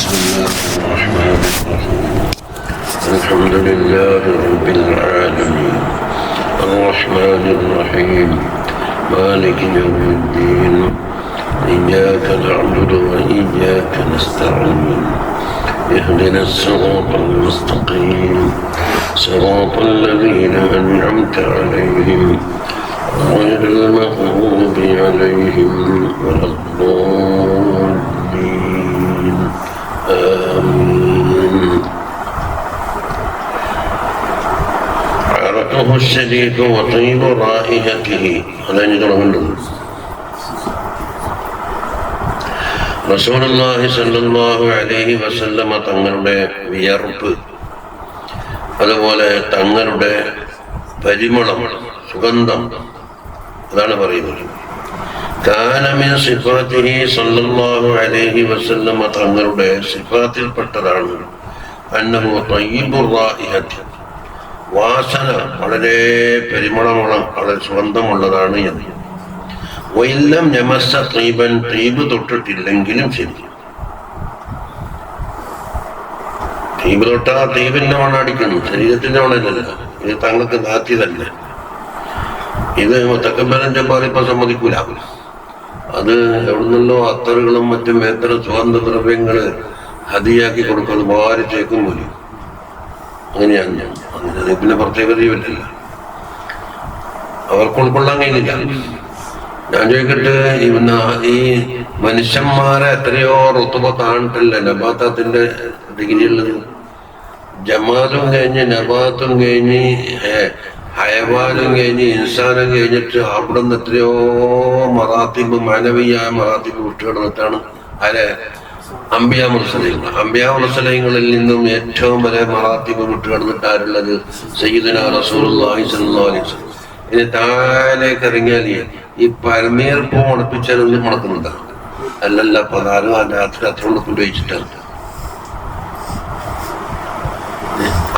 بسم الله الرحمن الرحيم. الحمد لله رب العالمين الرحمن الرحيم مالك يوم الدين إياك نعبد وإياك نستعين اهدنا الصراط المستقيم صراط الذين أنعمت عليهم غير المغضوب عليهم ولا الضالين آمين. عرقه الشديد وطيب رائحته റസൂലുള്ളാഹി സ്വല്ലല്ലാഹു അലൈഹി വസല്ലമ തങ്ങളുടെ വിയർപ്പ്, അതുപോലെ തങ്ങളുടെ പരിമളം, സുഗന്ധം, അതാണ് പറയുന്നത്. കാന മിൻ സിഫാത്തിഹി സ്വല്ലല്ലാഹു അലൈഹി വസല്ലമ തങ്ങളുടെ സിഫാത്തിൽപ്പെട്ടതാണ് അന്നഹു തയ്യിബുർ റായിഹത്തി, വാസന വളരെ പരിമളമുള്ള, വളരെ സുഗന്ധമുള്ളതാണ് എന്ന്. വഇല്ലം യമസ്സ തീബൻ, തീബ് തൊട്ടിട്ടില്ലെങ്കിലും ശരി. തീബ് തൊട്ടാ തീബിന്റെ മണടിക്കുന്നു, ശരീരത്തിന്റെ മണല്ലല്ല. ഇത് തങ്ങൾക്ക് നാത്തി തന്നെ. ഇത് മുത്തക്കബീർ ജബ്ബാർ ഇപ്പൊ സമ്മതിക്കൂല. അത് എവിടുന്നല്ലോ അത്തറുകളും മറ്റും എത്ര സുഗന്ധദ്രവ്യങ്ങള് ഹദിയാക്കി കൊടുക്കുന്നത് ഭാര്യ ചേക്കും പോലും. അങ്ങനെയാണ് ഞാൻ അതിന് പിന്നെ പ്രത്യേകതയുമില്ല, അവർക്ക് ഉൾക്കൊള്ളാൻ കഴിയുന്നില്ല. ഞാൻ ചോദിക്കട്ടെ, ഈ മനുഷ്യന്മാരെ എത്രയോ ഋതുബ താണിട്ടല്ല നബാത്തത്തിന്റെ ഡിഗ്രി ഉള്ളത്. ജമാത്തും കഴിഞ്ഞ് നബാത്തും കഴിഞ്ഞ് ഹയവാനും കഴിഞ്ഞ് ഇൻസാനും കഴിഞ്ഞിട്ട് അവിടെ നിന്ന് എത്രയോ മറാത്തിബ്, മാനവീയായ മറാത്തിബ് വിട്ടുകിടന്നിട്ടാണ് ആരെ അംബിയാ മുർസലീങ്ങൾ. അംബിയാ മുർസലീങ്ങളിൽ നിന്നും ഏറ്റവും വലിയ മറാത്തിബ് വിട്ടുകിടന്നിട്ട് ആരുള്ളത്? സയ്യിദുനാ റസൂലുള്ളാഹി സ്വല്ലല്ലാഹു അലൈഹി വസല്ലം. ഇനി താഴേക്ക് ഇറങ്ങിയാൽ ഈ പരമേർ പൂ മുളപ്പിച്ചാലൊന്നും മുളക്കുന്നുണ്ടാവും. അല്ലല്ല, പതാരം ആ രാത്രി അത്ര കൊണ്ട് വെച്ചിട്ടാണ്.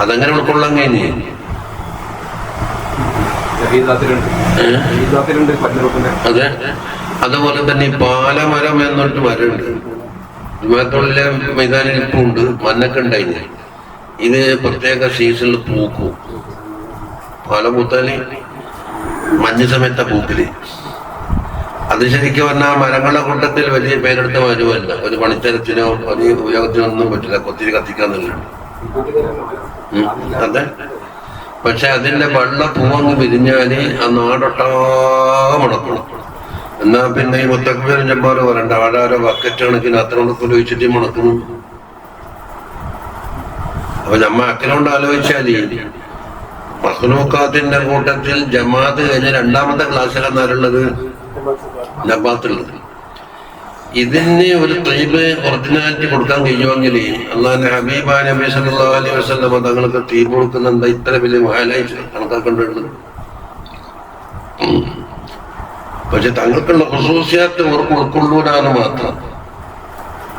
അതങ്ങനെ ഉൾക്കൊള്ളാൻ കഴിഞ്ഞേ. അതെ, അതുപോലെ തന്നെ ഈ പാലമരം എന്നൊരു മരമുണ്ട്. ജുമാഅത്തുള്ളിലെ മൈതാനിൽ ഇപ്പം ഉണ്ട്, മഞ്ഞൊക്കെ ഉണ്ടായിന്. ഇത് പ്രത്യേക സീസണിൽ പൂക്കും. പാലം പൂത്താല് മഞ്ഞ സമയത്ത പൂക്കല്. അത് ശരിക്കും പറഞ്ഞാൽ മരങ്ങളുടെ കൂട്ടത്തിൽ വലിയ പേരെടുത്ത മരമല്ല. ഒരു പണിത്തരത്തിനോ ഒരു ഉപയോഗത്തിനോ ഒന്നും പറ്റില്ല, കൊത്തിരി കത്തിക്കാന്നുണ്ട്. അതെ, പക്ഷെ അതിന്റെ വെള്ള പൂവങ്ങ് വിരിഞ്ഞാല് ആ നാടൊട്ടാകെ മുടക്കണം. എന്നാ പിന്നെ ഈ മുത്തക്കബീർ ജബ്ബാർ പറയണ്ട, ആടാരോ ബക്കറ്റ് കണക്കിന് അത്ര ഉണക്കിൽ ഒഴിച്ചിട്ട് മുടക്കുന്നു. അപ്പൊ നമ്മ അക്കലോണ്ട് ആലോചിച്ചാല് മഖ്ലൂഖാത്തിന്റെ കൂട്ടത്തിൽ ജമാഅത്ത് കഴിഞ്ഞ രണ്ടാമത്തെ ക്ലാസ്സിലെന്നാരുള്ളത്? നബാത്തുള്ളത്. ഇതിന് ഒരു തീബ് ഒറിജിനാലിറ്റി കൊടുക്കാൻ കഴിയുമെങ്കിൽ അള്ളാഹുവിന്റെ ഹബീബാ നബി സല്ലല്ലാഹു അലൈഹി വസല്ലം തങ്ങൾക്ക് തീബ് കൊടുക്കുന്ന എന്താ ഇത്ര വലിയ മഹാലായിട്ട് കണക്കാക്കേണ്ടത്? പക്ഷെ തങ്ങൾക്കുള്ള ഖുസൂസിയാത്ത് അവർക്ക് ഉൾക്കൊള്ളൂരാന്ന് മാത്രം.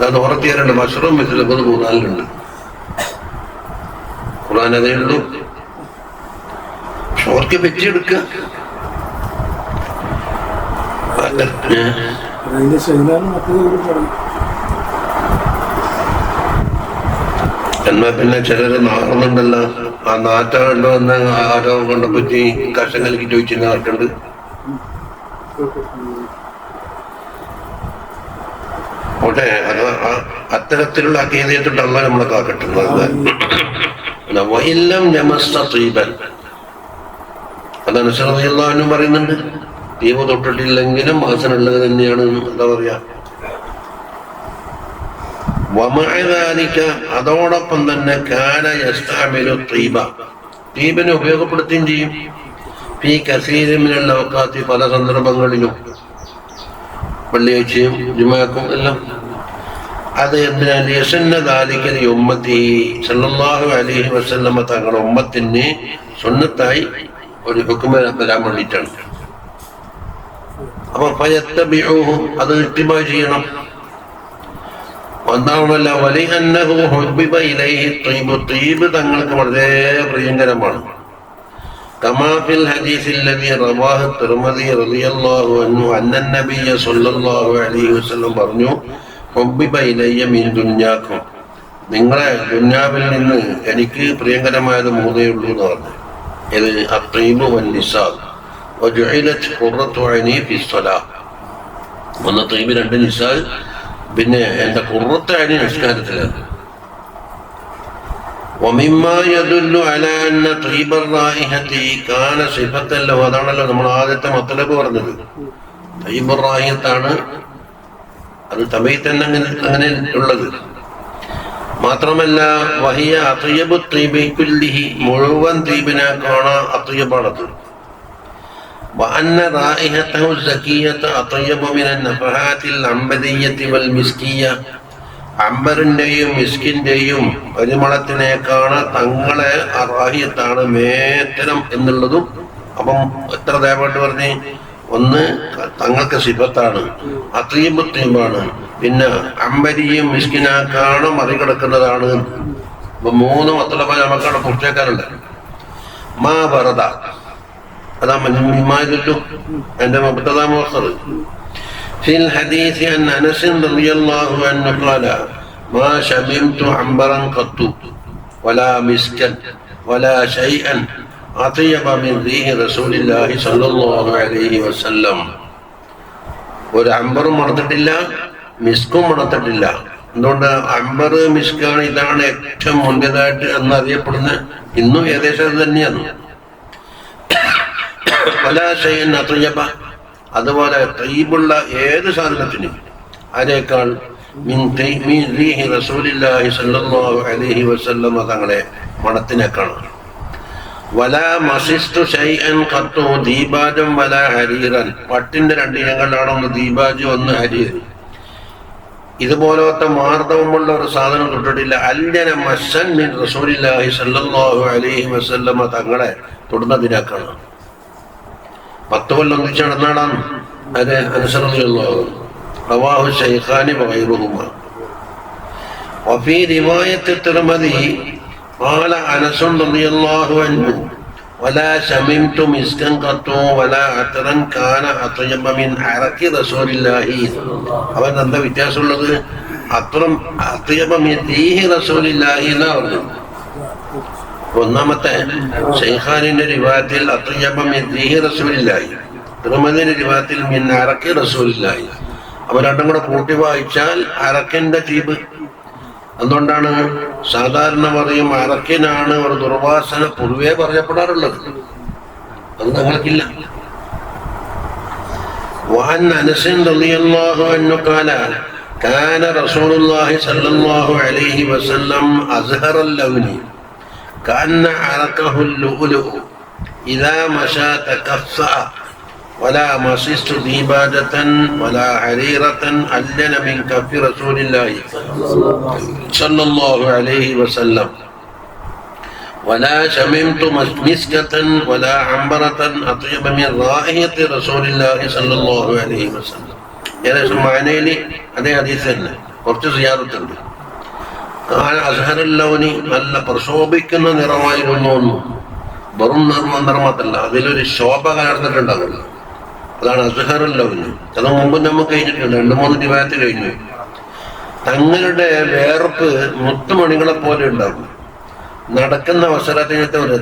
അത് ഉറത്തിയാറുണ്ട്. മഷ്റൂം മിസ്ലബ് ഖുർആനിലുണ്ട്. ഖുർആൻ അതേ ഉള്ളൂ. അവർക്ക് വെച്ചെടുക്കുക. എന്നാ പിന്നെ ചിലര് നാറുന്നുണ്ടല്ലോ. ആ നാറ്റ കണ്ടുവന്ന് ആരോ കൊണ്ടപ്പറ്റി കഷം കലക്കി ചോദിച്ചിരുന്ന ആർക്കുണ്ട്? അവിടെ അത് അത്തരത്തിലുള്ള അകീദയത്തിട്ടല്ല നമ്മളെ കാക്കട്ടുന്നത്. അതാണ് റളിയല്ലാഹു പറയുന്നുണ്ട്. തീവ് തൊട്ടിട്ടില്ലെങ്കിലും വാസന ഉള്ളത് തന്നെയാണ്. എന്താ പറയാ, അതോടൊപ്പം തന്നെ കാന യസ്തഅമിലു തീബ, തീബിനെ ഉപയോഗപ്പെടുത്തുകയും ചെയ്യും. ഈ കസീരിൻ മിനൽ ഔഖാത്തി, പല സന്ദർഭങ്ങളിലും, വെള്ളിയാഴ്ചയും ജുമാക്കും എല്ലാം. അത് എന്തിനാണ്? യസന്ന ദാലിക ലി ഉമ്മത്തി സല്ലല്ലാഹു അലൈഹി വസല്ലമ തങ്ങളുടെ ഉമ്മത്തിന് സുന്നത്തായി ഒരു ഹുക്മ തരാൻ വേണ്ടിയിട്ടാണ്. അപ്പൊ ഫയത്തബിഉഹു, അത് ഇത്തിബാ ചെയ്യണം. ഒന്നാമല്ല വലി അന്നഹു ഹുബ്ബിബ ഇലൈഹി തീബ്, തീബ് തങ്ങൾക്ക് വളരെ പ്രിയങ്കരമാണ്. كما في الحديث الذي رواه الترمذي رضي الله عنه أن النبي صلى الله عليه وسلم പറഞ്ഞു حبب إلي من دنياكم നിങ്ങളെ ദുന്യാവിൽ നിന്ന് എനിക്ക് പ്രിയങ്കരമായത് മൂന്നേ ഉള്ളൂ എന്ന് പറഞ്ഞു. ഇത് അത്തീബു വന്നിസാ വജുഇലത് ഖുറത്തു ഐനി ഫിസ്സലാ. ഒന്ന് തീബ്, രണ്ട് നിസാ. പിന്നെ എന്റെ ഖുറത്തു ഐനി നിസ്കാരത്തിലാണ്. ومما يدل على أن طيب الرائحة كان صفة له. അതാണല്ലോ നമ്മൾ ആദ്യത്തെ മത്ലബ് പറഞ്ഞത്. തയ്യിബ് റായിഹത്താണ് അത് തബയിൽ തന്നെ അങ്ങനെ ഉള്ളത്. മാത്രമല്ല വഹിയ അത്യബു തീബി കുല്ലിഹി, മുഴുവൻ തീബിനെ കാണാൻ അത്യബാണത്. وأن رائحته الزكية أطيب من النفحات العنبرية والمسكية. അമ്പറിന്റെയും മിസ്കിന്റെയും പരിമളത്തിനേക്കാണ് തങ്ങളെ റാഹിയത്താണ് മേത്തരം എന്നുള്ളതും. അപ്പം എത്ര ദേവമായിട്ട് പറഞ്ഞ്, ഒന്ന് തങ്ങൾക്ക് സിഫത്താണ്, അത്തീബ് തീബാണ്, പിന്നെ അമ്പരിയും മിസ്കിനാക്കാണ് മറികടക്കുന്നതാണ്. അപ്പൊ മൂന്ന് മത്തലപ്പ നമുക്കവിടെ പൂർത്തിയാക്കാനുണ്ട്. മാ ബറദ, അതാ മിമായില്ലു എന്റെ മുബ്തദാ മുഅഖർ. في الحديث عن أنس رضي الله عنه قال ما شممت عنبرا قط ولا مسكا ولا شيئا أطيب من ريح رسول الله صلى الله عليه وسلم. ഒരു അമ്പറും മണത്തിട്ടില്ല, മിസ്കും മണത്തിട്ടില്ല. എന്തുകൊണ്ട്? അമ്പർ, മിസ്കാണ്, ഇതാണ് ഏറ്റവും മുന്തിയതായിട്ട് എന്നറിയപ്പെടുന്ന, ഇന്നും ഏകദേശം അത് തന്നെയാണ്. പല ഷൈഇൻ അത്വയബ, അതുപോലെ തയ്യിബുള്ള ഏത് സാധനത്തിനും അതിനേക്കാൾ റസൂലുള്ളാഹി സ്വല്ലല്ലാഹു അലൈഹി വസല്ലം തങ്ങളെ മണത്തിനേക്കാണ്. വലാ മസിസ്തു ഷൈഅൻ ഖത്തു ദീബാജൻ വലാ ഹരീറൻ. പട്ടിന്റെ രണ്ട് ഇനങ്ങളാണ്, ഒന്ന് ദീബാജ്, ഒന്ന് ഹരീർ. ഇതുപോലത്തെ മാർദ്ദവമുള്ള ഒരു സാധനം തൊട്ടിട്ടില്ല. അല്ലന മസ്സൻ മിൻ റസൂലില്ലാഹി സ്വല്ലല്ലാഹു അലൈഹി വസല്ലം തങ്ങളെ തൊടുന്നതിനേക്കാണ്. 10 കൊല്ലം ഒന്നിച്ച് നടന്നാണ് അത് അനുസരിച്ചുള്ളത്. റവാഹു ശൈഖാനി വഗൈറുഹുമാ. വഫീ റിവായത്ത് തിർമിദി ഖാല അനസ് റളിയല്ലാഹു അൻഹു വലാ ശമിംതു മിസ്കൻ ഖത്തു വലാ അത്റൻ കാന അത്യബ മിൻ അറഖി റസൂലില്ലാഹി. അവൻ എന്താ വ്യത്യാസമുള്ളത്? അത്രം അത്യബ മിൻ റീഹി റസൂലില്ലാഹി എന്നാ പറഞ്ഞു. ഒന്നാമത്തെ ശൈഖാനിന്റെ റിവായത്തിൽ അത്യബ മിൻ റീഹി റസൂലില്ലാഹി, തിർമിദിന്റെ റിവായത്തിൽ മിൻ അറഖി റസൂലില്ലാഹി. അവ രണ്ടും കൂടെ കൂട്ടി വായിച്ചാൽ അറക്കിന്റെ തീബ്. അതുകൊണ്ടാണ് സാധാരണ പറയും അറക്കിനാണ് ഒരു ദുർവാസന പൊതുവെ പറയപ്പെടാറുള്ളത്. അത് ഞങ്ങൾക്കില്ല. وعن أنس رضي الله عنه قال كان رسول الله صلى الله عليه وسلم أزهر اللون كأن عرقه اللؤلؤ إذا مشى تكفأ ولا مسست ديباجة ولا حريرة ألين من كف رسول الله صلى الله عليه وسلم ولا شممت مسكة ولا عنبرة أطيب من رائحة رسول الله صلى الله عليه وسلم. ഏകദേശം മാനയില് അതേ ഹദീസ് തന്നെ, കുറച്ച് സിയാറത്തുണ്ട്. അസ്ഹറുല്ലൗനി, നല്ല പ്രശോഭിക്കുന്ന നിറമായിരുന്നു. വെറും നിറമല്ല, അതിലൊരു ശോഭ കലർന്നിട്ടുണ്ടാകും. അതാണ് അസ്ഹറുല്ലൗനി. അത് മുമ്പ് നമുക്ക് കഴിഞ്ഞിട്ടുണ്ട്, 2-3 റിവായത്ത് കഴിഞ്ഞു. തങ്ങളുടെ വേർപ്പ് മുത്തുമണികളെ പോലെ ഉണ്ടാകും. നടക്കുന്ന അവസരത്തിനത്തെ ഒരു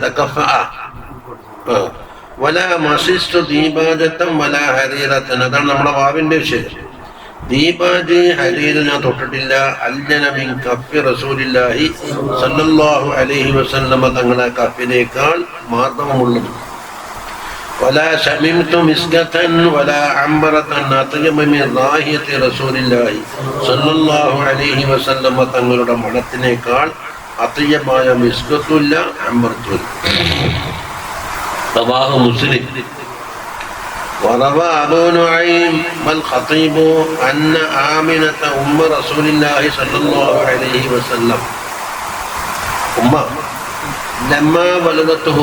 വല മസിസ്റ്റു ദീപാജത്തം വല ഹരീറത്തൻ. അതാണ് നമ്മുടെ വാവിന്റെ വിഷയം. ദീപാജ് ഹരീര് ഞാൻ തൊട്ടിട്ടില്ല. അൽജന മിൻ കഫി റസൂലില്ലാഹി സല്ലല്ലാഹു അലൈഹി വസല്ലമ തങ്ങളെ കഫിനേക്കാൾ മാർദ്ദവമുള്ളത്. വല ശമിംതു മിസ്കത്തൻ വല അംബറത്തൻ അത്യബ മിൻ റാഹിയത്തി റസൂലില്ലാഹി സല്ലല്ലാഹു അലൈഹി വസല്ലമ തങ്ങളുടെ മണത്തിനേക്കാൾ അത്യബായ മിസ്കത്തുല്ല, അംബറത്തുല്ല. റവാഹു മുസ്ലിം. وروى أبو نعيم والخطيب أن آمنة أم رسول الله صلى الله عليه وسلم لما ولدته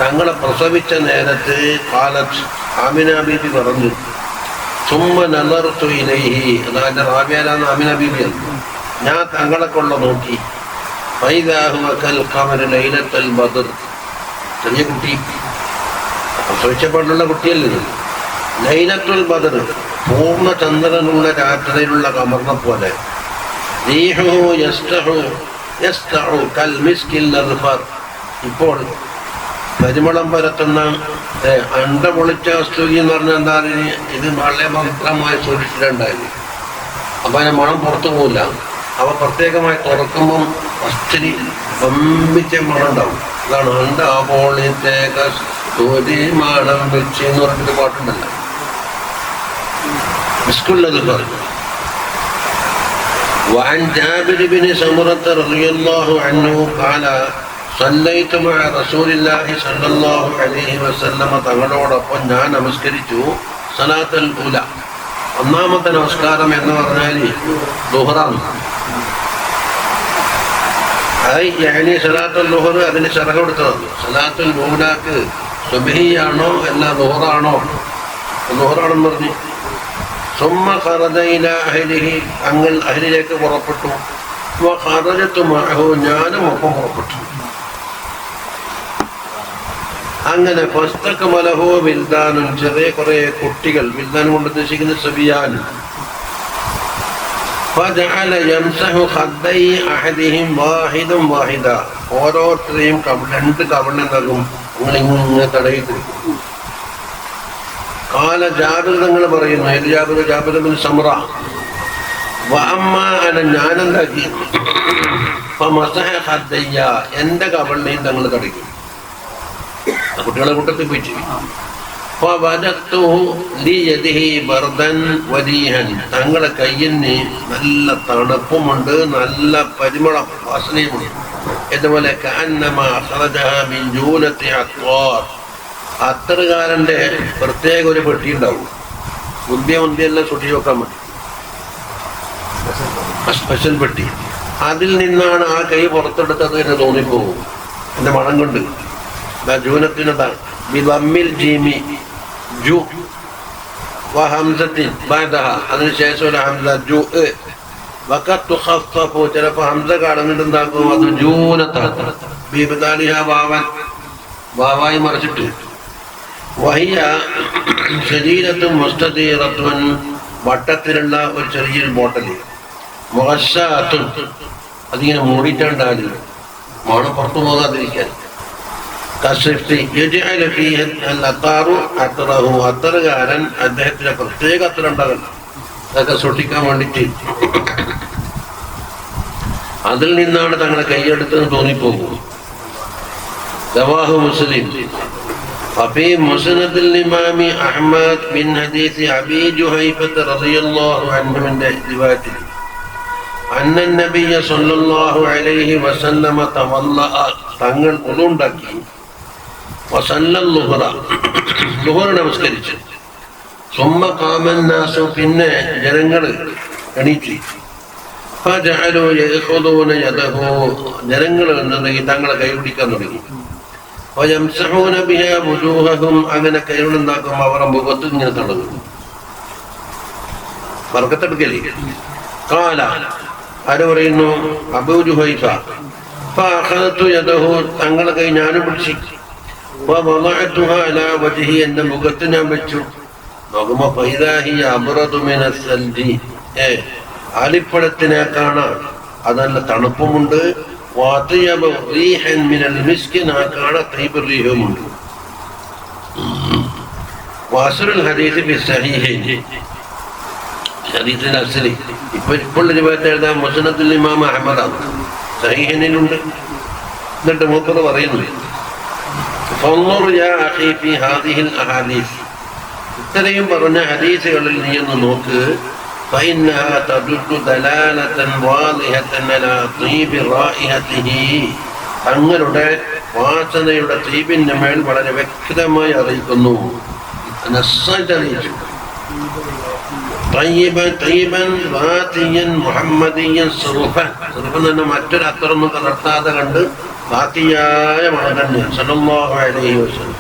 തങ്ങളെ പ്രസവിച്ച നേരത്ത് ഖാലത്ത്, ആമിന ബീബി പറഞ്ഞു, സുമ്മ നളർതു ഇലൈഹി, അതായത് റാബിയയിലാണ് ആമിന ബീബി. ഞാൻ തങ്ങളെ കൊള്ള നോക്കി. ഫൈദാ ഹുവ കൽ ഖമർ ലൈലത്തുൽ ബദർ. ചെറിയ കുട്ടി, പ്രസവിച്ചപ്പോഴുള്ള കുട്ടിയല്ലേ. ലൈലത്തുൽ ബദർ, പൂർണ്ണ ചന്ദ്രനുള്ള രാത്രിയിലുള്ള കമറിനെ പോലെ. ഇപ്പോൾ പരിമളം പരത്തുന്ന അണ്ട പൊളിച്ച വസ്തുതി എന്ന് പറഞ്ഞാൽ എന്താ, ഇത് വളരെ ഭദ്രമായി സൂക്ഷിച്ചിട്ടുണ്ടായിരുന്നു. അപ്പൊ അതിന് മണം പുറത്തു പോകില്ല. അവ പ്രത്യേകമായി തുറക്കുമ്പം ഫസ്റ്റിന് വമ്പിച്ച മണം ഉണ്ടാവും. അതാണ് അണ്ട പൊളിച്ചേക മണം വെച്ച് എന്ന് പറഞ്ഞിട്ട് പാട്ടുണ്ടല്ലോ, സ്കൂളിലത് പറഞ്ഞു. وعن جابر بن سمرة رضي الله عنه قال صليت مع رسول الله صلى الله عليه وسلم തങ്ങളോടൊപ്പം ഞാൻ നമസ്കരിച്ചു സലാത്തുൽ ഊല, ഒന്നാമത്തെ നമസ്കാരം എന്ന് പറഞ്ഞാൽ ദുഹറാണ്. യാനി സലാത്തുൽ ദുഹർ അതിന് ശറഹ് കൊടുത്തതാണ്. സലാത്തുൽ ഊലാക്ക് സുബ്ഹിയാണോ അല്ല ദുഹറാണോ? ദുഹറാണെന്ന് പറഞ്ഞു. സുമ്മ ഖറജ ഇലാ അഹ്ലിഹി, തങ്ങൾ അഹ്ലിലേക്ക് പുറപ്പെട്ടു. വഖറജതു മഅഹു, ഞാനും ഒപ്പം പുറപ്പെട്ടു. അങ്ങനെ ഫസ്തഖ്മലഹു വിൽദാനുൻ, ചെറിയ കുറെ കുട്ടികൾ. വിൽദാൻ കൊണ്ട് ഉദ്ദേശിക്കുന്ന സബിയാൻ. ഫജഅല യംസഹു ഖദ്ദൈ അഹദിഹിം വാഹിദൻ വാഹിദ, ഓരോരുത്തരെയും രണ്ട് കവണെന്നതും ഇങ്ങനെ തടയി കൊടുക്കും. കാല ജാബിർ തങ്ങൾ പറയുന്നു, ജാബിർ ബിൻ സമ്ര, വഅമ്മ അന, ഞാനെന്താക്കി, ഫമസഹ ഖദ്ദയ്യ, എന്റെ കവളിനെയും തങ്ങൾ തടയ്ക്കും. കുട്ടികളെ കൂട്ടത്തിൽ പോയിട്ട് തങ്ങളുടെ കയ്യിന് നല്ല തണുപ്പുമുണ്ട്, നല്ല പരിമളം വാസനയുമുണ്ട്. ഇതുപോലെ അത്തറുകാരന്റെ പ്രത്യേക ഒരു പെട്ടി ഉണ്ടാവും. മുന്തിയെല്ലാം സൂക്ഷിച്ചു വെക്കാൻ മതി, സ്പെഷ്യൽ പെട്ടി. അതിൽ നിന്നാണ് ആ കൈ പുറത്തെടുത്തത് എന്ന് തോന്നിപ്പോകും എന്റെ മണം കൊണ്ട്. ജൂനത്തിനതാണ് അതിനുശേഷം ഒരു ഹംസ ജു ചിലപ്പോ ഹംസ കടന്നിട്ടുണ്ടാക്കും, അത് ജൂനത്താണ്. വാവായി മറിച്ചിട്ട് വഹിയ ശരീരത്തും മുസ്തദീറത്തുൻ, വട്ടത്തിലുള്ള ഒരു ചെറിയൊരു ബോട്ടല്. മുഹസ്സാത്തുൻ, അതിങ്ങനെ മൂടിയിട്ടുണ്ടാകില്ല, മണം പുറത്തു പോകാതിരിക്കാൻ. അത്തറുകാരൻ അദ്ദേഹത്തിന്റെ പ്രത്യേക അത്തറുണ്ടാകണം, അതൊക്കെ സൂക്ഷിക്കാൻ വേണ്ടിട്ട്. അതിൽ നിന്നാണ് തങ്ങളുടെ കൈയെടുത്തെന്ന് തോന്നിപ്പോകും. റവാഹു മുസ്ലിം. وفي مسند الإمام أحمد من حديث أبي جهيفة رضي الله عنه من روايته أن النبي صلى الله عليه وسلم تولى തങ്ങൾ ഉളുണ്ടാക്കി. വസല്ലൽ ളുഹറ, ളുഹർ നമസ്കരിച്ചു. സുമ്മ ഖാമൻ നാസു, പിന്നെ ജനങ്ങൾ എണീച്ചു. ഫജഅലു യഖുദൂന യദഹു, ജനങ്ങൾ തങ്ങളെ കൈ പിടിക്കാൻ തുടങ്ങി. വയംസഹൂന ബിഹാ വുജൂഹഹും, അങ്ങനെ കൈകളുണ്ടാക്കും അവരുടെ മുഖത്ത് ഇങ്ങനെ തടങ്ങും, ബർക്കത്തെടുക്കല്. ഖാല, ആര് പറയുന്നു? അബൂ ജുഹൈഫ. ഫഅഖദതു യദഹു, തങ്ങളെ കൈ ഞാനും പിടിച്ചു. വവളഅതുഹാ അലാ വജ്ഹി, എന്റെ മുഖത്ത് ഞാൻ വെച്ചു. നോക്കുമ്പോ ഫൈദാ ഹിയ അബ്റദു മിനസ് സൽജി, ആലിപ്പഴത്തിനെ കാണാം, അതല്ല തണുപ്പുമുണ്ട്. വാതിയബു റീഹൻ മിനൽ മിസ്കി, കാണാൻ തൈബുറീഹുമുണ്ട്. വാസുൽ ഹദീസ് ഫി സഹീഹൈൻ, ഹദീസിന്റെ അസ്ലി ഇപ്പോൾ റിവായത്ത് എഴുതാൻ മുസ്നദുൽ ഇമാം അഹ്മദാണ്, സഹീഹിനിലുണ്ട്. എന്നിട്ട് മൂപ്പർ പറയുന്നു, ഫൻദുർ യാ അഖീ ഫി ഹാദിഹിൽ അഹാദീസ്, ഇത്രയും പറഞ്ഞ ഹദീസുകളിൽ നീ ഒന്ന് നോക്ക്. فإنها تدل دلالة واضحة على طيب رائحته, തങ്ങളുടെ വാസനയുടെ തീപിന്റെ മേൽ വളരെ വ്യക്തമായി അറിയിക്കുന്നു. മറ്റൊരു അത്രയൊന്നും കലർത്താതെ കണ്ട് ബാക്കിയായ മണകന് സല്ലല്ലാഹു അലൈഹി വസല്ലം.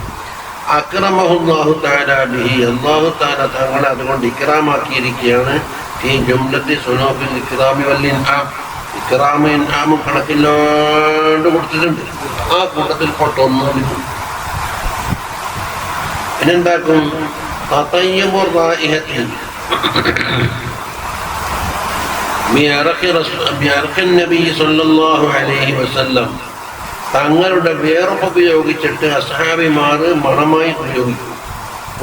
അക്രമഹുല്ലാഹു തആല ബിഹി, അല്ലാഹു തആല തങ്ങളെ അതുകൊണ്ട് ഇക്റാമാക്കിയിരിക്കുകയാണ്. ഈ ജുംലത്തി സുനൂഫിൽ ഇക്റാമി വൽ ഇൻആം, ഇക്റാമും ഇൻആമും കണക്കില്ലാണ്ട് കൊടുത്തിട്ടുണ്ട്. ആ കൂട്ടത്തിൽ പൊട്ടൊന്നും പിന്നെന്താക്കും? തങ്ങളുടെ വേർപ്പ് ഉപയോഗിച്ചിട്ട് അസ്ഹാബിമാർ മണമായി ഉപയോഗിക്കും.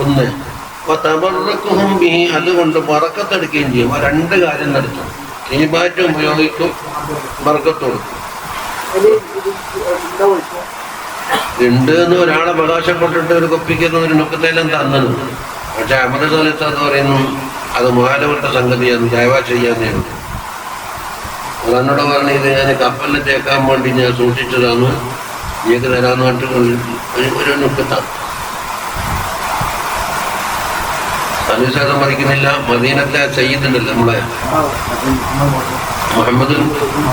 ഒന്ന് അതുകൊണ്ട് ബറക്കത്തെടുക്കുകയും ചെയ്യും. ആ രണ്ട് കാര്യം നടത്തും. തീമാറ്റം ഉപയോഗിക്കും, ബറക്കത്ത് കൊടുക്കും. ഉണ്ട് എന്ന് ഒരാളെ അവകാശപ്പെട്ടിട്ട് ഒരു കുപ്പിക്കുന്ന ഒരു നുക്കത്തെല്ലാം തന്നത്. പക്ഷെ അഹമ്മദ് സാലിത്ത് എന്ന് പറയുന്നു അത് മാലവിട്ട സംഗതിയാണ്, ദയവാ ചെയ്യാന്നേ ഉള്ളൂ. എന്നോട് പറഞ്ഞു, ഇത് ഞാൻ കപ്പലിൽ തേക്കാൻ വേണ്ടി ഞാൻ സൂക്ഷിച്ചതാണ്, നീക്ക് തരാന്ന് പറഞ്ഞിട്ട് ഒരു നുക്കത്താണ്. സലീസ സമ്മതിക്കുന്നില്ല. മദീനത്തെ സയ്യിദുണ്ടല്ലോ നമ്മളെ മുഹമ്മദ്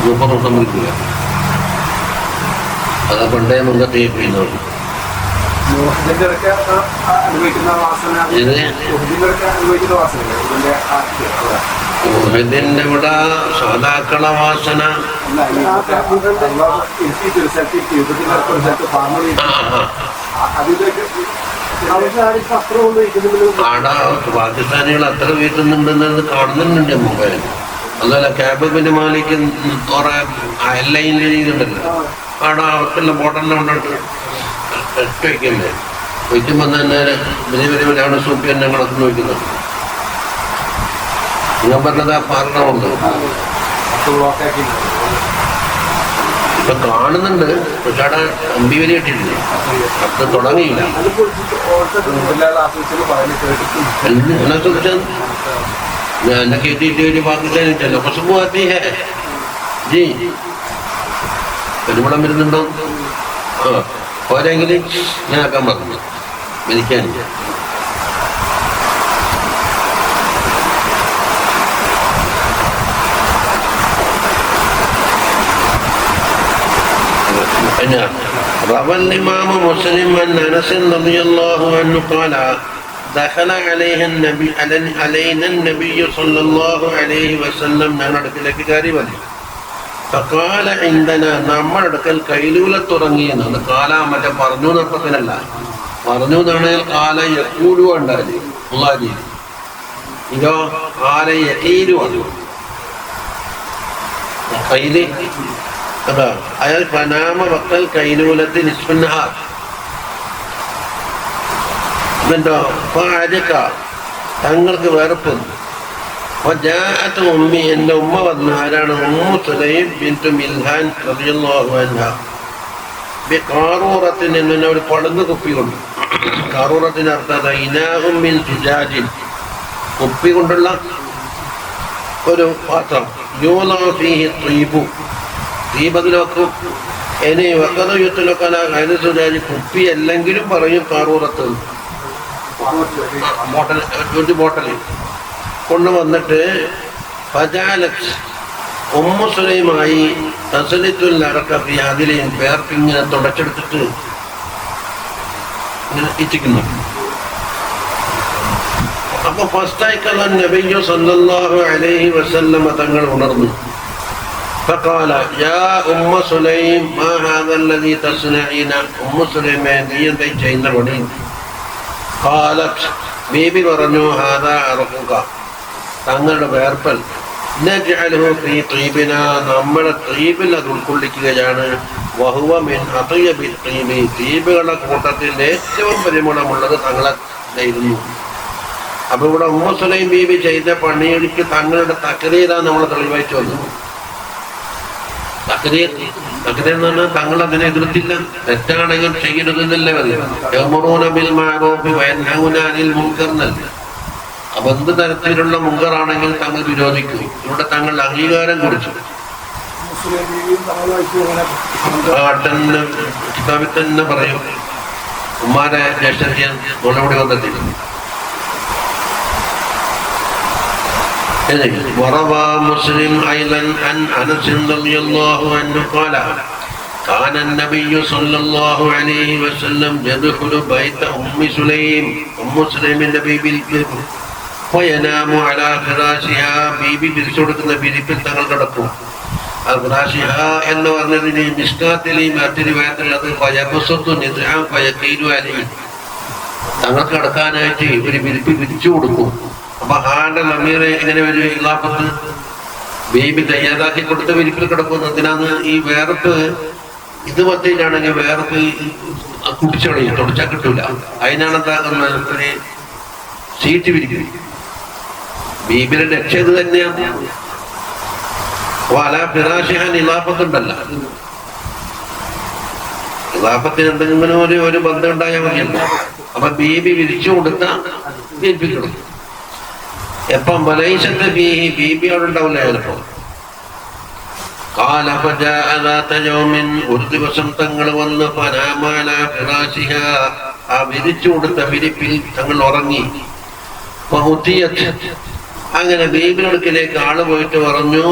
മൂപ്പറും സമ്മതിക്കില്ല. അത് പണ്ടേ മുഖത്തെ ചെയ്യുന്നതാണ്. ഇതിന്റെ ഇവിടെ സാധാക്കള വാസന ആടാ പാകിസ്ഥാനികൾ അത്ര വീട്ടുന്നുണ്ടെന്നത് കാണുന്നുണ്ട് മൊബൈൽ. അതുപോലെ ക്യാബിന്റെ മാലിക്ക് കുറെ അയർലൈനിൽ രീതിയുണ്ടല്ലോ, ആടാ അവർക്കെല്ലാം ബോർഡറിനെ കൊണ്ടിട്ട് ഇട്ട് വയ്ക്കല്ലേ. വയ്ക്കുമ്പോൾ തന്നെ വലിയ വലിയ വലിയ സൂപ്പി തന്നെ കണക്ക് വയ്ക്കുന്നുണ്ട്. ഞാൻ പറഞ്ഞത് ആ പാർണമുണ്ട് ഇപ്പൊ കാണുന്നുണ്ട്. പക്ഷെ അവിടെ കമ്പി വലി കിട്ടിയിട്ടില്ല, അത് തുടങ്ങിയില്ല. എന്നെ ചോദിച്ചാൽ ഞാൻ എന്നെ കയറ്റിയിട്ട് ഒരു പാകിസ്ഥാനിട്ടല്ലോ പശുപോ ആത്തി ഹേ ജി പെരുമളം വരുന്നുണ്ടോ? ആ പോരെങ്കിൽ ഞാൻ ആക്കാൻ പറഞ്ഞു മരിക്കാനില്ല. روى الإمام مسلم عن أنس رضي الله عنه قال دخل علينا النبي صلى الله عليه وسلم ഞങ്ങളുടെ കാരി വന്നു. فقال عندنا നമ്മൾ അടുക്കൽ കൈലൂല തുടങ്ങിയെന്നാണ്. കാല മറ്റേ പറഞ്ഞു നർപ്പത്തിനല്ല, പറഞ്ഞു എന്നാണ് കാല യക്കൂലു ഉണ്ടായി ഉള്ളാജി. ഇതോ കാല യീലു വന്നു കൈലി. അതാ അയാൾ പനാമ വക്കൽ കൈലൂലത്ത് നിസ്ഫുന്നഹാർ. എന്നിട്ടോ പാചക തങ്ങൾക്ക് വെറുപ്പ്. ഉമ്മി എൻ്റെ ഉമ്മ വന്നു. ആരാണ്? ഉമ്മു സുലൈം ബിൻതു മിൽഹാൻ റളിയല്ലാഹു അൻഹാ. കാറൂറത്തിന് എന്നെ ഒരു പളുങ്ക് കുപ്പി കൊണ്ട്. കാറൂറത്തിന് അർത്ഥം ഇനാഹും മിൻ സുജാജിൻ, കുപ്പി കൊണ്ടുള്ള ഒരു പാത്രം. യൂലാ ഫീഹി ത്വീബു, ദീപത്തിലൊക്കെ ഇനി വക്കതയുത്തിലൊക്കെ അതിന് കുപ്പി അല്ലെങ്കിലും പറയും കാറൂറത്ത്. ഒരു ബോട്ടല് കൊണ്ടുവന്നിട്ട് ഫജാലത്ത് ഉമ്മു സുലൈമായി തസലിത്തുൽ അറക്കഫി അതിലെ പേർക്കിങ്ങനെ തുടച്ചെടുത്തിട്ട് ഇങ്ങനെ ഇച്ചിക്കുന്നു. അപ്പൊ ഫസ്റ്റായിക്കല്ല നബിയു സല്ലല്ലാഹു അലൈഹി വസല്ലമ തങ്ങൾ ഉണർന്നു. فقال يا أم سليم ما هذا الذي تصنعين؟ أم سليم നീ എന്താ ചെയ്യുന്ന പണി? قالت ബീബി പറഞ്ഞു هذا عرقك, തങ്ങളുടെ വേർപ്പൽ. നജ്അലുഹു ഫീ ത്വീബിനാ, നമ്മുടെ ത്വീബിൽ അത് ഉൾക്കൊള്ളിക്കുകയാണ്. വഹുവ മിൻ അത്യബി ത്വീബി, ത്വീബുകളുടെ കൂട്ടത്തിൽ ഏറ്റവും പരിമളമുള്ളത് തങ്ങളായിരുന്നു. അപ്പൊ ഇവിടെ ഉമ്മു സുലൈം ബീബി ചെയ്ത പണിയെടുക്ക് തങ്ങളുടെ തക്രീറാണ് നമ്മൾ തെളിവായിട്ട് വന്നത്. തക്രീർ എന്ന് പറഞ്ഞാൽ തങ്ങൾ അതിനെ എതിർത്തില്ല. തെറ്റാണെങ്കിൽ ചെയ്യരുതെന്നല്ലേ പറയും. യഅ്മുറൂന ബിൽ മഅറൂഫി വയൻഹൗന അനിൽ മുൻകർ എന്നല്ല. അപ്പൊ എന്ത് തരത്തിലുള്ള മുൻകറാണെങ്കിൽ തങ്ങൾ വിരോധിക്കും. ഇവിടെ തങ്ങളുടെ അംഗീകാരം കുറിച്ചു കിതാബിൽ തന്നെ പറയും. ഉമ്മാരെ ജ്യേഷ്ഠൻ നുളപടി വന്നെത്തിയിരുന്നു. وروى مسلم أيضا عن أنس رضي الله عنه قال كان النبي صلى الله عليه وسلم يدخل بيت أم سليم. أم سليم النبي بالبر وينام على فراشها, ബീബി വിരിച്ചുകൊടുക്കുന്ന വിരിപ്പിൽ തങ്ങൾ കിടക്കും. ഫിറാഷിഹ എന്ന് പറഞ്ഞതിന് മിസ്കാത്തിലെയും മറ്റൊരു വേദത്തിലുള്ളത് തങ്ങൾക്ക് കിടക്കാനായിട്ട് ഒരു വിരിപ്പ് വിരിച്ചു കൊടുക്കും. അപ്പൊ ഹാന്റെ നമീറെ ഇങ്ങനെ ഒരു ഇലാപ്പത്ത് ബേബി തയ്യാറാക്കി കൊടുത്ത വിരിപ്പിൽ കിടക്കുന്നതിനാണ് ഈ വേർപ്പ്. ഇത് പത്തിലാണെങ്കിൽ വേർപ്പ് കുടിച്ചോളി തുടച്ചാൽ കിട്ടൂല. അതിനാണ് എന്താകുന്ന ഒരു സീറ്റ് വിരിക്കും. ബീബിയുടെ ലക്ഷ്യം ഇത് തന്നെയാണ്. അല ഫിറാശിഹാൻ ഇലാഫത്തുണ്ടല്ല, ഇലാഫത്തിന് എന്തെങ്കിലും ഒരു ബന്ധം ഉണ്ടായാൽ മതിയല്ലോ. അപ്പൊ ബീബി വിരിച്ചു കൊടുത്ത വിരിപ്പിക്കണം. എപ്പം ബലൈശത്ത് ബീബി അവിടെ ഉണ്ടാവില്ല. ചിലപ്പോ ഒരു ദിവസം തങ്ങൾ വന്ന് പനാമാല ഫിറാശിഹ, ആ വിരിച്ചു കൊടുത്ത വിരിപ്പിൽ തങ്ങൾ ഉറങ്ങി. അങ്ങനെ ബീബിനടുക്കിലേക്ക് ആള് പോയിട്ട് പറഞ്ഞു,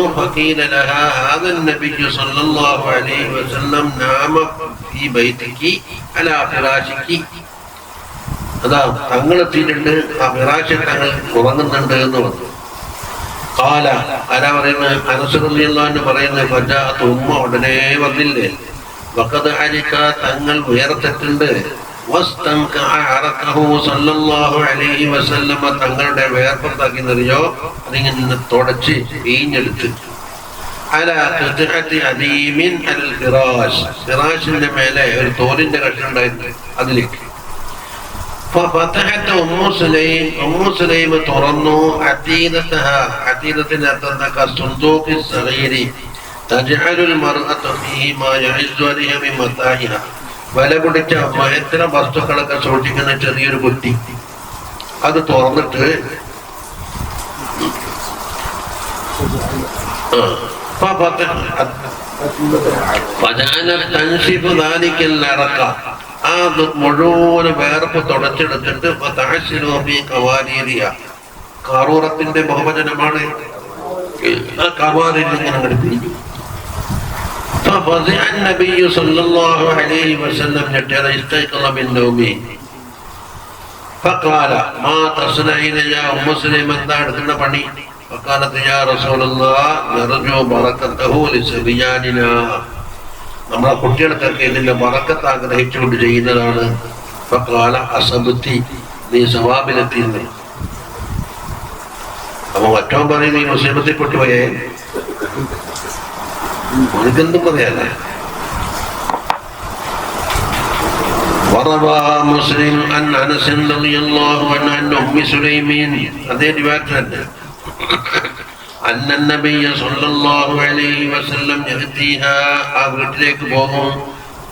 അതാ തങ്ങളെത്തിയിട്ടുണ്ട്, ആ ഫിറാശിൽ തങ്ങൾ ഉറങ്ങുന്നുണ്ട് എന്ന് പറഞ്ഞു. കാല ആരാ പറയുന്നത്? അനസ് റളിയല്ലാഹു അൻഹു പറയുന്നത്, ഫജാഅത്ത് ഉമ്മ ഉടനെ വന്നില്ലേ. വഖദ് അരിക തങ്ങൾ ഉയർത്തിട്ടുണ്ട്. തങ്ങളുടെ വേർപ്പുണ്ടാക്കി നിറയോ അതിങ്ങനെ തുടച്ച് വീഞ്ഞെടുത്ത് ഫിറാശിന്റെ മേലെ ഒരു തോലിന്റെ കഷ്ണം ഉണ്ടായിരുന്നു, അതിലേക്ക് തുറന്നു. അതീതത്തിന്റെ വില പിടിച്ച എത്ര വസ്തുക്കളൊക്കെ സൂക്ഷിക്കുന്ന ചെറിയൊരു കുറ്റി, അത് തുറന്നിട്ട് ആ മുഴുവൻ വേർപ്പ് തുടച്ചെടുത്തിട്ട് കാറൂറത്തിന്റെ ബഹുവചനമാണ്. ആ കവാലിൽ ഇങ്ങനെ അങ്ങോട്ട് പിരിഞ്ഞു. ففزع النبي صلى الله عليه وسلم استيقظ من نومه فقال ما تصنعين يا ام مسلم എന്താണ് പണി? فقالت يا رسول الله نرجو بركته لصبياننا, നമ്മളെ കുട്ടികൾക്കൊക്കെ ഇതിന്റെ ബറക്കത്ത് ആഗ്രഹിച്ചുകൊണ്ട് ചെയ്യുന്നതാണ്. فقال അസബത്തി, നീ സവാബിലെത്തിയിരുന്നു. അപ്പൊ മറ്റോ പറയും, നീ മുസ്ലിമത്തിൽ പെട്ടുപോയേ, എനിക്കെന്തും പറയാല്ലേ. മുസ്ലിം അതേ റിവായത്തിലുണ്ട്. അന്നബിയ സല്ലല്ലാഹു അലൈഹി വസല്ലം യഅതീഹാ, ആ വീട്ടിലേക്ക് പോകും.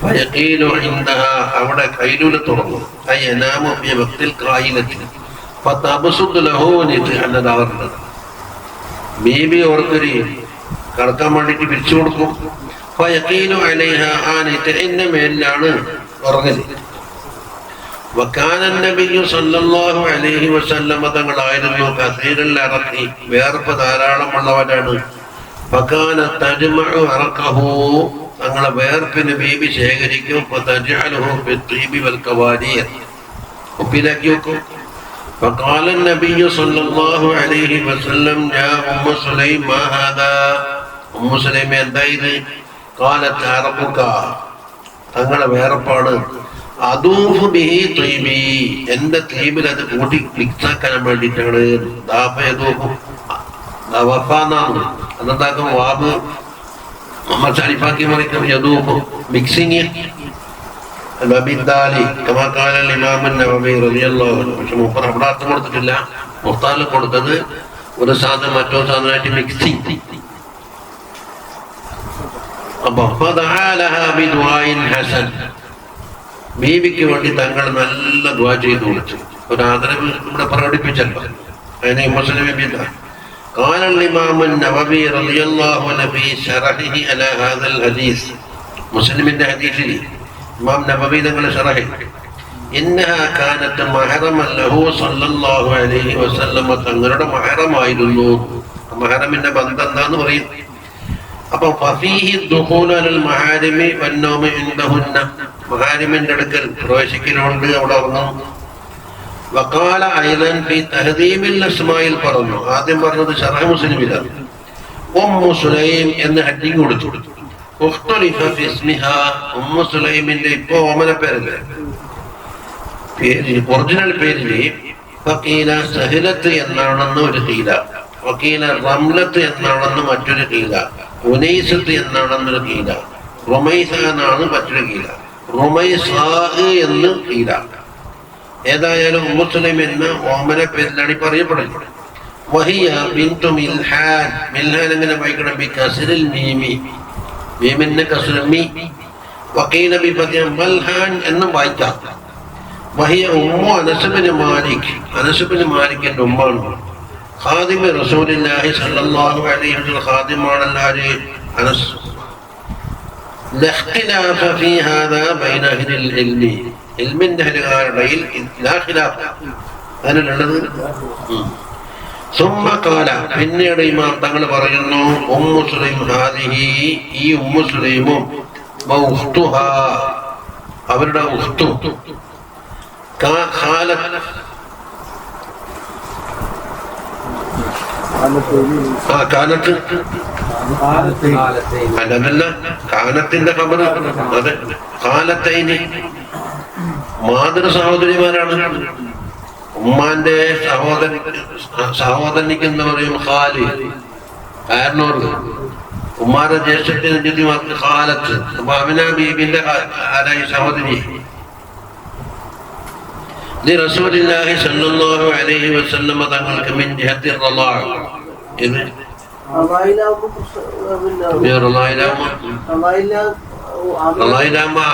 ഫയഖീലു ഇൻദഹാ, അവിടെ കൈലൂല തുടങ്ങും. അയനാമു ഫി വഖ്തിൽ ഖായിലത്തി ഫതബ്സുദ് ലഹു നിതഅന്നദാർ. ബീബി ഓർക്കരി കടക്കാൻ വേണ്ടിട്ട് പിരിച്ചു കൊടുക്കും. ഫയഖീലു അലൈഹ, ആ നിതഇന്റെ മേലാണ് ഉറങ്ങൽ. വകാന നബിയു സല്ലല്ലാഹു അലൈഹി വസല്ലം തങ്ങളായിരുന്നു കസീറൽ അറഖി, വേർപ്പ് ധാരാളമുള്ളവരാണ്. ഫകാന തജ്മഉ അറഖഹു, തങ്ങളെ വേർപ്പിന് ബീബി ശേഖരിക്കും. ഫതജ്അലുഹു ഫിത്തീബി വൽ കവാലിയ, ഉപ്പിലാക്കി വെക്കും. فقال النبي صلى الله عليه وسلم يا أم سليم ما هذا, ഉമ്മു സുലൈമ എന്താ ഇത്? قالت عربك, തങ്ങളെ വേർപ്പാണ്. അദൂഫു ബിഹി ത്വയ്ബി, എന്റെ ത്വയ്ബിൽ അത് കൂട്ടി മിക്സാക്കാൻ വേണ്ടിയിട്ടാണ്. അതെന്താക്കും വാബ് ഷരീഫാക്കി മറിക്കും. യദൂഫു മിക്സിങ് പക്ഷെ മൂപ്പർ അവിടെ അർത്ഥം കൊടുത്തിട്ടില്ല. മുഖ്താറിൽ കൊടുത്തത് ഒരു സാധനം മറ്റോ സാധനമായിട്ട് മിക്സിങ്. അപ്പൊ ബീബിക്ക് വേണ്ടി തങ്ങൾ നല്ല ദുആ ചെയ്തു കൊടുത്തു. ഒരു ആദരവ് ഇവിടെ പ്രകടിപ്പിച്ചല്ലോ. അതിനെ മുസ്ലിം قال الإمام النووي رضي الله عنه في شرحه على هذا الحديث, മുസ്ലിമിന്റെ ഹദീസിൽ ഇമാം നബവി തങ്ങളുടെ ശറഹ്, ഇന്നഹാ കാനത്ത് മഹറമൻ ലഹു സല്ലല്ലാഹു അലൈഹി വസല്ലം, തങ്ങളുടെ മഹറമായിരുന്നു. മഹറമിന്റെ ബന്ധം എന്താന്ന് പറയും. അപ്പൊ ഫഫീഹി ദുഖൂലു അലൽ മഹാരിമി വന്നൗമി ഇൻദഹുന്ന, മഹാരിമിന്റെ അടുക്കൽ പ്രവേശിക്കലുണ്ട്, അവിടെ ഉറങ്ങും. വഖാല അയ്ളൻ ഫി തഹദീബിൽ അസ്മായിൽ പറഞ്ഞു. ആദ്യം പറഞ്ഞത് ശറഹ് മുസ്ലിമിലാണ്. ഉമ്മു സുലൈം എന്ന് ഹെഡിങ് കൊടുത്തു. ഉഖ്തലിഫ ഫി ഇസ്മിഹാ, ഉമ്മു സുലൈമിന്റെ ഇപ്പോ ഓമന പേരല്ലേ, പേര് ഒറിജിനൽ പേരില് ഫഖീല സഹലത്ത് എന്നാണെന്ന് ഒരു ഖീല. വക്കീല റംലത്ത് എന്നാണെന്ന് മറ്റൊരു കീല, ഉനൈസത്ത് എന്നാണെന്നൊരു കീല, റുമൈസ എന്നാണ് മറ്റൊരു കീല, റുമൈസാ എന്ന് കീല. ഏതായാലും ഉമ്മു സുലൈം എന്ന ഓമന പേരിലാണ് ഇപ്പൊ അറിയപ്പെടുന്നത്. വഹിയ ബിന്തു മിൽഹാൻ. മിൽഹാൻ എങ്ങനെ വായിക്കണം? ബി കസ്റിൽ മീമി, മീമിന്റെ കസ്റിൽ മീ. വക്കീല ബി ഫത്ഹി മൽഹാൻ എന്നും വായിക്കാം. വഹിയ ഉമ്മു Anas bin Malik. Anas bin മാലിക്കിന്റെ ഉമ്മാണ്. ഖാദിമ റസൂലുള്ളാഹി സ്വല്ലല്ലാഹു അലൈഹി വസല്ലം ഖാദിമാണല്ലാരെ അനസ്. ലഖ്തിലാഫ ഫീ ഹാദാ ബൈന അഹ്ലിൽ ഇൽമി. ഇൽമിന്റെ അഹ്ലുകാരുടെ ലാ ഖിലാഫ് അതിനുള്ളത്. സുമ്മ ഖാല, പിന്നീട് ഇമാം തങ്ങൾ പറയുന്നു, ഉമ്മു സുലൈം ഹാദിഹി, ഈ ഉമ്മു സുലൈമും വഉഖ്തുഹാ, അവരുടെ ഉഖ്തു, ഖാലത്ത് അല്ലതല്ല, കാനത്തിന്റെ ഖബർ. അതെ, ഖാലത്തൈനി മാതൃ സഹോദരിമാരാണ്. ഉമ്മാന്റെ സഹോദരനിക്ക് എന്താ പറയും? ഖാലി. കാരണോർ ഉമ്മാന്റെ ജ്യേഷ്ഠത്തിന് ജ്യോതിമാർക്ക് ഖാലത്ത്. അപ്പൊ അമിന ബീബിന്റെ ആരായി സഹോദരി. റസൂലുള്ളാഹി സ്വല്ലല്ലാഹു അലൈഹി വസല്ലം തങ്ങൾക്ക് മിൻ ജിഹത്തി റളാഅ. ഇത്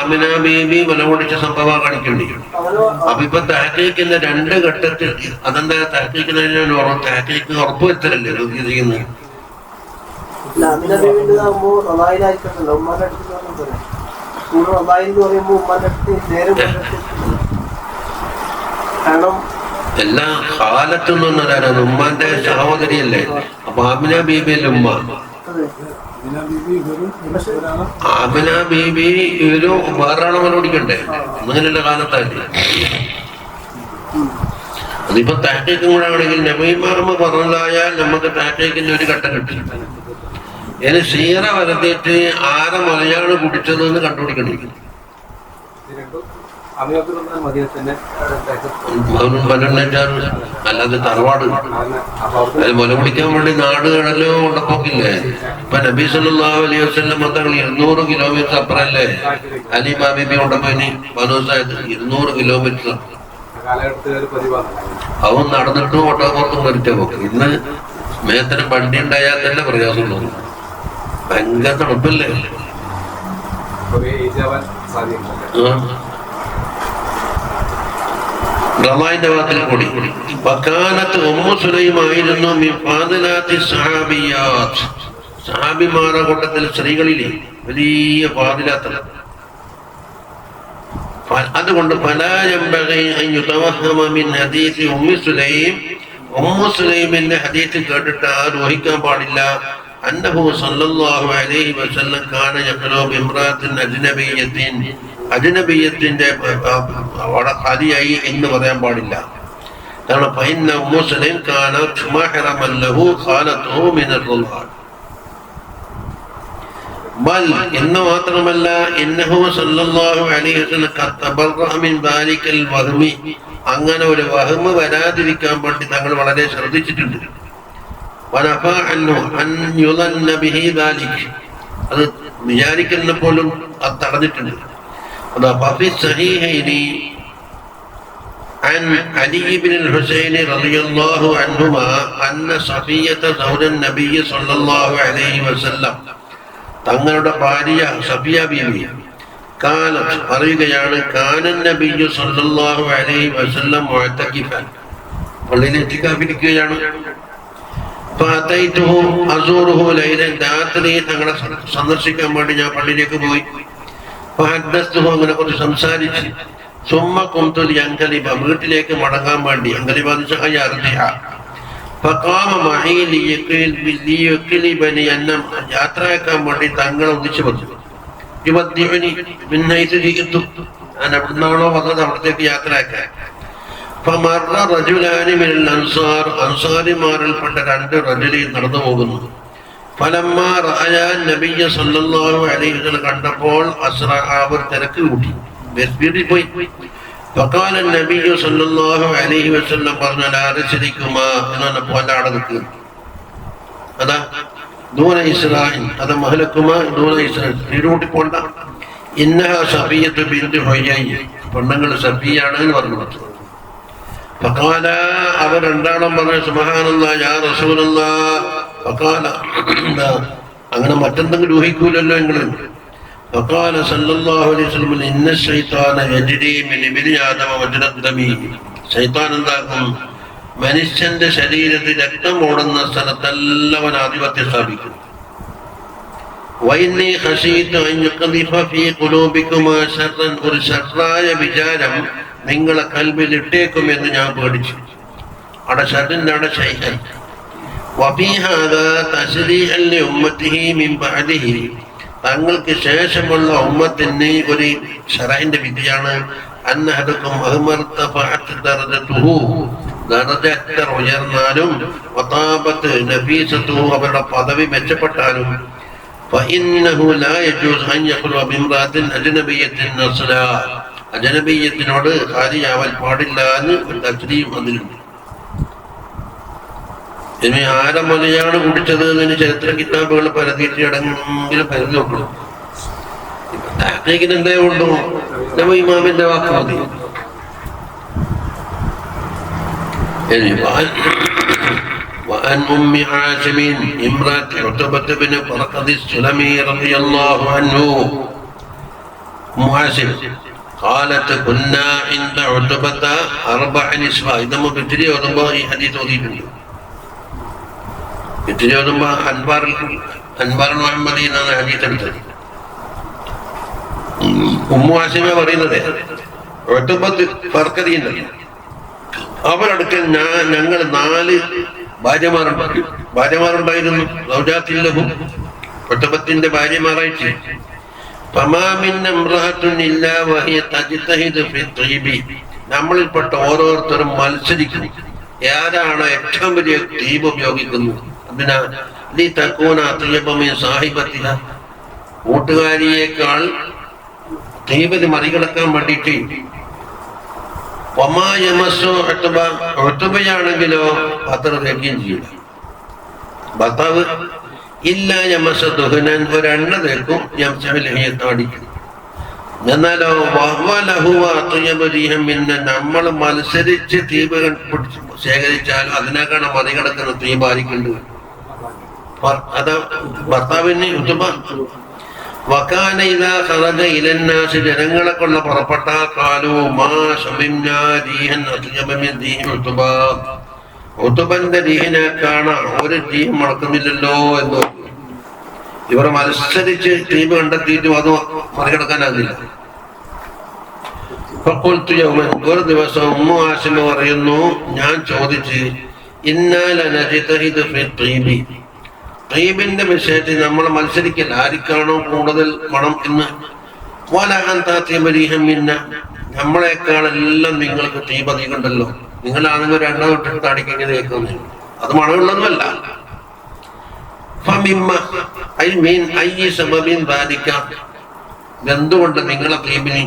അമിന ബീബി വില കുടിച്ച സംഭവം കാണിക്കേണ്ടി. അപ്പൊ ഇപ്പൊ തഹഖീഖിന്റെ രണ്ട് ഘട്ടത്തിൽ, അതെന്താ തഹഖീഖിന് ഉറപ്പുവരുത്തലല്ലേ ചെയ്യുന്നത്? എല്ലാ ഖാലത്തെന്ന് പറഞ്ഞാലാണ് ഉമ്മാന്റെ സഹോദരിയല്ലേ. അപ്പൊ ആമിന ബീബിയല്ലേ ഉമ്മ. ആമിന ബീബി ഒരു വേറൊരാളെ പഠിക്കണ്ടേ? അങ്ങനെയുള്ള കാലത്തല്ലേ. അതിപ്പോ തഹഖീഖും കൂടെ ആണെങ്കിൽ നബിമാർമ്മ പറഞ്ഞതായാൽ നമുക്ക് തഹഖീഖിന്റെ ഒരു ഘട്ടം കിട്ടി. ഇനി സീറ വരത്തിയിട്ട് ആരെ മലയാണ് കുടിച്ചതെന്ന് കണ്ടുപിടിക്കണ്ടിരിക്കും. അല്ലാതെ തറവാട് മുല പിടിക്കാൻ വേണ്ടി നാട് കടലോ ഉണ്ടപ്പോക്കില്ലേ? ഇപ്പൊ നബി സല്ലല്ലാഹു അലൈഹി വസല്ലം തങ്ങൾ 200 കിലോമീറ്റർ അപ്പുറല്ലേ അലി ബാബിബി കൊണ്ടപ്പോയിന് ബനൂസായത്. 200 കിലോമീറ്റർ അവൻ നടന്നിട്ടും ഒട്ടകപ്പുറത്തും മരിച്ച പോക്ക്. ഇന്ന് മേത്തരം വണ്ടി ഉണ്ടായാൽ തന്നെ പ്രയാസമുള്ളൂ. ഭയങ്കര തണുപ്പല്ലേ. റളായിന്റെ ഭാഗത്തിൽ കൂടി. വകാനത്ത് ഉമ്മു സുലൈം ആയിരുന്നു മിഫാദിലാത്തി സഹാബിയാത്ത്, സഹാബിമാരുടെ കൂട്ടത്തിൽ സ്ത്രീകളിലെ വലിയ ഫാദിലാത്താണ്. അതുകൊണ്ട് ഫലാ യംബഗി അൻ യുതവഹമ മിൻ ഹദീസ് ഉമ്മു സുലൈം, ഉമ്മു സുലൈമിന്റെ ഹദീസ് കേട്ടിട്ട് ആരും ഊഹിക്കാൻ പാടില്ല അന്നഹു സല്ലല്ലാഹു അലൈഹി വസല്ലം കാന യഖലു ബിംറാത്തിൻ അജ്നബിയ്യത്തിൻ, അജ്നബിയ്യത്തിന്റെ ഖാലിയായി എന്ന് പറയാൻ പാടില്ല. കാരണം ഫഇന്ന ഉമ്മു സുലൈം കാനത് മഹറമൻ ലഹു ഖാലതുഹു മിനർ റുൽഹാൻ. ബൽ എന്ന് മാത്രമല്ല, ഇന്നഹു സല്ലല്ലാഹു അലൈഹി വസല്ലം ഖദ് തബറഅ മിൻ ദാലികൽ വഹ്മി, അങ്ങനെ ഒരു വഹ്മ് വരാതിരിക്കാൻ വേണ്ടി തങ്ങൾ വളരെ ശ്രദ്ധിച്ചിട്ടുണ്ട്. വനഫാ അൻഹു അൻ യുളന്ന ബിഹി ദാലിക, അത് വിചാരിക്കുന്ന പോലും അത് തടഞ്ഞിട്ടുണ്ട്. ففي الصحيحين عن علي بن الحسين رضي الله عنهما أن صفية زوج النبي صلى الله عليه وسلم, തങ്ങളുടെ ഭാര്യ സഫിയ ബീവി കാലത്ത് പറയുകയാണ്, കാനൻ നബിയ്യു സല്ലല്ലാഹു അലൈഹി വസല്ലം മുഅ്തകിഫൻ, പള്ളിയിൽ ഇത്തികാഫിരിക്കുകയാണ്. ഫഅതൈതുഹു അസൂറുഹു ലൈലൻ, രാത്രി തങ്ങളെ സന്ദർശിക്കാൻ വേണ്ടി ഞാൻ പള്ളിയിലേക്ക് പോയി. ഫഹദ്ദസ്തുഹു, അങ്ങനെ കുറച്ച് സംസാരിച്ച്. സുമ്മ ഖുംതു ലിയൻകലിബ, വീട്ടിലേക്ക് മടങ്ങാൻ വേണ്ടി. അൻകലിബ എന്ന് വെച്ചാൽ അർജിഅ. ഫഖാമ മഈ ലിയഖ്ലിബനി, എന്നെ യാത്രയാക്കാൻ വേണ്ടി തങ്ങൾ ഒന്നിച്ചു വന്നു. യുവദ്ദിഉനി മിൻ ഹൈസു ജിഇതു, ഞാൻ എവിടുന്നാണോ വന്നത് അവിടത്തേക്ക് യാത്രയാക്കാൻ. ഫമർറ റജുലാനി മിനൽ അൻസാർ, അൻസാരിമാരിൽപ്പെട്ട 2 റജുലി നടന്നു പോകുന്നു. ഫലമ്മാ റഅയ നബിയ്യ സല്ലല്ലാഹു അലൈഹി വസല്ലം, കണ്ടപ്പോൾ അസ്റഅ, അവർ തിരക്ക് കൂട്ടി, സ്പീഡിൽ പോയി. ഫഖാല നബിയ്യ സല്ലല്ലാഹു അലൈഹി വസല്ലം, പറഞ്ഞു ലാ റസലികുമാ, എന്ന് പറഞ്ഞപ്പോൾ അവിടെ നിൽക്കുക. അതാ ദൂന ഇസ്രാഹിൻ, അത് മഹലക്കുമാ ദൂന ഇസ്രാഹിൻ, വീടുകൂട്ടി പോണ്ട. ഇന്നഹ സഫിയ്യത്തു ബിൻത് ഹുയൈ, പെണ്ണുങ്ങൾ സഫിയാണ് എന്ന് പറഞ്ഞു. ഫഖാല, അവർ രണ്ടാളും പറഞ്ഞു സുബ്ഹാനല്ലാഹ് യാ റസൂലല്ലാഹ്. ഫഖാല, അങ്ങനെ മറ്റെന്തെങ്കിലും ഊഹിക്കൂലല്ലോ നിങ്ങൾ. ഫഖാല സല്ലല്ലാഹു അലൈഹി വസല്ലം ഇന്ന ശൈത്താന യജ്രി മിൻ ഇബ്നി ആദമ മജ്റad ദമി. ശൈത്താൻ എന്താക്കും? മനുഷ്യന്റെ ശരീരത്തിൽ രക്തം ഓടുന്ന സ്ഥലത്തെല്ലാം അവൻ ആധിപത്യം സ്ഥാപിക്കും. വൈന്നീ ഖശീതു അൻ യുഖ്ദിഫ ഫീ ഖുലൂബികുമാ ശർറൻ, ഒരു ശർറായ വിചാരം നിങ്ങളെ കൽബിൽ ഇട്ടേക്കുമെന്ന് ഞാൻ പേടിച്ചു. അവിടെ ഷർറിന്റെ അവിടെ ശൈഖൻ. വഫീ ഹാദാ തസ്രീഅൻ ലി ഉമ്മത്തിഹി മിൻ ബഅദിഹി, തങ്ങൾക്ക് ശേഷമുള്ള ഉമ്മത്തിന് ഒരു ശറഇന്റെ വിധിയാണ്. അന്നഹദുക്കും അഹ്മർതഫഅത് ദറജതുഹു, ദറജ എത്ര ഉയർന്നാലും വതാബത്ത് നഫീസതുഹു, അവരുടെ പദവി മെച്ചപ്പെട്ടാലും ഫഇന്നഹു ലാ യജൂസ് അൻ യഖ്ലുവ ബിംറാത്തിൻ അജ്നബിയ്യത്തിൻ നസ്ലാ, അജ്നബിയ്യത്തിനോട് ഹാരിയാവാൻ പാടില്ല എന്ന് ഒരു തസ്രീം അതിലുണ്ട്. ഇനി ആരെ മുലയാണ് കുടിച്ചത് എന്നതിന് ചരിത്ര കിതാബുകൾ പരതിയിട്ട് അടങ്ങെങ്കിലും പരതി നോക്കണം. താഴേക്കിന് എന്തേ ഉള്ളൂ, ഇമാമിന്റെ വാക്ക് മതി. وعن أم عاصم امرأة عتبة بن فرقد السلمي رضي الله عنه أم عاصم قالت كنا عند عتبة 4 نسوة. إذا ما بتري وضبا حديث وضيبني بتري وضبا أنبار محمدين أنا حديث بتري. ഉമ്മു ആസിമ പറയുന്നത് ഒറ്റപ്പത്ത് ഫർക്കദീൻ, അവരടുക്കൽ ഞങ്ങൾ 4 ഭാര്യമാരുണ്ടായിരുന്നു. സൗജാത്തില്ലഹും, ഒറ്റപ്പത്തിന്റെ ഭാര്യമാരായിട്ട്. നമ്മളിൽപ്പെട്ട ഓരോരുത്തരും മത്സരിക്കും, ആരാണ് ഏറ്റവും വലിയ ദീപ് ഉപയോഗിക്കുന്നത്. അതിനാ സാഹിബത്തിന, കൂട്ടുകാരിയേക്കാൾ ദീപതി മറികടക്കാൻ വേണ്ടിയിട്ട്. ഒത്തുബയാണെങ്കിലോ അത്ര തേക്കുകയും ചെയ്യില്ല. ഭർത്താവ് ഇല്ല യമസ ദുഹനൻ, ഒരെണ്ണ തേക്കും, യംസവിലഹിയത്താടിക്കും. എന്നാലോ പിന്നെ നമ്മൾ മത്സരിച്ച് തീപ് ശേഖരിച്ചാൽ അതിനേക്കാണ് മറികടക്കുന്ന തീപാരിക്കേണ്ടത്. അതാ ഭർത്താവിന് ഉത്തുബ. വകാന ഇദാ ഖറജ ഇലന്നാസ്, ജനങ്ങളെ കൊണ്ട് പുറപ്പെട്ട ഖാലു മാ ശമിംനാ റീഹൻ അത്യബ മിൻ റീഹി ഉതുബ, ഉതുബന്റെ റീഹിനെ കാണാൻ ഒരു റീഹ് മണക്കുന്നില്ലല്ലോ എന്ന്. ഇവർ മത്സരിച്ച് തീപ് കണ്ടെത്തിയിട്ട് അത് മറികടക്കാനാകില്ല. ഫഖുൽതു യൗമൻ, ഒരു ദിവസം ഉമ്മു ആസിമ പറയുന്നു, ഞാൻ ചോദിച്ച്, ഇന്നാ ലനജ്തഹിദു ഫി തീബി, തീബിന്റെ വിഷയത്തിൽ നമ്മൾ മത്സരിക്കൽ, ആർക്കാണോ കൂടുതൽ മണം എന്ന്. നമ്മളെക്കാളെല്ലാം നിങ്ങൾക്ക് തീപ് അധികമുണ്ടല്ലോ, നിങ്ങളാണെങ്കിൽ 2 തൊട്ടിട്ട് അടിക്കെങ്ങനെ കേൾക്കുന്നത്, അത് മണമുള്ളതുമല്ല. എന്തുകൊണ്ട് നിങ്ങളെ തീബിന്?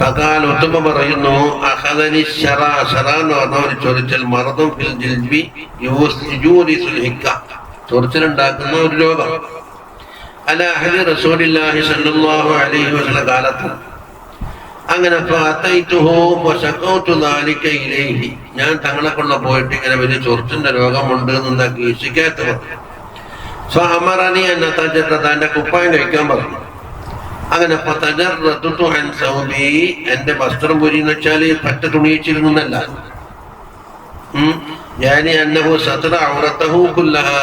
ഫഖാല, ഉത്തുബ പറയുന്നു, അഖദനി ശറാ, ശറാ എന്ന് പറഞ്ഞ ഒരു ചൊറിച്ചൽ, മറദും ഫിൽ ജിൽബി യൂരിസുൽ ഹിക്ക, ചൊറിച്ചിലുണ്ടാക്കുന്ന ഒരു രോഗം. അല അഹദി റസൂലില്ലാഹി സ്വല്ലല്ലാഹു അലൈഹി വസല്ലം കാലത്ത്. അങ്ങനെ ഞാൻ തങ്ങളെ കൊണ്ട് പോയിട്ട് ഇങ്ങനെ വലിയ ചൊറിച്ചിന്റെ രോഗമുണ്ട് എന്നാക്കി ശിക്കായത്ത് പറഞ്ഞു. ഫഅമറനി അൻ അതജറ, തന്റെ കുപ്പായം കഴിക്കാൻ പറഞ്ഞു. അങ്ങനെ ഫതജറതു അൻ സൗബി, എന്റെ വസ്ത്രം പൊരി എന്ന് വെച്ചാൽ പറ്റ തുണിയിച്ചിരുന്നല്ല. ഞാനി അന്നഹു സതറ ഔറതഹു കുല്ലഹാ,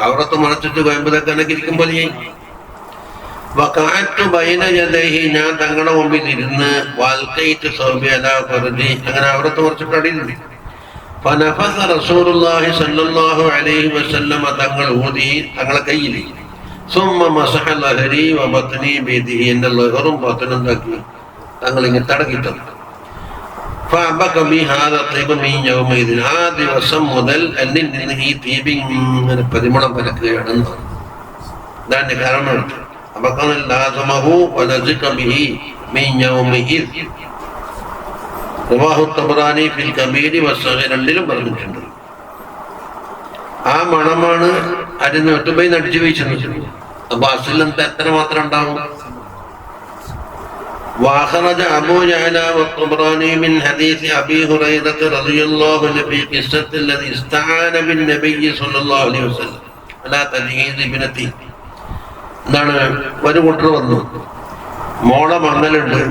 ഔറത്ത് മറച്ചിട്ട് കോയമ്പതൊക്കെ ഇരിക്കും പോലെ. വഖഅതു ബൈന യദൈഹി, ഞാൻ തങ്ങളുടെ മുമ്പിൽ ഇരുന്ന്, വൽഖൈതു സൗബി അലാ ഫർജി, അങ്ങനെ ഔറത്ത് മറച്ചിട്ട് അടിയിലുണ്ട്. ഫനഫസ റസൂലുള്ളാഹി സ്വല്ലല്ലാഹു അലൈഹി വസല്ലം, തങ്ങൾ ഊതി തങ്ങളെ കയ്യിൽ. സുമ്മ മസഹ ലഹരി വബത്നി ബിയദിഹി, എന്റെ ലഹറും ബത്നും തക്കി തങ്ങൾ ഇങ്ങനെ തടകിട്ടു. ആ ദിവസം മുതൽ എന്നിൽ നിന്ന് ഈ തീബി ഇങ്ങനെ പരിമളം പരക്കുകയാണെന്ന്. ഇതാന്റെ കാരണം. രണ്ടിലും പറഞ്ഞിട്ടുണ്ട്. ആ മണമാണ് അതിന് ഒത്തുബൈ നടിച്ചു വീശുന്നത്. അപ്പൊ അസിലന്ത് എത്ര മാത്രം ഉണ്ടാവും? وأخرج أبو يعلى والطبراني من حديث أبي هريرة رضي الله عنه في قصة الذي استعان بالنبي صلى الله عليه وسلم على تجهيز ابنته. എന്താണ്, ഒരു കൂട്ടർ വന്നു, മോളെ മങ്ങലുണ്ട്,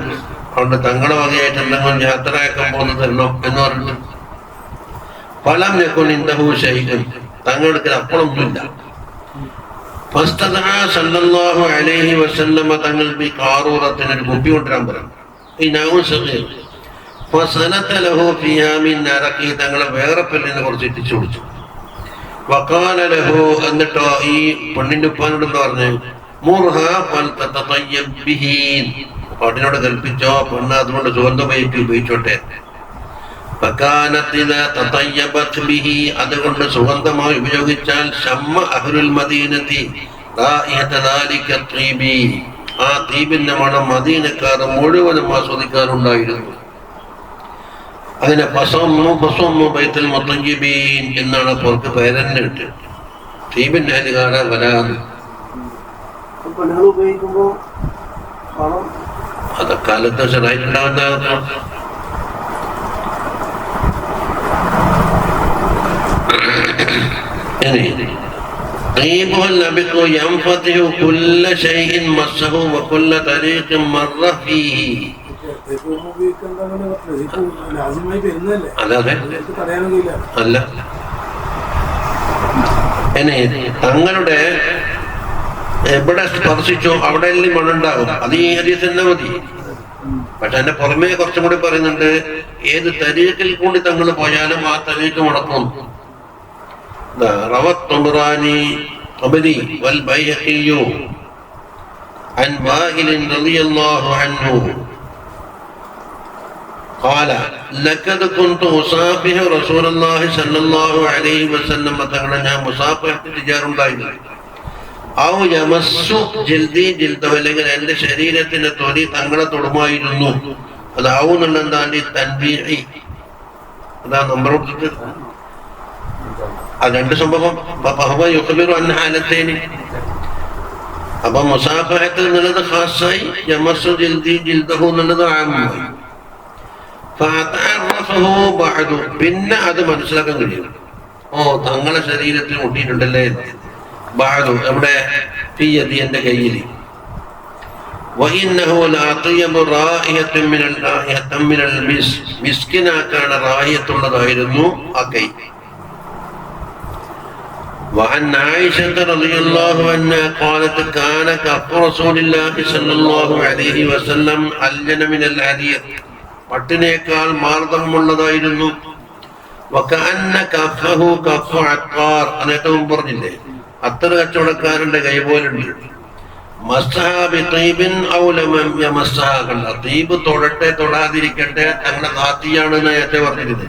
അതുകൊണ്ട് തങ്ങളുടെ വകയായിട്ട് എന്തെങ്കിലും യാത്രയാക്കാൻ പോകുന്ന തരണം എന്ന് പറഞ്ഞു. ഫലം ഞെക്കും ഇന്ദഹു ശൈഖൻ, തങ്ങൾക്ക് അപ്പോഴൊന്നുമില്ല. സല്ലല്ലാഹു അലൈഹി വസല്ലമ തങ്ങൾ ഖാറൂറത്തിന് ഒരു കുപ്പി കൊണ്ടുവരാൻ പറഞ്ഞു. തങ്ങളെ വേറെപ്പിൽ നിന്ന് കുറച്ച് ഇട്ടിച്ചു കൊടുത്തു. വഖാല ലഹു, എന്നിട്ടോ ഈ പെണ്ണിന്റെ ഉപ്പാനോട് എന്ന് പറഞ്ഞു, പാട്ടിനോട് കൽപ്പിച്ചോ, പെണ്ണ് അതുകൊണ്ട് സുഗന്ധമയറ്റി ഉപയോഗിച്ചോട്ടെ. അതുകൊണ്ട് സുഗന്ധമായി ഉപയോഗിച്ചാൽ ആ ദ്വീപിന്റെ മണം മദീനക്കാർ മുഴുവനും ആസ്വദിക്കാറുണ്ടായിരുന്നു. അതിനെ ബൈത്തുൽ മുത്തയ്യിബീൻ എന്നാണ് അവർക്ക് പേരെന്നെ കിട്ടിയത്. ദ്വീപിന്റെ അധികാര വരാതെ അതൊക്കാലത്ത് ചെറായിട്ടുണ്ടാവുന്ന طيبه النبق ينفتح كل شيء مسه وكل طريق مر فيه. അല്ല, തങ്ങളുടെ എവിടെ സ്പർശിച്ചോ അവിടെ എല്ലാം മണ്ണുണ്ടാകും. അത് ഈ ഹദീസ് തന്നെ മതി. പക്ഷെ അതിന്റെ പുറമേ കുറച്ചും കൂടി പറയുന്നുണ്ട്, ഏത് തരീഖിൽ കൂടി തങ്ങൾ പോയാലും ആ തരീഖ് മുടക്കും. روى الطبراني والبيهقي عن وائل رضي الله عنه قال لقد كنت أصافح رسول الله صلى الله عليه وسلم تغنى مصافحة تجار ഉണ്ടായിരുന്നു. ഔ യമസ്സു ജൽദി ജൽദഹു, അല്ലെങ്കിൽ എന്റെ ശരീരത്തിന്റെ തൊലി തങ്ങളെ തൊടുമായിരുന്നു. അത് ആവുന്നുള്ള എന്താണ് തൻബീഹി, അതാ നമ്പർ കൊടുത്തിട്ട് അത് രണ്ട് സംഭവം. അപ്പൊ മുസാഫഹത്ത് എന്നുള്ളത് ഖാസായി, യമസ്സു ജൽദി ജൽദഹു എന്നുള്ളത് ആമായി. പിന്നെ അത് മനസ്സിലാക്കാൻ കഴിയും, ഓ തങ്ങളെ ശരീരത്തിൽ മുട്ടിയിട്ടുണ്ടല്ലേ. ബാദു എവിടെ? ഫിയദി, എന്റെ കയ്യിൽ. മിസ്കിനാക്കാണ് റാഹിയത്തുള്ളതായിരുന്നു ആ കൈ. وعن عائشة رضي الله عنها قالت كان كف رسول الله صلى الله عليه وسلم ألين من الحديد, പട്ടിനേക്കാൾ മാർദ്ദമുള്ളതായിരുന്നു. وكأن كفه كف عطار, അനേറ്റവും പറഞ്ഞില്ലേ, അത്തർ കച്ചവടക്കാരന്റെ കൈ പോലുണ്ട്. തീബ് തൊടട്ടെ തൊടാതിരിക്കട്ടെ തങ്ങളുടെ നാത്തിയാണെന്ന് നേരത്തെ പറഞ്ഞിരുന്നത്.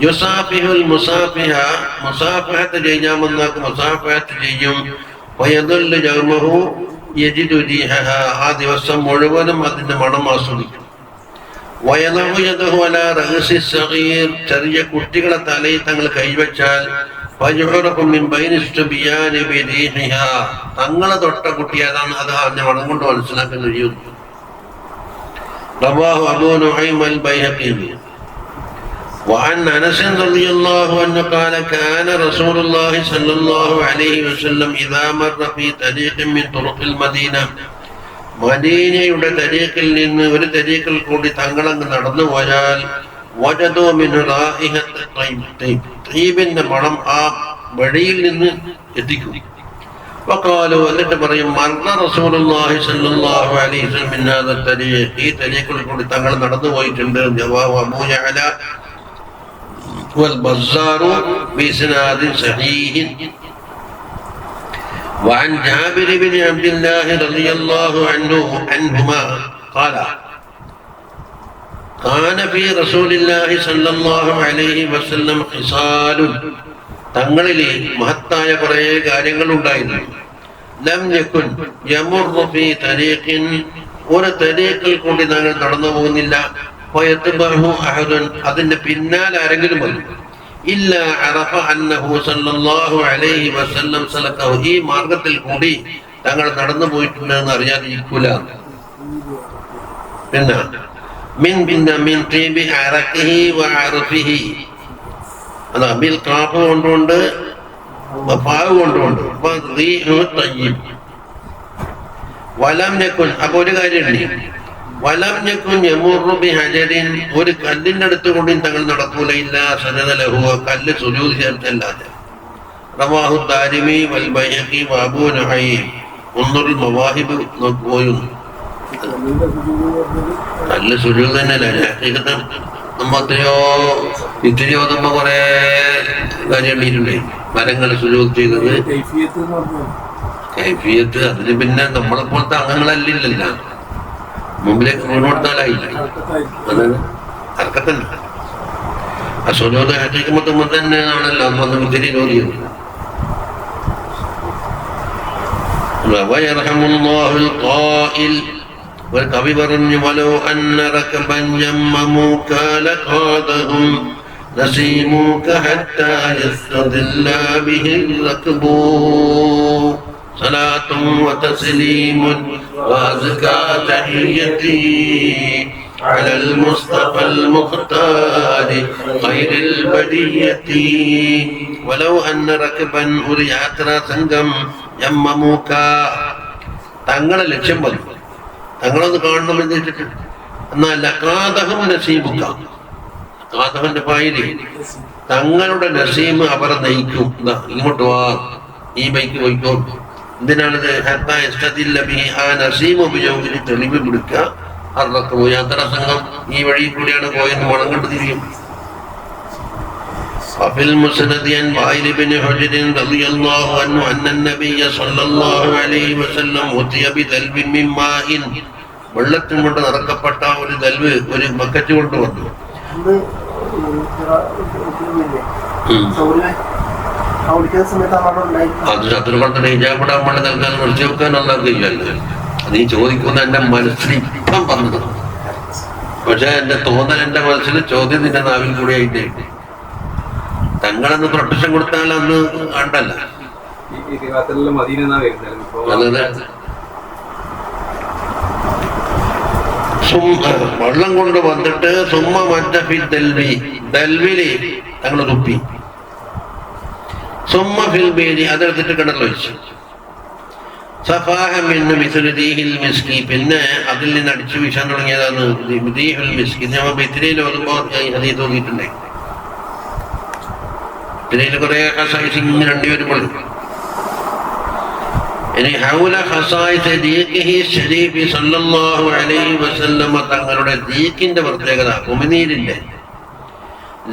യുസാഫിഹുൽ മുസാഫിഹ, മുസാഫഹത്ത് ചെയ്യാമെന്നാക്ക് മുസാഫഹത്ത് ചെയ്യും. വയദുല്ലു ജൗമഹു യജിദു റീഹഹ, ആ ദിവസം മുഴുവനും അതിന്റെ മണം ആസ്വദിക്കും. വയദഉ യദഹു അലാ റഅസി സഗീർ, ചെറിയ കുട്ടികളെ തലയിൽ തങ്ങൾ കൈവച്ചാൽ തങ്ങളെ തൊട്ട കുട്ടി ഏതാണ് അത് അതിന്റെ മണം കൊണ്ട് മനസ്സിലാക്കാൻ കഴിയും. റവാഹു അബൂ നുഐം അൽ-ബൈഹഖി. وعن أنس رضي الله عنه قال كان رسول الله صلى الله عليه وسلم إذا مر في طريق من طرق المدينة, മദീനയുടെ തരീഖിൽ നിന്ന് ഒരു തരീഖിൽ കൂടി തങ്ങളങ്ങ് നടന്നു പോയാൽ വജദു മിൻ റായിഹത്ത് തയ്യിബ്, തയ്യിബിന്റെ മണം ആ വഴിയിൽ നിന്ന് എത്തിക്കും. വഖാലു, എന്നിട്ട് പറയും, മർന റസൂലുള്ളാഹി സ്വല്ലല്ലാഹു അലൈഹി വസല്ലം മിൻ ഹാദ തരീഖ്, ഈ തരീഖിൽ കൂടി തങ്ങൾ നടന്നു പോയിട്ടുണ്ട്. ജവാബ് അബൂ യഅല والبزار بإسناد صحيح. وعن جابر بن عبد الله رضي الله عنهما قال كان في رسول الله صلى الله عليه وسلم خصال, തങ്ങളിലെ മഹത്തായ കുറേ കാര്യങ്ങൾ ഉണ്ടായിരുന്നു. ലം യകുൻ യമുറു ഫീ തരീഖിൻ, ഒരു തരീഖിൽ കൂടി തങ്ങൾ നടന്നു പോകുന്നില്ല. അതിന്റെ പിന്നാലെ ആരെങ്കിലും വന്നു, ഇല്ല അറഫ അന്നഹു സല്ലല്ലാഹു അലൈഹി വസല്ലം സലക്കഹു, ഈ മാർഗത്തിൽ കൂടി തങ്ങൾ നടന്നു പോയിട്ടുണ്ടെന്ന് അറിയാതിരിക്കൂല. പിന്നെ മിൻ തീബി അറഖിഹി വഅർഫിഹി, അതാ ബിൽ കാഫ് കൊണ്ടുകൊണ്ട് ഫാവ് കൊണ്ടുകൊണ്ട് വലം യകുൻ. അപ്പൊ ഒരു കാര്യമുണ്ട്, വലം യകുൻ യമൂറു ബിഹജരിൻ, ഒരു കല്ലിന്റെ അടുത്ത് കൊണ്ടും തങ്ങൾ നടക്കൂല. ഇല്ല സജദ ലഹു, കല്ല് സുജൂദ് ചേർത്തല്ലാതെ. റവാഹു ദാരിമി വൽ ബൈഹഖി വഅബൂ നുഹൈം. ഉൻദുറുൽ മവാഹിബ് നോക്കുപോയും കല്ല് സുജൂദ് തന്നെയല്ലേ. നമ്മത്രയോ ഇത്തിരിയോ നമ്മ കുറെ കാര്യം എണ്ണീട്ടുണ്ടേ, മരങ്ങൾ സുജൂദ് ചെയ്തത് കൈഫിയത്ത്. അതിന് പിന്നെ നമ്മളെപ്പോലത്തെ അംഗങ്ങളല്ലില്ലല്ല, മുമ്പിലേക്ക് വീണുകൊടുത്താലായില്ല. അതാണ് ഹർക്കത്തല്ല. ആ സുജൂദ് ഹഖീഖത്തുമ്പോൾ തന്നെ ആണല്ലോ അന്ന് ഇത്തിരി ചോദ്യം. വയർഹമുല്ലാഹുൽ ഖായിൽ, ഒരു കവി പറഞ്ഞു, വലോ അന്ന റകബൻ യമ്മമൂക ലഖാദഹും നസീമുക ഹത്താ യസ്തദില്ല ബിഹിൽ റക്ബു സലാത്തും വതസ്ലീമുൻ വഅസ്കാ തഹിയ്യതി അലൽ മുസ്തഫൽ മുഖ്താരി ഖൈറിൽ ബദിയതി. വലോ അന്ന റകബൻ, ഒരു യാത്രാ സംഘം, യമ്മമൂക, തങ്ങളെ ലക്ഷ്യം പറഞ്ഞു, തങ്ങളൊന്ന് കാണണമെന്ന് വെച്ചിട്ട്, എന്നാൽ ലഖാദഹും നസീമുക, കാദഹന്റെ പായില് തങ്ങളുടെ നസീം അവരെ നയിക്കും. ഇങ്ങോട്ട് വാ, ഈ ബൈക്ക് പോയിക്കോ. എന്തിനാണിത്? ഹത്താ യസ്തദില്ല ബിഹി, ആ നസീം ഉപയോഗിച്ച് തെളിവ് പിടിക്കുക. അർറക്കബു, യാത്രാ സംഘം ഈ വഴി കൂടിയാണ് പോയെന്ന് മണം കണ്ടു തിരിയും. وفي المسند عن وائل بن حجر رضي الله عنه أن النبي صلى الله عليه وسلم أتي بدلو من ماء, വെള്ളത്തിൽ കൊണ്ട് നിറക്കപ്പെട്ട ഒരു ദൽവ്, ഒരു ബക്കറ്റ് കൊണ്ടുവന്നു. അത് ശത്രുക്കളുടെ ഹിജാബിടെ നമ്മളെ നൽകാൻ നിർത്തി വെക്കാൻ ഒന്നാം കഴിയല്ലോ. അത് ഈ ചോദിക്കുന്ന എന്റെ മനസ്സിൽ ഇപ്പം പറഞ്ഞത്, പക്ഷെ എന്റെ തോന്നൽ എന്റെ മനസ്സിൽ ചോദ്യം നിന്റെ നാവിൽ കൂടി ആയിട്ട് തങ്ങളെന്ന് പ്രൊട്ടക്ഷൻ കൊടുത്താൽ അന്ന് കണ്ടല്ല. വെള്ളം കൊണ്ട് വന്നിട്ട് സുമ്മ മജ്ജഫി ദൽവി, ദൽവില് തങ്ങൾ തുപ്പി. സുമ്മ ഫിൽ ബീരി, അതെടുത്തിട്ട് കിണറിലൊഴിച്ചു. സഫാഹമിന്ന് മിസ്ലിദീഹിൽ മിസ്കി, പിന്നെ അതിൽ നിന്ന് അടിച്ചു വീശാൻ തുടങ്ങിയതാണ് ദീഹുൽ മിസ്കി. നമ്മൾ ബിത്രിയിൽ ഓതുമ്പോൾ ഹദീസ് ഓതിയിട്ടുണ്ടേ. ഇതിൽ കുറെ ഖസായിസ് ഇങ്ങനെ രണ്ടുപേരും ഇനി ഹൗല ഖസായിസ് ദീഖിഹി ശരീഫി സല്ലല്ലാഹു അലൈഹി വസല്ലം, തങ്ങളുടെ ദീഖിന്റെ പ്രത്യേകത, ഉമിനീരിന്റെ.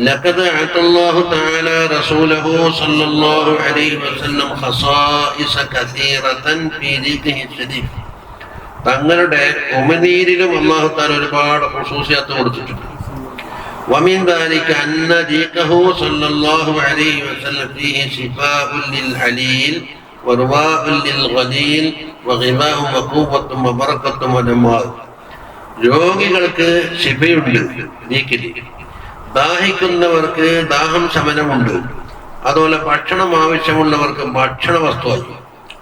ലഖദ് അഅതല്ലാഹു തആല റസൂലഹു സല്ലല്ലാഹു അലൈഹി വസല്ലം ഖസായിസ കസീറതൻ ഫീ ദീഖിഹി ശരീഫ്, തങ്ങളുടെ ഉമിനീരിലും അല്ലാഹു തആല ഒരുപാട് ഖുസൂസിയത്ത് കൊടുത്തിട്ടുണ്ട്. ومن ذلك أن ديقه صلى الله عليه وسلم فيه شفاء للعليل ورواء للغليل وغذاء وقوة وبركة ونماء. രോഗികൾക്ക് ശിഫയുണ്ട് ദീക്കില്, ദാഹിക്കുന്നവർക്ക് ദാഹം ശമനമുണ്ട്, അതുപോലെ ഭക്ഷണം ആവശ്യമുള്ളവർക്ക് ഭക്ഷണ വസ്തുവായി,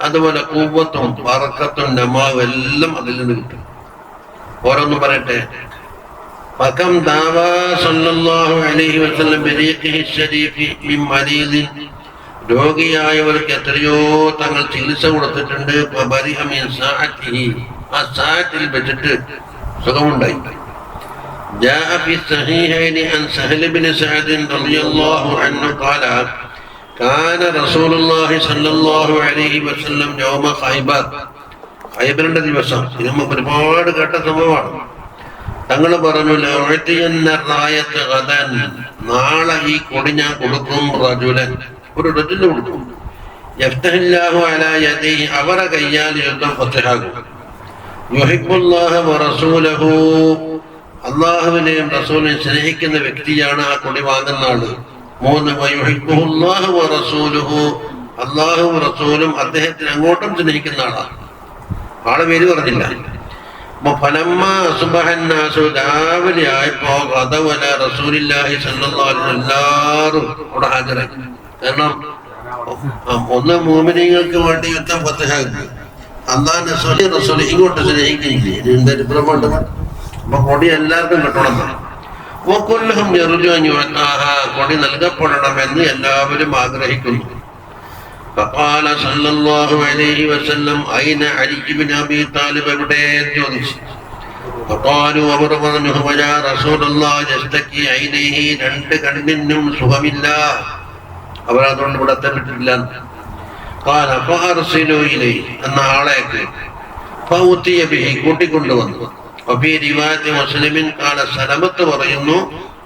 അതുപോലെ കൂവത്തും ബറക്കത്തും നമാവും എല്ലാം അതിൽ നിന്ന് കിട്ടും. ഓരോന്നും പറയട്ടെ. فكم دعوى صلى الله عليه وسلم بريقه الشريف من مريض, രോഗിയായവർക്ക് എത്രയോ തങ്ങൾ ചികിത്സ കൊടുത്തിട്ടുണ്ട്. ആ സാഹത്തിൽ വെച്ചിട്ട് സുഖമുണ്ടായി. جاء في الصحيحين عن سهل بن سعد رضي الله عنه قال كان رسول الله صلى الله عليه وسلم يوم خيبر, ഖൈബറിന്റെ ദിവസം, ഇത് നമുക്ക് ഒരുപാട് കേട്ട സംഭവമാണ്. തങ്ങൾ പറഞ്ഞു, നാളെ ഈ കൊടി ഞാൻ കൊടുക്കും, റജുലൻ, ഒരു റജുലിന് കൊടുക്കും, യഫ്തഹില്ലാഹു അലാ യദിഹി, അവരെ കയ്യാൽ യുദ്ധം ഫത്ഹാകും. യുഹിബ്ബുല്ലാഹ വറസൂലഹു, അല്ലാഹുവിനെയും റസൂലിനെയും സ്നേഹിക്കുന്ന വ്യക്തിയാണ് ആ കൊടി വാങ്ങുന്ന ആള്. 3, വയുഹിബ്ബുല്ലാഹു വറസൂലുഹു, അല്ലാഹുവും റസൂലും അദ്ദേഹത്തിന് അങ്ങോട്ടും സ്നേഹിക്കുന്ന ആളാണ്. ആളെ പേര് പറഞ്ഞില്ല. രാവിലെ ആയപ്പോ ഗദവല റസൂലുള്ളാഹി സ്വല്ലല്ലാഹു അലൈഹി വസല്ലം എല്ലാവരും അവിടെ ഹാജരായി. കാരണം ഒന്ന് മോമിനീങ്ങൾക്ക് വേണ്ടി യുദ്ധം ഫതഹാക്കി, അല്ലാഹുവിനെ റസൂൽ ഇങ്ങോട്ട് സ്നേഹിക്കുന്നില്ലേ, എന്തൊരു പ്രമാണം. അപ്പൊ കൊടി എല്ലാവർക്കും കിട്ടണം. വകുല്ലഹും യർജു അൻ യുഅതാഹ, കൊടി നൽകപ്പെടണമെന്ന് എല്ലാവരും ആഗ്രഹിക്കുന്നു. فقال صلى الله عليه وسلم أين علي بن أبي طالب എവിടെ ചോദിച്ചു. فقالوا അവർ പറഞ്ഞു يا رسول الله يشتكي عينيه, രണ്ട് കണ്ണിനും സുഖമില്ല, അവരതുകൊണ്ട് ഇവിടെ എത്തപ്പെട്ടിട്ടില്ല. قال فأرسلوا إليه, എന്ന ആളേക്ക് فأتي به, കൂട്ടിക്കൊണ്ടുവന്നു. وفي رواية مسلم قال സലമത്ത് പറയുന്നു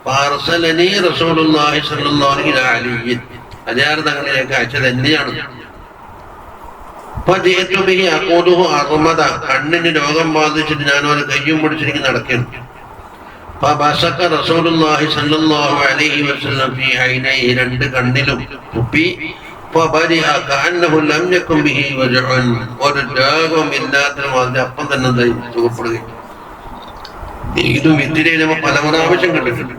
فأرسلني رسول الله صلى الله عليه وسلم, അജാർ തങ്ങളിലേക്ക് അയച്ചത് എന്നെയാണ്. കണ്ണിന് രോഗം ബാധിച്ചിട്ട് ഞാൻ ഒരു കയ്യും പിടിച്ചിരിക്കും നടക്കുന്നു. രണ്ട് കണ്ണിലും തുപ്പി ഒരു രോഗവും ഇല്ലാത്ത മാതിരി അപ്പം തന്നെ സുഖപ്പെടുകയും. ഇതും വിത്തിരയിൽ പല പ്രാവശ്യം കണ്ടിട്ടുണ്ട്.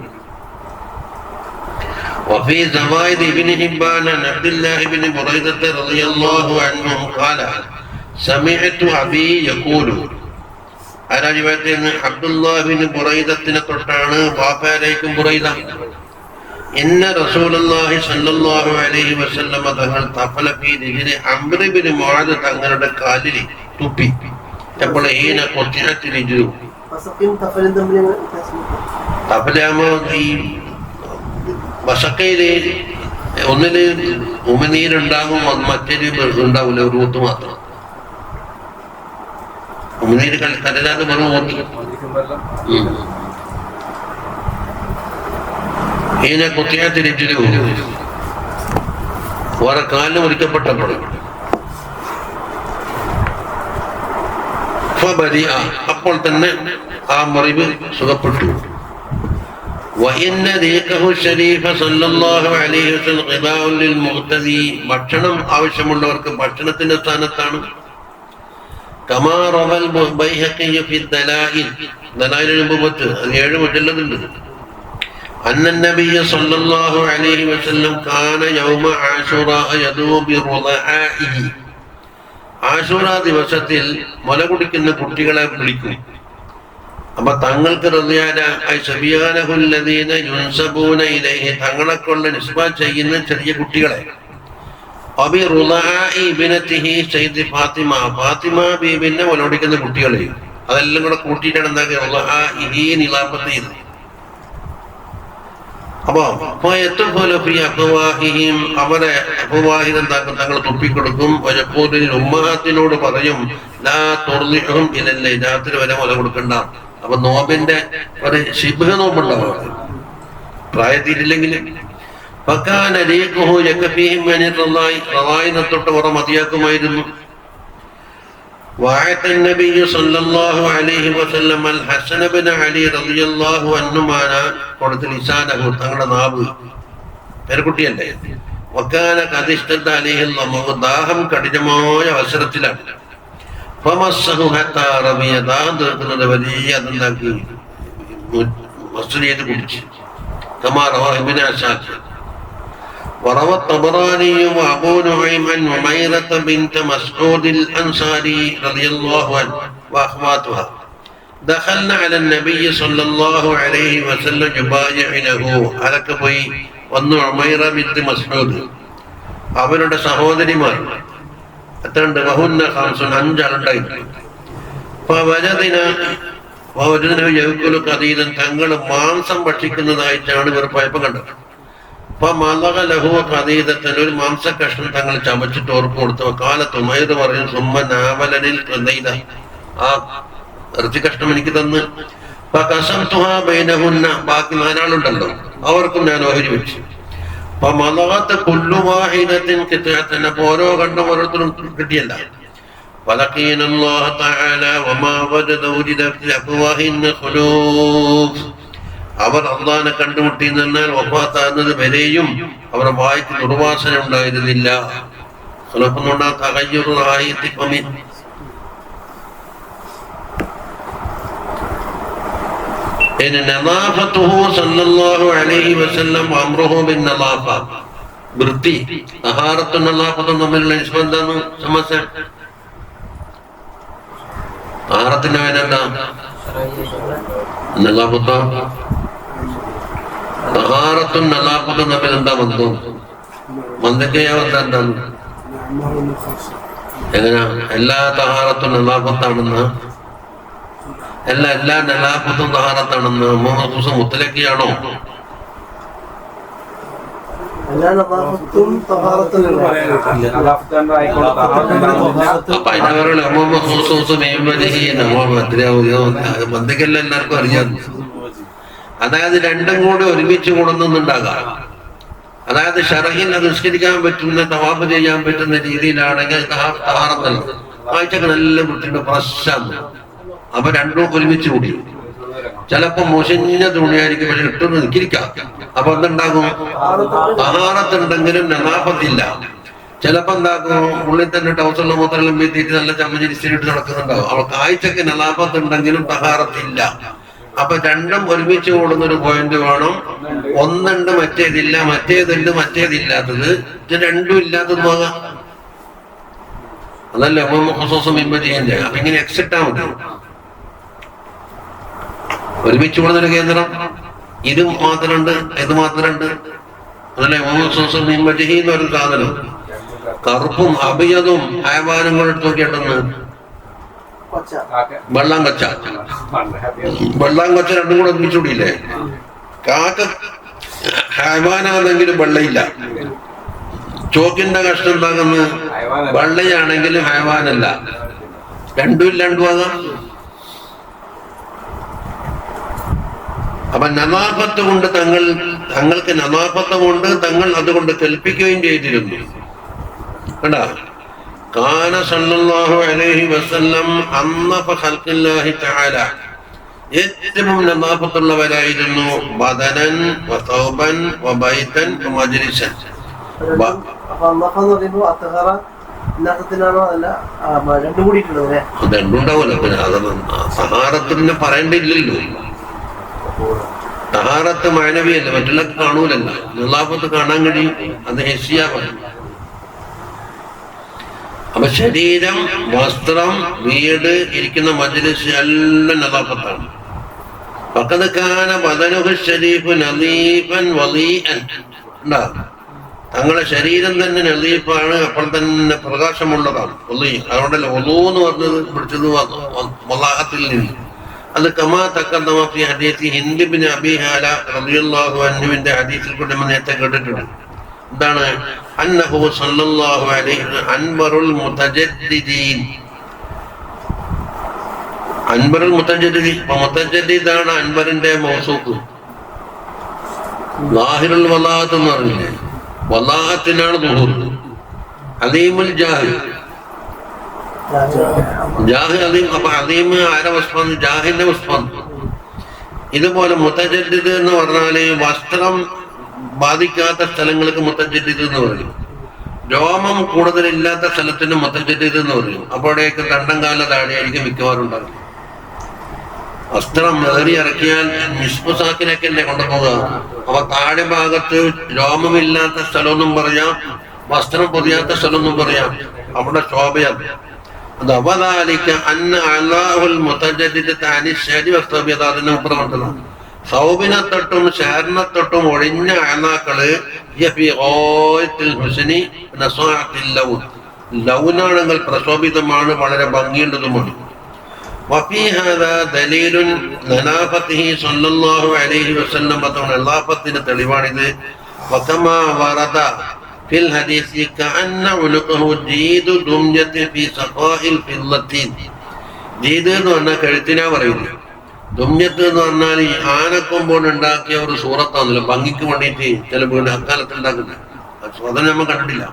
وفي زوائد ابن حبان عن عبد الله بن بريدة رضي الله عنه قال سمعت أبي يقول, على رواية عبد الله بن بريدة തൊട്ടാണ് വാപ്പയായിരിക്കും ബുറൈദ, إن رسول الله صلى الله عليه وسلم തങ്ങൾ തഫല ഫീ ദിഹ്രി അംർ ഇബ്നു മുആദ് തങ്ങളുടെ കാലിൽ തുപ്പി. അപ്പോൾ ഹീന ഖുത്തിഅത്ത് റിജ്ലു, തഫലാമോ ഈ വശക്കയില് ഒന്നില് ഉമിനീരുണ്ടാകും, മറ്റൊരു ഉണ്ടാവില്ല, ഒരു ഊത്ത് മാത്രം. ഉമിനീര് കരലാതെ വെറും ഊത്ത്. ഇതിനെ കുത്തിയാത്തിരിച്ചിട്ട് വേറെ കാലിന് മുറിക്കപ്പെട്ടപ്പോൾ അപ്പോൾ തന്നെ ആ മുറിവ് സുഖപ്പെട്ടു. ഭക്ഷണം ആവശ്യമുള്ളവർക്ക് ഭക്ഷണത്തിന്റെ സ്ഥാനത്താണ്. ഏഴ് മുജല്ലദുണ്ട്. അന്നനബിയ സല്ലല്ലാഹു അലൈഹി വസല്ലം കാന യൗമ ആശുറാ യദൂ ബിറുദാഇഹി, ആശുറ ദിവസത്തിൽ മുല കുടിക്കുന്ന കുട്ടികളെ വിളിക്കും. അപ്പൊ തങ്ങൾക്ക് തങ്ങളെ കൊണ്ട് നിസ്ബ ചെയ്യുന്ന ചെറിയ കുട്ടികളെ, ഫാത്തിമ ബീബിനെ മുലകുടിക്കുന്ന കുട്ടികളെ, അതെല്ലാം കൂടെ കൂട്ടിയിട്ടാണ് എന്താക്കിയത് അപ്പൊ അവരെ അപവാഹിതെന്താക്കും, തങ്ങൾ തുപ്പിക്കൊടുക്കും. ഉമ്മഹാത്തിനോട് പറയും ലാ തുർദിഉഹും ഇലൽ രാത്രി വരെ മുല കൊടുക്കണ്ട. അപ്പൊ നോമ്പിന്റെ ഒരു ശിബ്ഹ നോമ്പുണ്ടാവും പ്രായത്തിയില്ലെങ്കിൽ. തൊട്ട് ഉറ മതിയാക്കുമായിരുന്നു. തങ്ങളുടെ നാവ് പേരക്കുട്ടിയല്ലേ, ദാഹം കഠിനമായ അവസരത്തിലാണ്. തീർക്കുന്നത് വലിയ അതുണ്ടാക്കി മസ്ജിദ് കുടിച്ച്. وروى الطبراني وابو نعيم عن عميرة بنت مسعود الانصاري رضي الله عنه واخواتها دخلنا على النبي صلى الله عليه وسلم يبايعنه. അതൊക്കെ പോയി വന്നു ഉമൈറ ബിൻത് മസ്ഊദ്, അവരുടെ സഹോദരിമാർ എത്രയുണ്ട്, വഹുന്ന ഖംസുൻ, 5 ആളുണ്ടായിരുന്നു. തങ്ങൾ മാംസം ഭക്ഷിക്കുന്നതായിട്ടാണ് ഇവർ പോയപ്പോ കണ്ടത്. ഒരു മാംസ കഷ്ണം തങ്ങൾ ചമച്ചിട്ട് ഓർപ്പ് കൊടുത്തു. കാലത്ത് ഉമൈർ പറയുന്നു സുമ്മനാവലനിൽ ആ ഇറച്ചി കഷ്ണം എനിക്ക് തന്ന് ബാക്കി 4 ആളുണ്ടല്ലോ അവർക്കും ഞാൻ ഓഹരി വെച്ചു. ഓരോ കണ്ടും ഓരോരുത്തരും കിട്ടിയല്ല. അവർ അള്ളാനെ കണ്ടുമുട്ടി എന്നാൽ വഫാത്താകുന്നത് വരെയും അവരുടെ വായ്ക്ക് ദുർവാസന ഉണ്ടായിരുന്നില്ല. ഇനി നളാഫത്തുഹു സല്ലല്ലാഹു അലൈഹി വസല്ലം അംറുഹു ബിൻ നളാഫ, വൃത്തി തഹാറത്തും നളാഫത്തും തമ്മിലുള്ള നിസ്ബത്ത് എന്താണ്? സമസ്യ. തഹാറത്തിന്റെ പേരെന്താ? നളാഫത്തോ? തഹാറത്തും നളാഫത്തും തമ്മിൽ എന്താ ബന്ധം? ബന്ധക്കയാവത്ത എന്താണ്? എങ്ങനെയാ? എല്ലാ തഹാറത്തും നളാഫത്താണെന്ന്, എല്ലാ നളാഫത്തും തഹാറത്താണെന്ന് മുഹമ്മദ് ഹുസൈൻ മുത്തലക്കിയാണോ? അപ്പൊ അതിനവരുടെ ബന്ധുക്കെല്ലാം എല്ലാവർക്കും അറിയാം. അതായത് രണ്ടും കൂടി ഒരുമിച്ച് കൊണ്ടുവന്നുണ്ടാകാം. അതായത് ഷറഹിൽ അത് നിസ്കരിക്കാൻ പറ്റുന്ന, തവാഫ് ചെയ്യാൻ പറ്റുന്ന രീതിയിലാണെങ്കിൽ തഹാറത്തല്ല, കാഴ്ചക്ക് നല്ല വൃത്തിയുടെ പ്രശ്നം. അപ്പൊ രണ്ടും ഒരുമിച്ച് കൂടി. ചിലപ്പോ മുഷിഞ്ഞ തുണിയായിരിക്കും, പക്ഷെ ഇട്ടൊന്ന് നിൽക്കിരിക്കാം. അപ്പൊ എന്തുണ്ടാകും? തഹാറത്തുണ്ടെങ്കിലും നളാഫത്തില്ല. ചിലപ്പോ എന്താക്കും? ഉള്ളിൽ തന്നെ ടൗസറിലെ മൂത്രെല്ലാം വീട്ടിട്ട് നല്ല ചമ്മചിരിച്ചിട്ട് നടക്കുന്നുണ്ടാവും. അവ കാഴ്ചക്ക് നളാഫത്ത് ഉണ്ടെങ്കിലും തഹാറത്തില്ല. അപ്പൊ രണ്ടും ഒരുമിച്ച് കൂടുന്നൊരു പോയിന്റ് വേണം. ഒന്നുണ്ട് മറ്റേതില്ല, മറ്റേതുണ്ട് മറ്റേതില്ലാത്തത്. ഇത് രണ്ടും ഇല്ലാത്തത് പോകാം. അതല്ലേ ചെയ്യാൻ. അപ്പൊ ഇങ്ങനെ എക്സിട്ടാ മതി. ഒരുമിച്ച് കൂടുന്നൊരു കേന്ദ്രം ഇത് മാത്രമുണ്ട്, ഇത് മാത്രമുണ്ട്. അതല്ലേ എന്നൊരു സാധനം. കറുപ്പും അഭിയതും ഹയവാനങ്ങൾ എടുത്ത് നോക്കിയിട്ടെന്ന് വെള്ളം കൊച്ച രണ്ടും കൂടെ ഒരുമിച്ചുകൂടിയില്ലേ? കാക്ക ഹയവാനാണെങ്കിലും വെള്ളയില്ല. ചോക്കിന്റെ കഷ്ടം താങ്ങുന്ന വെള്ളയാണെങ്കിലും ഹയവാനല്ല. രണ്ടും ഇല്ലാണ്ട് പോകാം. അപ്പൊ നളാഫത്ത് കൊണ്ട് തങ്ങൾക്ക് നളാഫത്ത് കൊണ്ട് തങ്ങൾ അതുകൊണ്ട് കൽപ്പിക്കുകയും ചെയ്തിരുന്നു. കണ്ടാ? കാന സല്ലല്ലാഹു അലൈഹി വസല്ലം അന്നഫ ഖൽഖില്ലാഹി തആല, ഏറ്റവും നളാഫത്തുള്ളവരായിരുന്നു. ബദനൻ വതൗബൻ വബൈതൻ വമജ്ലിസൻ. രണ്ടുണ്ടാവല്ലോ. പിന്നെ അത് സഹാറത്തിന് പറയേണ്ടിയില്ലല്ലോ. തഹാറത്ത് മാനവിയല്ല, മറ്റുള്ള കാണൂലല്ല. നളാഫത്ത് കാണാൻ കഴിയും. അത് ഹിസ്സിയാ പറയും. അപ്പൊ ശരീരം, വസ്ത്രം, വീട്, ഇരിക്കുന്ന മജ്ലിസ് എല്ലാം നളാഫത്താണ്. ഫഖദ് കാന ബദനുഹു ശരീഫു നളീഫൻ വളീഅൻ. ഉണ്ടാ? തങ്ങളുടെ ശരീരം തന്നെ നളീഫാണ്, അപ്പോൾ തന്നെ പ്രകാശമുള്ളതാണ്. അതുകൊണ്ടല്ല ഒളൂ എന്ന് പറഞ്ഞത് പിടിച്ചത് വലാഹത്തിൽ നിന്ന്. അത് കമാ തഖദ്ദമ ഫീ ഹദീസ് ഹിന്ദ് ഇബ്നു അബീ ഹാല റളിയല്ലാഹു അൻഹുവിന്റെ ഹദീസിൽ കൂടി നമ്മൾ നേരത്തെ കേട്ടിട്ടുണ്ട്. എന്താണ്? അന്നഹു സല്ലല്ലാഹു അലൈഹി അൻവറുൽ മുതജദ്ദിദീൻ. അൻവറുൽ മുതജദ്ദിദീൻ. മുതജദ്ദിദാണ് അൻവറിന്റെ മൗസൂഫ്. ലാഹിറുൽ വലാഅത്ത് എന്ന് പറഞ്ഞില്ലേ? വലാഅത്തിനാണ് ദുഹൂർ. അലീമുൽ ജാഹ്, ജാഹ് അലീം. അപ്പൊ അലീം ആരെ വസ്ഫാണ്? ജാഹിന്റെ വസ്ഫാണ്. ഇതുപോലെ മുതജദ്ദിദ് എന്ന് പറഞ്ഞാല് വസ്ത്രം ബാധിക്കാത്ത സ്ഥലങ്ങൾക്ക് മുത്തജദ്ദിദ് എന്ന് പറയും. രോമം കൂടുതലില്ലാത്ത സ്ഥലത്തിന് മുത്തജദ്ദിദ് എന്ന് പറയും. അപ്പോഴേക്ക് തണ്ടം കാല താഴെയായിരിക്കും മിക്കവാറും ഉണ്ടാകും. വസ്ത്രം ഏറി ഇറക്കിയാൽ നിസ്പുസാക്കിനൊക്കെ അല്ലേ കൊണ്ടുപോകുക. അപ്പൊ താഴെ ഭാഗത്ത് രോമമില്ലാത്ത സ്ഥലമൊന്നും പറയാം, വസ്ത്രം പൊതിയാത്ത സ്ഥലമൊന്നും പറയാം. അവിടെ ശോഭയാണ്. അത് അവതാലിക്ക അന്ന അല്ലാഹുൽ മുതജദ്ദിദ് താനി ശരി വസ്തവ്യത. അതിന് ഉപ്പറമട്ടതാണ്. സൗബിനെ തൊട്ടും ഷാറിനെ തൊട്ടും ഒഴിഞ്ഞ അനാക്കള് ലൗനാണെങ്കിൽ പ്രശോഭിതമാണ്, വളരെ ഭംഗിയുള്ളതുമാണ്. നളാഫത്തിന് തെളിവാണിത്. ജീദ് എന്ന് പറഞ്ഞാൽ കഴുത്തിനാ പറയുന്നത്. ദുമ്യത്ത് എന്ന് പറഞ്ഞാൽ ഈ ആനക്കൊമ്പോണ്ട് ഉണ്ടാക്കിയ ഒരു സൂറത്താണല്ലോ, ഭംഗിക്ക് വേണ്ടിയിട്ട് ചില വീട് അക്കാലത്ത് ഉണ്ടാക്കുന്നത്. സ്വതം നമ്മൾ കണ്ടിട്ടില്ല.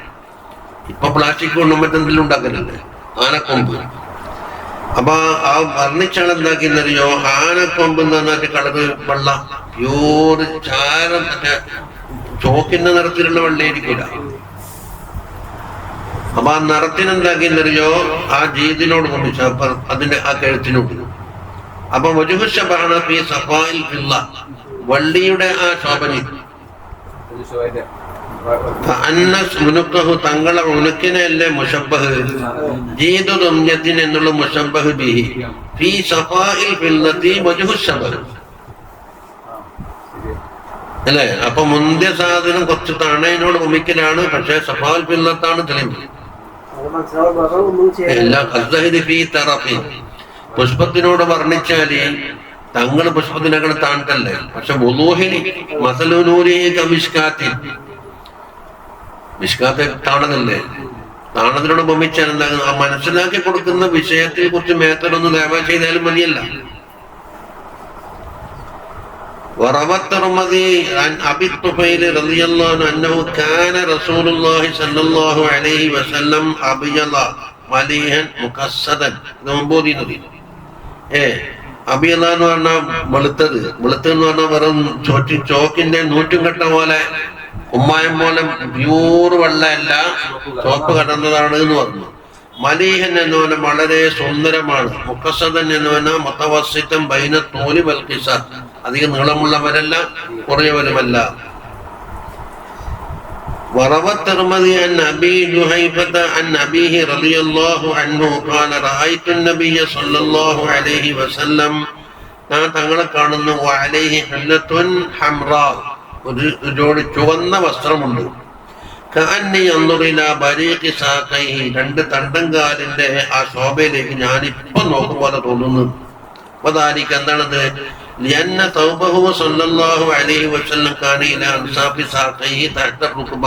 ഇപ്പൊ പ്ലാസ്റ്റിക് കൊണ്ടും മറ്റെന്തെങ്കിലും ഉണ്ടാക്കലുണ്ട് ആനക്കൊമ്പ്. അപ്പൊ ആ വർണ്ണിച്ചാണ് എന്താക്കിയെന്നറിയോ? ആനക്കൊമ്പ് എന്ന് പറഞ്ഞാൽ കളറ് വെള്ള പ്യൂറ് ചാരം, മറ്റേ ചോക്കിന്റെ നിറത്തിലുള്ള വെള്ളയായിരിക്കില്ല. അപ്പൊ ആ നിറത്തിനെന്താക്കിയെന്നറിയോ? ആ ജീതിനോട് കൊണ്ടിച്ചു. അപ്പൊ അതിന്റെ ആ കഴുത്തിനോട് അപ്പൊ വജുഹു ശബഹന ഫീ സഫാഇൽ ഫില്ല, വള്ളിയുടെ ആ ശോഭന. തങ്ങളെ ഉനുക്കിനല്ലേ മുഷബ്ബഹ്, ജീദു ദുംയത്തിൻ എന്നുള്ള മുഷബ്ബഹ് ബിഹി ഫീ സഫാഇൽ ഫില്ലത്തി വജുഹു ശബഹ് അല്ലേ? അപ്പൊ മുന്തിയ സാധനം കുറച്ച് തണയിനോട് ഉമിക്കലാണ്, പക്ഷെ സഫാൽ ഫില്ലത്താണ് തെളിവ്. പുഷ്പത്തിനോട് വർണ്ണിച്ചാല് തങ്ങള് പുഷ്പത്തിനകൾ താണ്ടല്ലേ, പക്ഷെ വുളൂഹിനി മസലൂനൂരി കമിഷ്കാത്തി, മിഷ്കാത്തെ താണതല്ലേ, താണതിനോട് ഭമിച്ചാൽ എന്താകും? ആ മനസ്സിലാക്കി കൊടുക്കുന്ന വിഷയത്തെ കുറിച്ച് മേത്തലൊന്ന് ലേവ ചെയ്താലും മതിയല്ല. وروى الترمذي عن أبي الطفيل رضي الله عنه أنه كان رسول الله صلى الله عليه وسلم أبيض مليحا مقصدا. അബിയല്ല എന്ന് പറഞ്ഞാൽ വെളുത്തത്. വെളുത്തെന്ന് പറഞ്ഞാൽ വെറും ചോക്കിന്റെ നൂറ്റും കെട്ട പോലെ കുമ്മായം പോലെ പ്യൂർ വെള്ളമല്ല, ചോപ്പ് കടന്നതാണ് എന്ന് പറഞ്ഞു. മലീഹൻ എന്ന് പറഞ്ഞാൽ വളരെ സുന്ദരമാണ്. മുഖസദൻ എന്ന് പറഞ്ഞാൽ മുത്തവസ്സിത്തം ബൈന തോലി വൽക്കിസ, അധികം നീളമുള്ളവരല്ല കുറയവരുമല്ല. وروى الترمذي عن أبي جحيفة عن أبيه رضي الله عنه قال رأيت النبي صلى الله عليه وسلم, ഞാൻ തങ്ങളെ കാണുന്നു, വഅലൈഹി ഹല്ലത്തുൻ ഹംറാ, ഒരു ജോഡി ചുവന്ന വസ്ത്രമുണ്ട്. കഅന്നി യൻദുറു ഇലാ ബരീഖി സാഖൈഹി, രണ്ട് തണ്ടങ്കാലിന്റെ ആ ശോഭയിലേക്ക് ഞാനിപ്പോ നോക്കും പോലെ തോന്നുന്നു. വദാലിക, എന്താണത്? ലിഅന്ന തൗബഹു സ്വല്ലല്ലാഹു അലൈഹി വസല്ലം കാന ഇലാ അൻസാഫി സാഖൈഹി തഹ്ത റുക്ബ,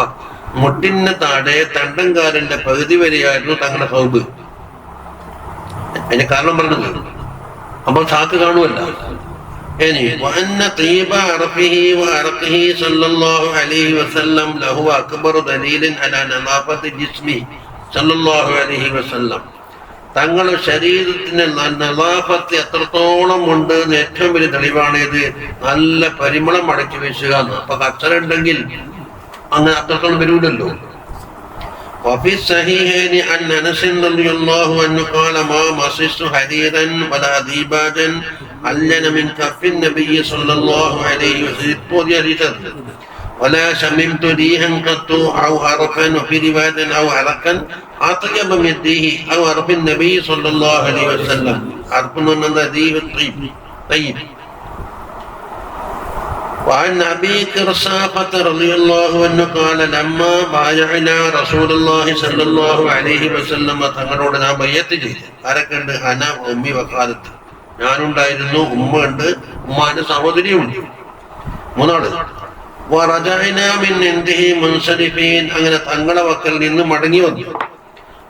മുട്ടിന് താഴെ തണ്ടങ്കാലിന്റെ പകുതി വരെയായിരുന്നു തങ്ങളുടെ തൗബ്. അതിന്റെ കാരണം പറഞ്ഞത് അപ്പോൾ സാക്ക് കാണുമല്ല. ഇനി വഅന്ന തീബ അർഫിഹി വഅർഖിഹി സ്വല്ലല്ലാഹു അലൈഹി വസല്ലം ലഹു അക്ബറു ദലീലിൻ അലാ നദാഫത്തി ജിസ്മി സ്വല്ലല്ലാഹു അലൈഹി വസല്ലം, തങ്ങളുടെ ശരീരത്തിന് നദാഫത്ത് എത്രത്തോളം ഉണ്ട് എന്ന് ഏറ്റവും വലിയ തെളിവാണ് ഇത്. നല്ല പരിമളം അടക്കി വീശുക. അപ്പൊ കച്ചറ ഉണ്ടെങ്കിൽ അങ്ങനെ അത്രത്തോളം വരൂലല്ലോ. وفي الصحيحين عن انس رضي الله عنه قال ما مسست حريرا ولا ديباجا علن من كف النبي صلى الله عليه وسلم ولا شممت ريحا قط او عرفا وفي روايه او عرقا اطيب من ريح او عرف النبي صلى الله عليه وسلم. عرف من ريح طيب. وعن أبي كرصافة رضي الله عنه قال لما بايعنا رسول الله صلى الله عليه وسلم, തങ്ങളോട് ഞാൻ ബയ്യത്ത് ചെയ്തു. ആരൊക്കെയുണ്ട്? അന ഉമ്മി വഖാലത്ത്, ഞാനുണ്ടായിരുന്നു, ഉമ്മ ഉണ്ട്, ഉമ്മാന്റെ സഹോദരിയുണ്ട്, മൂന്നാള്. വറജഅനാ മിൻ ഇൻദിഹി മുൻസരിഫീൻ, അങ്ങനെ തങ്ങളെ വക്കൽ നിന്ന് മടങ്ങി വന്നു.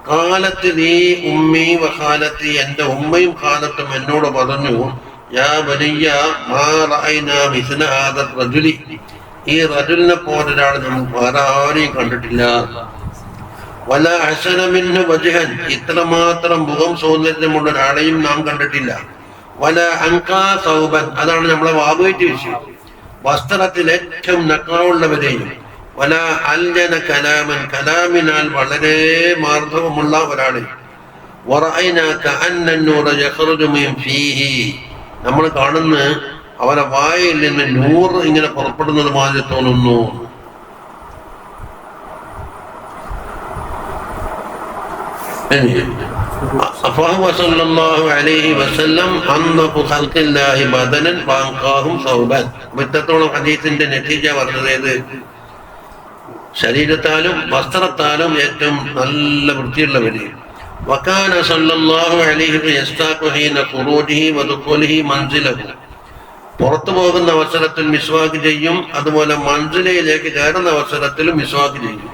ഖാലത്ത് ലീ ഉമ്മി വഖാലത്തി, എന്റെ ഉമ്മയും ഖാലത്തും എന്നോട് പറഞ്ഞു, യാ ബനിയ്യ മാ റഅയ്നാ മിസ്ല ഹാദ റജുലി, ഈ റജുലിനെ പോലെ ഒരാൾ നമുക്ക് വേറെ ആരെയും കണ്ടിട്ടില്ല. വലാ ഹസന മിൻഹു വജ്ഹൻ, ഇത്രമാത്രം മുഖം സൗന്ദര്യമുള്ള ഒരാളെയും നാം കണ്ടിട്ടില്ല. വലാ അൻകാ സൗബൻ, അതാണ് നമ്മളെ വാബുവേറ്റ് വിഷയം, വസ്ത്രത്തിൽ ഏറ്റവും നക്കാവുള്ളവരെയും. വലാ അൽജന കലാമൻ, കലാമിനാൽ വളരെ മാർദ്ദവമുള്ള ഒരാളെ. വറഅയ്നാ കഅന്ന നൂറ യഖ്റുജു മിൻ ഫീഹി, നമ്മൾ കാണുന്ന അവരെ വായിൽ നിന്ന് നൂറ് ഇങ്ങനെ പുറപ്പെടുന്നത് മാതിരി തോന്നുന്നു. فهو صلى الله عليه وسلم أنظف خلق الله بدنا وأنقاهم ثوبا. ഇത്രത്തോളം ഹദീസിന്റെ നതീജ പറഞ്ഞത് ശരീരത്താലും വസ്ത്രത്താലും ഏറ്റവും നല്ല വൃത്തിയുള്ളവര്. وكان صلى الله عليه وسلم يستاق حين خروجه ودخوله منزله, പുറത്തു പോകുന്ന അവസരത്തിൽ മിസ്വാക്ക് ചെയ്യും, അതുപോലെ മൻസിലയിലേക്ക് കയറുന്ന അവസരത്തിലും മിസ്വാക്ക് ചെയ്യും.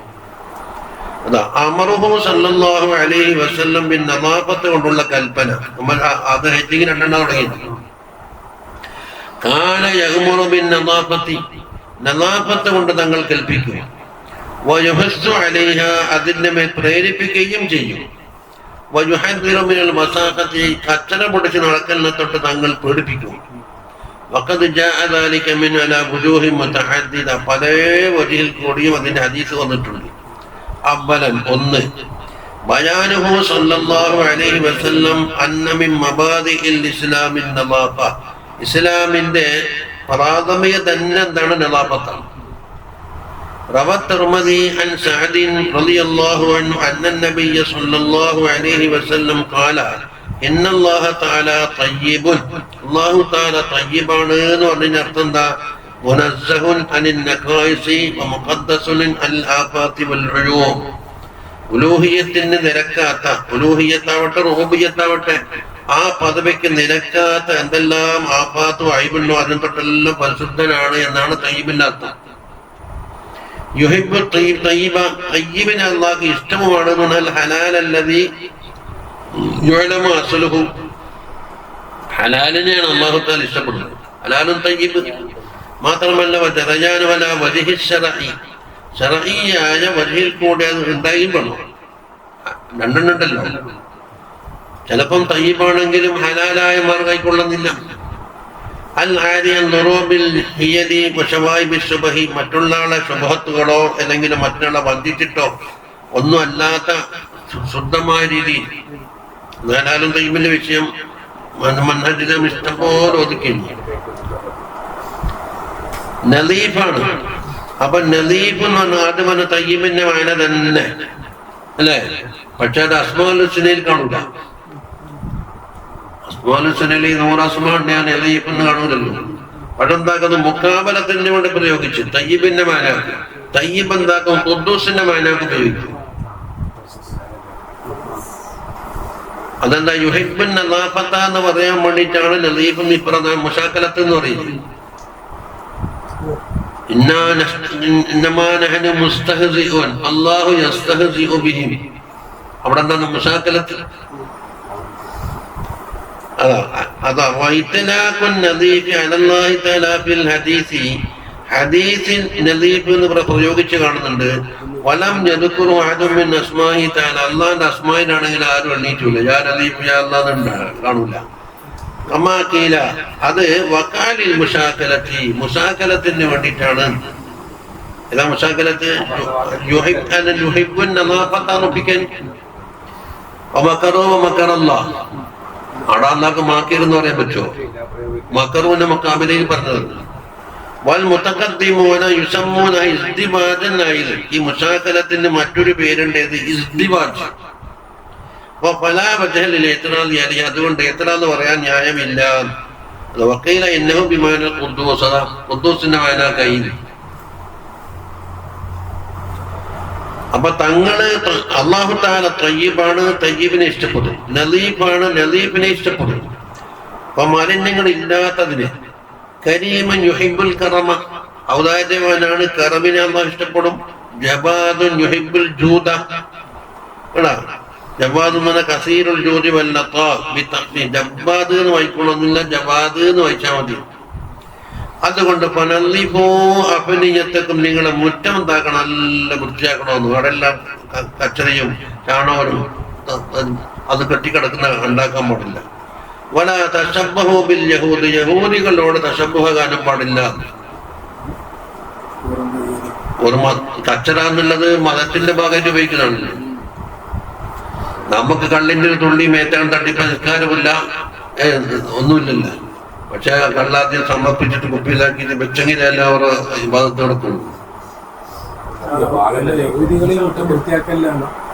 അതാ അമറുഹു സല്ലല്ലാഹു അലൈഹി വസല്ലം ബിൻ നദാഫത്ത് കൊണ്ടുള്ള കൽപ്പന. നമ്മൾ അത് ഹജ്ജിന് രണ്ടെണ്ണം തുടങ്ങി. കാന യഅ്മുറു ബിൻ നദാഫത്തി, നദാഫത്ത് കൊണ്ട് തങ്ങൾ കൽപ്പിക്കും. വയുഹസ്സു അലൈഹ, അതിന്റെ മേൽ പ്രേരിപ്പിക്കുകയും ചെയ്യും. വയുഹദ്ദിറു മിനൽ മസാഖത്തി, കച്ചറ പൊടിച്ച് നടക്കലിനെ തൊട്ട് തങ്ങൾ പേടിപ്പിക്കും. വഖദ് ജാഅ ദാലിക മിൻ അലാ വുജൂഹി മുതഹദ്ദിദ, പല വജിഹിൽ കൂടിയും അതിന്റെ ഹദീസ് വന്നിട്ടുണ്ട്. അവലൻ, ഒന്ന്, ബയാനുഹു സല്ലല്ലാഹു അലൈഹി വസല്ലം അന്ന മിൻ മബാദിഇൽ ഇസ്ലാമിൻ നളാഫ. ഇസ്ലാമിന്റെ പ്രാഥമിക തന്നെ എന്താണ്? നളാഫത്താണ്. روى الترمذي عن سعد رضي الله عنه أن النبي صلى الله عليه وسلم قال إن الله تعالى طيب. الله تعالى طيب منزه عن النقائص ومقدس عن الآفات والعيوب. ഉലൂഹിയത്തിന് നിരക്കാത്ത, ഉലൂഹിയത്താവട്ടെ റുബൂബിയത്താവട്ടെ, ആ പദവിക്ക് നിരക്കാത്ത എന്തെല്ലാം ആഫാത്തും അയ്ബുണ്ടോ അതിന് തൊട്ടെല്ലാം പരിശുദ്ധനാണ് എന്നാണ് തയ്യിബിന്റെ അർത്ഥം. യുഹിബ്ബു തയ്യിബ, തയ്യിബിനെ അല്ലാഹുവിന് ഇഷ്ടവുമാണ്. ഹലാൽ അല്ലദീ യുഅലമു അസ്ലുഹു, ഹലാലിനെയാണ് അല്ലാഹു തആല ഇഷ്ടപ്പെടുന്നത്. ഹലാലുൻ തയ്യിബ് മാത്രമല്ല വദറജാനു വലാ വജ്ഹി ശർഈ, ശർഈയായ വജ്ഹിൽ കൂടെ അത് ഉണ്ടായി വേണം. രണ്ടെണ്ണുണ്ടല്ലോ. ചിലപ്പം തയ്യിബാണെങ്കിലും ഹലാലായ മാർഗ്ഗം കൈക്കൊള്ളുന്നില്ല. മറ്റുള്ള ആളെ ശുഭത്തുകളോ അല്ലെങ്കിൽ മറ്റുള്ള വന്ദിച്ചിട്ടോ ഒന്നും അല്ലാത്ത ശുദ്ധമായ രീതിയിൽ. ഹലാലും തയ്യിബിന്റെ വിഷയം മൻഹജിലും ഇഷ്ടംപോലെ ഒതുക്കിയിരുന്നു. നദീഫാണ്. അപ്പൊ നദീഫ് എന്ന് പറഞ്ഞാൽ ആദ്യം പറഞ്ഞ തയ്യിബിന്റെ വായന തന്നെ അല്ലേ? പക്ഷെ അത് അസ്മാഉൽ ഹുസ്നയിൽ കാണൂല. അസ്മാഉൽ ഹുസ്നയിൽ 100 അസ്മാഉണ്ട്, ഞാൻ നദീഫെന്ന് കാണൂലല്ലോ. അതെന്താക്കുന്നു? മുക്കാബലത്തിന് കൊണ്ട് പ്രയോഗിച്ച് തയ്യിബിന്റെ മാനാക്ക്. തയ്യിബ് എന്താക്കും? ഖുദ്ദൂസിന്റെ മാനാക്ക് ഉപയോഗിക്കും. അതെന്താ? യുഹിബ്ബുൻ നളാഫത എന്ന് പറയാൻ വേണ്ടിയിട്ടാണ് നദീഫ് ഇപ്രധാന മുശാക്കലത്ത് എന്ന് പറയുന്നത്. അല്ലാഹു യസ്തഹ്സിഉ ബിഹിം. അവിടെ എന്താണ്? മുശാക്കലത്ത്. അതാ വൈതലാഖുൻ നദീഫ് അലല്ലാഹി തആല ഫിൽ ഹദീസി, ഹദീസിൽ നദീഫ് എന്ന് പ്രയോഗിച്ച് കാണുന്നുണ്ട്. വലം യദ്കുറു അഹദുൻ മിൻ അസ്മാഇ തആല, അല്ലാഹുവിന്റെ അസ്മായിലാണെങ്കിൽ ആരും എണ്ണീറ്റില്ല. യാ നദീഫ് യാ അല്ലാഹ് കാണൂല. കമാക്കീല, അത് വക്കാലിൽ മുശാക്കലത്തി, മുശാക്കലത്തിന് വേണ്ടിയിട്ടാണ്. ഏതാ മുശാക്കലത്ത്? യുഹിബ്ബുൻ നളാഫത റബ്ബിക്കൻ വമകറു വമകറല്ലാഹ്. അവിടെ അല്ലാഹു മാക്കിർ എന്ന് പറയാൻ പറ്റുമോ? മക്കറുവിന്റെ മുഖാബിലയിൽ പറഞ്ഞത്. വൽ മുതഖദ്ദിമൂന യുസമ്മൂന ഇസ്തിബാദൻ അയ്ദൻ. ഈ മുശാക്കലത്തിന് മറ്റൊരു പേരുണ്ട്, ഇത് ഇസ്തിബാദ്. അതുകൊണ്ട് എത്രാന്ന് പറയാൻ ന്യായമില്ല. വക്കീല ഇന്നഹു ബിമാന ഖുദ്ദൂസ്, ഖുദ്ദൂസിന്റെ വായന കയ്യിൽ. അപ്പൊ തങ്ങള് അല്ലാഹു തആല തയ്യിബാണ്, തയ്യിബിനെ ഇഷ്ടപ്പെടും. നദീഫാണ്, നദീഫിനെ ഇഷ്ടപ്പെടും. അപ്പൊ മാലിന്യങ്ങൾ ഇല്ലാത്തതിന്. കരീമൻ യുഹിബ്ബുൽ കറമ, ഔദാര്യവാനാണ്, കറമിനെ അല്ലാഹു ഇഷ്ടപ്പെടും. ജവാദുൻ യുഹിബ്ബുൽ ജൂദ, ജവാദ് എന്ന് പറഞ്ഞാൽ കസീറുൽ ജൂദി വൽ ലത്താഫ് ബിതഖ്ഫീഫ്. ജവാദ് എന്ന് വായിക്കണമെന്നില്ല, ജവാദ് എന്ന് വായിച്ചാൽ മതി. അതുകൊണ്ട് ഫനളിഫൂ അഫ്നിയത്തക്കും, നിങ്ങളെ മുറ്റം എന്താക്കണം? നല്ല വൃത്തിയാക്കണമെന്ന്. അവിടെ എല്ലാം കച്ചറയും ചാണകവും അത് കെട്ടിക്കിടക്കുന്ന ഉണ്ടാക്കാൻ പാടില്ല. വലാ തശബ്ബഹു ബിൽ യഹൂദ്, യഹൂദികളോട് തശബ്ബുഹ കാനും പാടില്ല. ഒരു കച്ചറ എന്നുള്ളത് മതത്തിന്റെ ഭാഗമായിട്ട് ഉപയോഗിക്കുന്നതാണല്ലോ. നമുക്ക് കള്ളിന്റെ ഒരു തുള്ളി മേറ്റാൻ തട്ടിപ്പോ നിസ്കാരമില്ല, ഒന്നുമില്ലല്ലോ. പക്ഷെ കള്ളാദ്യം സമർപ്പിച്ചിട്ട് കുപ്പിയിലാക്കിയിട്ട് വെച്ചെങ്കിലല്ല അവർ വിവാദത്ത് നടക്കുള്ളൂ.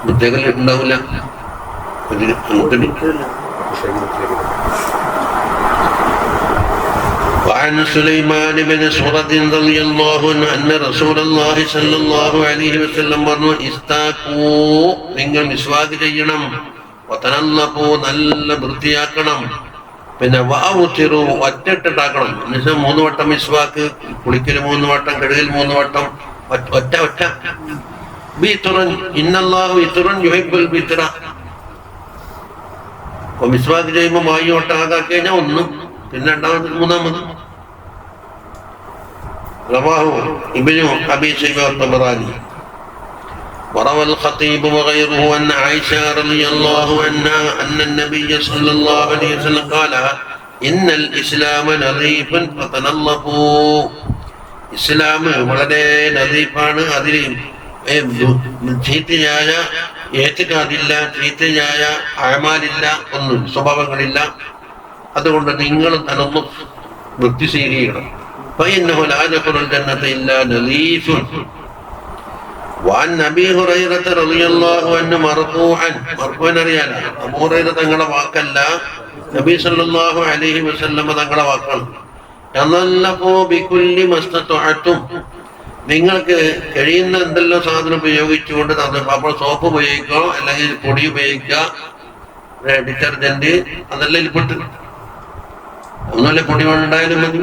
വൃത്തിയാക്കൽ ഉണ്ടാവില്ല. وعن سليمان بن سرد رضي الله عنه أن رسول الله صلى الله عليه وسلم പറഞ്ഞു ഇസ്താഖൂ, നിങ്ങൾ മിസ്വാക്ക് ചെയ്യണം. വതനല്ലഫൂ, നല്ല വൃത്തിയാക്കണം. പിന്നെ വഅൗതിറു, ഒറ്റട്ടാക്കണം. എന്നുവെച്ചാൽ 3 വട്ടം മിസ്വാക്ക്, കുളിക്കൽ 3 വട്ടം, കഴുകൽ 3 വട്ടം, ഒറ്റ. ബിതുറൻ ഇന്നല്ലാഹു ഇതുറൻ യുഹിബ്ബുൽ ബിതുറ. അപ്പൊ മിസ്വാക്ക് ചെയ്യുമ്പോൾ വായു ഒട്ടാകാക്കി കഴിഞ്ഞാൽ 1, പിന്നെ 2ാമത് 3ാമത്. റവാഹു ഇബ്നു അബീ ശൈബ വ-തബറാനി. وروى الخطيب وغيره أن عائشة رضي الله عنها أن النبي صلى الله عليه وسلم قال إن الإسلام نظيف فتنظفوا. ഇസ്ലാം വളരെ നദീഫാണ്, അതിൽ ചീത്തയായ ഏറ്റുകാതില്ല, ചീത്തയായ അഴമാലില്ല, ഒന്നും സ്വഭാവങ്ങളില്ല. അതുകൊണ്ട് നിങ്ങൾ തനൊന്നും വൃത്തി സ്വീകരിക്കണം. فإنه لا يدخل الجنة إلا نظيف. وعن أبي هريرة رضي الله عنه مرفوعا അറിയാല, അബൂ ഹുറൈറ തങ്ങളുടെ വാക്കല്ല, നബി സല്ലല്ലാഹു അലൈഹി വസല്ലം തങ്ങളുടെ വാക്കാണ്. തനല്ലഫൂ ബികുല്ലി മസ്തതഅതും, നിങ്ങൾക്ക് കഴിയുന്ന എന്തെല്ലാം സാധനം ഉപയോഗിച്ചുകൊണ്ട് അപ്പോൾ സോപ്പ് ഉപയോഗിക്കുക, അല്ലെങ്കിൽ പൊടി ഉപയോഗിക്കുക, ഡിറ്റർജന്റ്, അതെല്ലാം ഇൽപ്പെട്ട് ഒന്നുമല്ല, പൊടി ഉണ്ടായാലും മതി.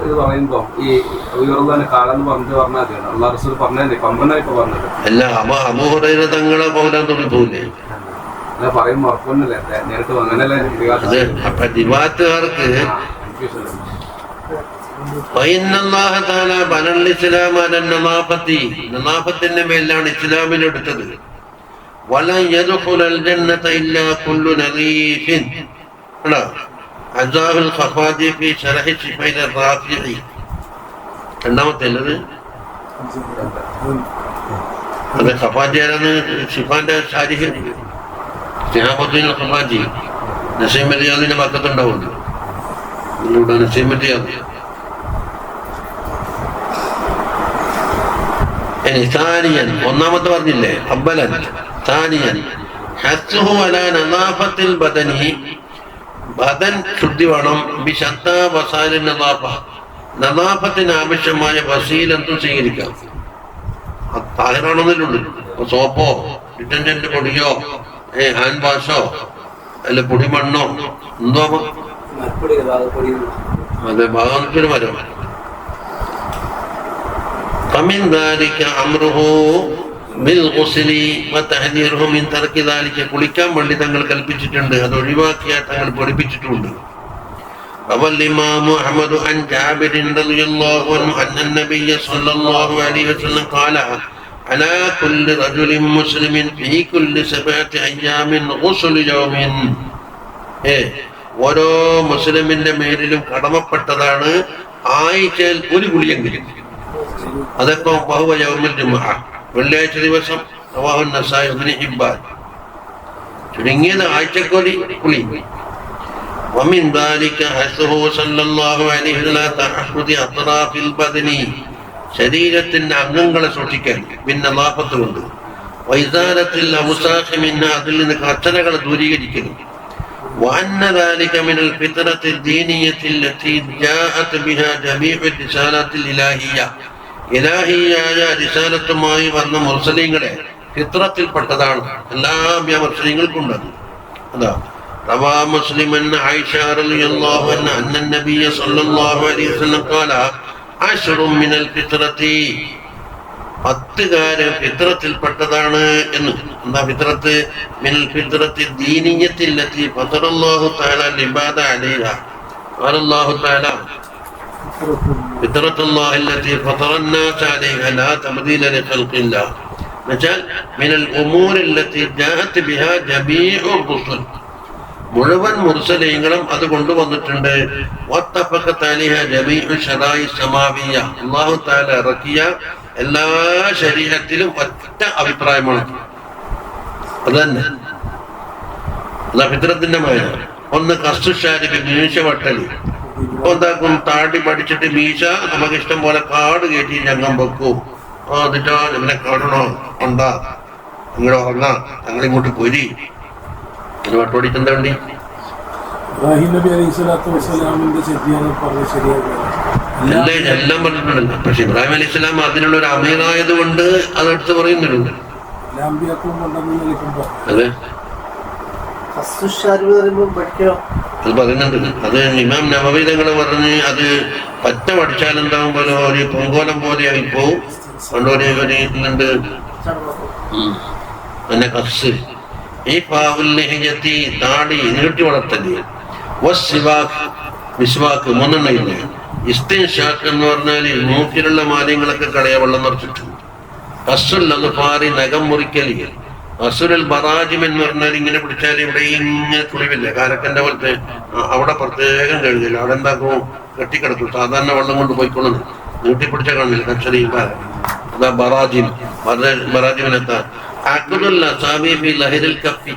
ഇത് പറയുമ്പോ ഈ കാലം പറഞ്ഞത് അള്ളാഹു റസൂൽ പറഞ്ഞതല്ലേ, കമ്പനായിപ്പോ പറഞ്ഞത് അല്ല. അബൂ ഹുറൈറ തങ്ങളെ പോകാൻ തുടങ്ങിപ്പോയില്ലേ പറയുമ്പോ ഉറപ്പൊന്നുമില്ല, നേരിട്ട് അങ്ങനല്ലേ. അപ്പൊ ദിവാത്തുകാർക്ക് നവാഫത്തിന്റെ മേലാണ് ഇസ്ലാമിലെടുത്തത്. രണ്ടാമത്തേത് അത് ഖഫാജിയാണ്, ഷിഫാന്റെ ഷാരിഹ് ശിഹാബുദ്ദീൻ ഖഫാജി. നസീം റിയാദിന്റെ പക്കത്തുണ്ടാവുമല്ലോ, നസീം റിയാദ്. ثانيا ഒന്നാമത്തെ പറഞ്ഞില്ലേ, അവലൻ. ثانيا ഹസ്സുഹു അലാ നദാഫത്തിൽ ബദനി, ബദൻ ശുദ്ധി വേണം. ബിശത്താ വസാലിൻ നദാഫ, നദാഫത്തിന് ആവശ്യമായ വസീലത്തും സ്വീകരിക്കാം. താഹിറാണെന്നല്ലേ ഉള്ളൂ. സോപ്പോ ഡിറ്റർജന്റ് പൊടിയോ ഹാൻഡ് വാഷോ അല്ല പൊടിമണ്ണോ എന്തോ അതെ ഭാഗത്തിന് വരാം. فمن ذلك أمره بالغسل وتحذيره من ترك ذلك, കുളിക്കാൻ വേണ്ടി തങ്ങൾ കൽപ്പിച്ചിട്ടുണ്ട്, അത് ഒഴിവാക്കിയാൽ തങ്ങൾ പഠിപ്പിച്ചിട്ടുണ്ട്. روى الإمام أحمد عن جابر رضي الله عنه أن النبي صلى الله عليه وسلم قال على كل رجل مسلم في كل 7 أيام غسل يوم. ഓരോ മുസ്ലിമിന്റെ മേലിലും കടമപ്പെട്ടതാണ് ആഴ്ചയിൽ ഒരു കുളിയെങ്കിലും. അതൊക്കെ ബഹുവ യൗമുൽ ജുമുഅ, വെള്ളിയാഴ്ച ദിവസം. റവാഹു നസായി ഇബ്നു ഹിബ്ബാൻ. ചുരുങ്ങിയത് ആഴ്ചക്കൊരു കുളി. ومن ذلك حثه صلى الله عليه وسلم تحفظ أطراف البدن, ശരീരത്തിന്റെ അംഗങ്ങളെ സൂക്ഷിക്കാൻ, പിന്നെ നദാഫത്ത് കൊണ്ട്. വൈസാരത്തിൽ ഔസാഖി മിന്ന, അതിൽ നിന്ന് കച്ചറകളെ ദൂരീകരിക്കുന്നു. وأن ذلك من الفطرة الدينية التي جاءت بها جميع الرسالات الإلهية, ഇലാഹിയായ റിസാലത്തുമായി വന്ന മുർസലീങ്ങളെ ഫിത്രത്തിൽപ്പെട്ടതാണ്. എല്ലാ മുർസലീങ്ങൾക്കുണ്ടത്. അതാ റവാ മുസ്ലിമൻ ആയിഷ റളിയല്ലാഹു അൻഹ അന്ന നബിയ സല്ലല്ലാഹു അലൈഹി വസല്ലം ഖാല അശ്റും മിനൽ ഫിത്രത്തി, 10 കാര്യം ഫിത്രത്തിൽപ്പെട്ടതാണ് എന്ന്. എന്താ ഫിത്രത്ത്? മിനൽ ഫിത്രത്തി ദീനിയത്തി ലത്തി ഫതറല്ലാഹു തആല ലിബാദ അലൈഹാ. ഖാലല്ലാഹു തആല ഫിത്രത്തുല്ലാഹി ലത്തി ഫതറന്നാസ അലൈഹാ ലാ തബ്ദീല ലിഖൽഖില്ലാഹ്. എന്നുവെച്ചാൽ മിനൽ ഉമൂരി ലത്തി ജാഅത് ബിഹാ ജമീഉർ റുസുൽ, മുഴുവൻ മുർസലീങ്ങളും അത് കൊണ്ടുവന്നിട്ടുണ്ട്. വത്തഫഖത അലൈഹാ ജമീഉ ശറാഇ സമാവിയ്യ, അല്ലാഹു തആല ഇറക്കിയ എല്ലാ ശരീഅത്തിലും ഒറ്റ അഭിപ്രായമാണ്. അതന്നെ അതാ ഫിത്രത്തിന്റെ മായ. ഒന്ന് കസ്തുശാരിക്ക് മീശ വട്ടല്. എന്താക്കും, താടി പഠിച്ചിട്ട് മീശ നമുക്ക് ഇഷ്ടം പോലെ കാട് കയറ്റി ഞങ്ങം വെക്കും. എന്നിട്ടോ ഞങ്ങളെ കാണണോ ഉണ്ടാ, നിങ്ങളെ ഉറങ്ങാ, ഞങ്ങളിങ്ങോട്ട് പൊരി വട്ടോടിക്കെന്താ വേണ്ടി? എല്ലാം പറഞ്ഞിട്ടുണ്ടല്ലോ. പക്ഷെ ഇബ്രാഹിം അലൈഹി സ്വലാം അതിനുള്ള ഒരു അമീറായത് കൊണ്ട് അതെടുത്ത് പറയുന്നുണ്ട്. അതെ, അത് പറയുന്നുണ്ട്. അത് ഇമാം നവവി തങ്ങൾ പറഞ്ഞ് അത് പറ്റ പഠിച്ചാൽ എന്താവും പോലെ ഒരു പൊങ്കോലം പോലെ ആയിപ്പോവും. അതുകൊണ്ട് പിന്നെ കസ് ഈ പാവുല്യഹ്യത്തി, താടി നീട്ടി വളർത്തല്. മിസ്വാക്ക് 3 ഇല്ല. ഇസ്തിൻഷാക്ക് എന്ന് പറഞ്ഞാൽ മൂക്കിലുള്ള മാലിന്യങ്ങളൊക്കെ കളയാ, വെള്ളം നിറച്ചിട്ട്. അസുൽ അത് പാറി നഖം മുറിക്കല്. അസുരൽ ബറാജിം എന്ന് പറഞ്ഞാൽ ഇങ്ങനെ പിടിച്ചാൽ ഇവിടെ ഇങ്ങനെ തുളിവില്ല, കാരക്കന്റെ പോലത്തെ, അവിടെ പ്രത്യേകം കഴുകില്ല. അവിടെ എന്താക്കും, കെട്ടിക്കിടക്കും. സാധാരണ വെള്ളം കൊണ്ട് പോയിക്കൊള്ളുന്നു, നീട്ടിപ്പിടിച്ച കാണില്ല കച്ചറിയും. അതാ ബറാജിം. ബറാജിമിനെത്താ അഖ്ദുൽ അസാബി ഫി ലഹരിൽ കഫി,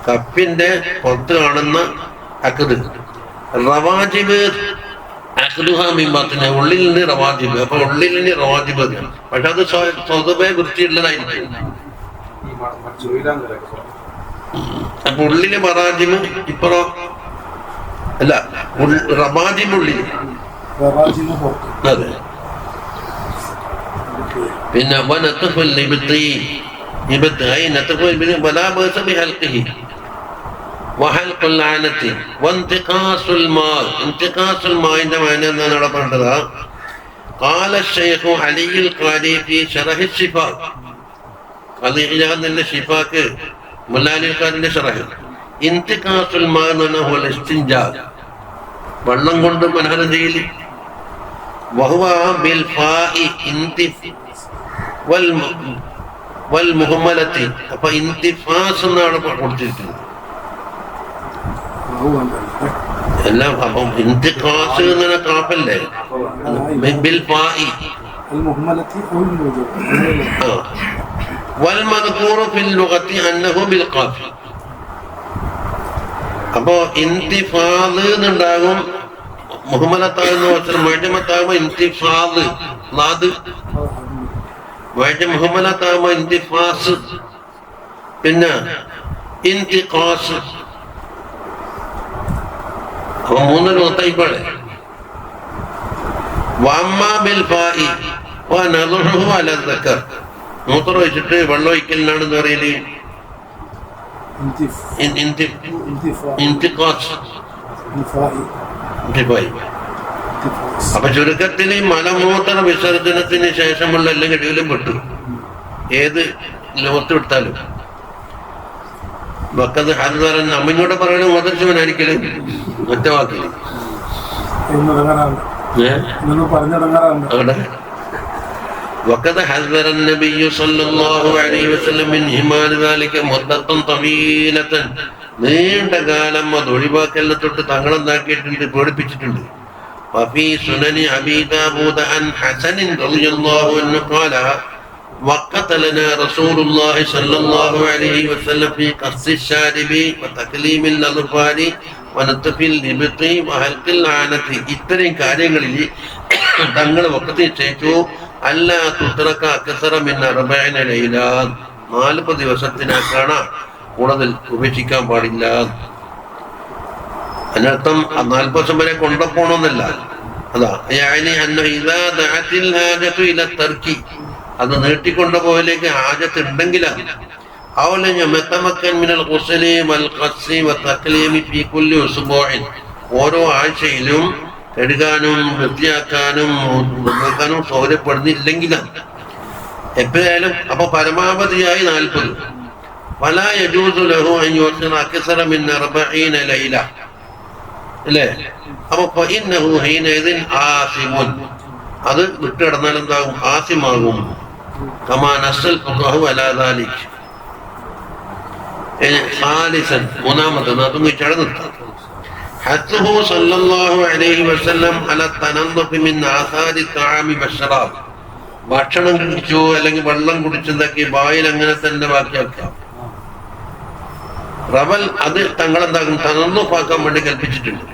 കഫിന്റെ പുറത്ത് കാണുന്ന അഖ്ദ്. റവാജിബ് അഖ്ദുഹാ മിൻ ബാത്തിനി, ഉള്ളിൽ നിന്ന് റവാജിബ്. അപ്പൊ ഉള്ളിൽ നിന്ന് റവാജിബ്, പക്ഷെ അത് സ്വതവേ വൃത്തിയുള്ളതായിരിക്കും. അപ്പൊ ഉള്ളില് ബറാജിബ്, ഇപ്പറോ അല്ല റവാജിബ് ഉള്ളിൽ. അതെ. പിന്നെ വനത്ഫുൽ ലിബ്തി, ഇബ്തി ഐ നത്ഫുൽ ബിൻ വലാ ബഅസ ബിഹൽഖിഹി വഹൽഖുൽ ആനതി വൻതിഖാസുൽ മാ. ഇൻതിഖാസുൽ മാഇന്റെ മാന എന്നാണ് അവിടെ പറഞ്ഞത്. ഖാല ശൈഖു അലിയുൽ ഖാരി ഫി ശറഹ് ശിഫാ, ഖാദി ഇലാഹിന്റെ ശിഫാക്ക് മുല്ലാലിൽ ഖാരിന്റെ ശറഹ്. ഇൻതിഖാസുൽ മാ എന്ന് പറഞ്ഞാൽ ഇസ്തിൻജാ, വെള്ളം കൊണ്ട് മനഹനം ചെയ്യൽ. വഹുവ ബിൽ ഫാഇ ഇന്തിഫ് വൽ മുഹമ്മലത്തി. അപ്പൊ ഇന്തിഫാസ് എന്നാണ് കൊടുത്തിരിക്കുന്നത് എല്ലാം. അപ്പം ഇന്തിഖാസ് എന്ന കാഫല്ലേ, ബിൽ ഫാഇ. വൽ മദ്കൂറു ഫിൽ ലുഗത്തി അന്നഹു ബിൽ ഖാഫ്. അപ്പോ ഇന്തിഫാദ് എന്നുണ്ടാകും, മുഹമ്മലത്താകുന്ന വചനം മഴമത്താകുമ്പോ ഇന്തിഫാദ്, മുഹമ്മലത്താകുമ്പോ ഇന്തിഫാസ്, പിന്നെ ഇന്തിഖാസ്. അപ്പൊ മൂന്നൊരു ഒത്തയിപ്പാണ്. മൂത്രം ഒഴിച്ചിട്ട് വെള്ളം ഒഴിക്കലിനാണെന്ന് പറയല് അപ്പൊ ചുരുക്കത്തിന് മലമൂത്ര വിസർജനത്തിന് ശേഷമുള്ള എല്ലാം കഴിവിലും പെട്ടു. ഏത് ലോകത്ത് വിട്ടാലും വക്കത് ഹർദാറൻ അമ്മയോടെ പറയണ മോദർശവനായിരിക്കലും ഒറ്റ വാക്കില് അവിടെ. وقد حذر النبي صلى الله عليه وسلم من إهمال ذلك مدة طويلة. നീണ്ട കാലം അത് ഒഴിവാക്കലിനെ തൊട്ട് തങ്ങളെന്താക്കിയിട്ടുണ്ട്, പേടിപ്പിച്ചിട്ടുണ്ട്. وفي سنن أبي داود عن حسن رضي الله عنه قال وقت لنا رسول الله صلى الله عليه وسلم في قص الشارب وتكليم الأظفار ونتف الإبط وحلق العانة. ഇത്രയും കാര്യങ്ങളിൽ തങ്ങൾ വഖത്ത് നിശ്ചയിച്ചു. അല്ല തുത്രക അക്സറ മിൻ 40 ലൈല, 40 ദിവസത്തിനേക്കാണ് കൂടുതൽ ഉപേക്ഷിക്കാൻ പാടില്ല. അതിനർത്ഥം 40 ദിവസം വരെ കൊണ്ടുപോകണമെന്നല്ല. അതാ യാനി അന്ന ഇദാ ദഅത്തിൽ ഹാജതു ഇല തർക്കി, അത് നീട്ടിക്കൊണ്ടുപോകലേക്ക് ഹാജത്ത് ഉണ്ടെങ്കിലാണ്. ഔലൻ യമതമക്കൻ മിനൽ ഖുസ്ലി വൽ ഖസ്സി വതക്ലീമി ഫീ കുല്ലി ഉസ്ബൂഇൻ, ഓരോ ആഴ്ചയിലും കഴുകാനും വൃത്തിയാക്കാനും നിർവഹിക്കാനും സൗകര്യപ്പെടുന്നില്ലെങ്കിലാണ് എപ്പോഴായാലും. അപ്പൊ പരമാവധിയായി 40. വലാ യജൂസു ലഹു അൻ യുസിറ അക്സറ മിൻ 40 ലൈല അല്ലേ. അപ്പൊ ഫഇന്നഹു ഹീനഇദിൻ ആസിമുൻ, അത് വിട്ടുകിടന്നാൽ എന്താകും, ആസിമാകും. കമാ നസ്സൽ ഫഖഹു അലാ ദാലിക്. ഖാലിസൻ, മൂന്നാമത്തെ അതും ചടന്നിട്ടാണ് حثه صلى الله عليه وسلم على التنظف من آثار الطعام والشراب. ഭക്ഷണം കുടിച്ചു അല്ലെങ്കിൽ വെള്ളം കുടിച്ചെന്താക്കി വായിൽ അങ്ങനെ തന്നെ ബാക്കിയാക്കാം. റവൽ അത് തങ്ങളെന്താക്കും, തനന്നുഫാക്കാൻ വേണ്ടി കൽപ്പിച്ചിട്ടുണ്ട്.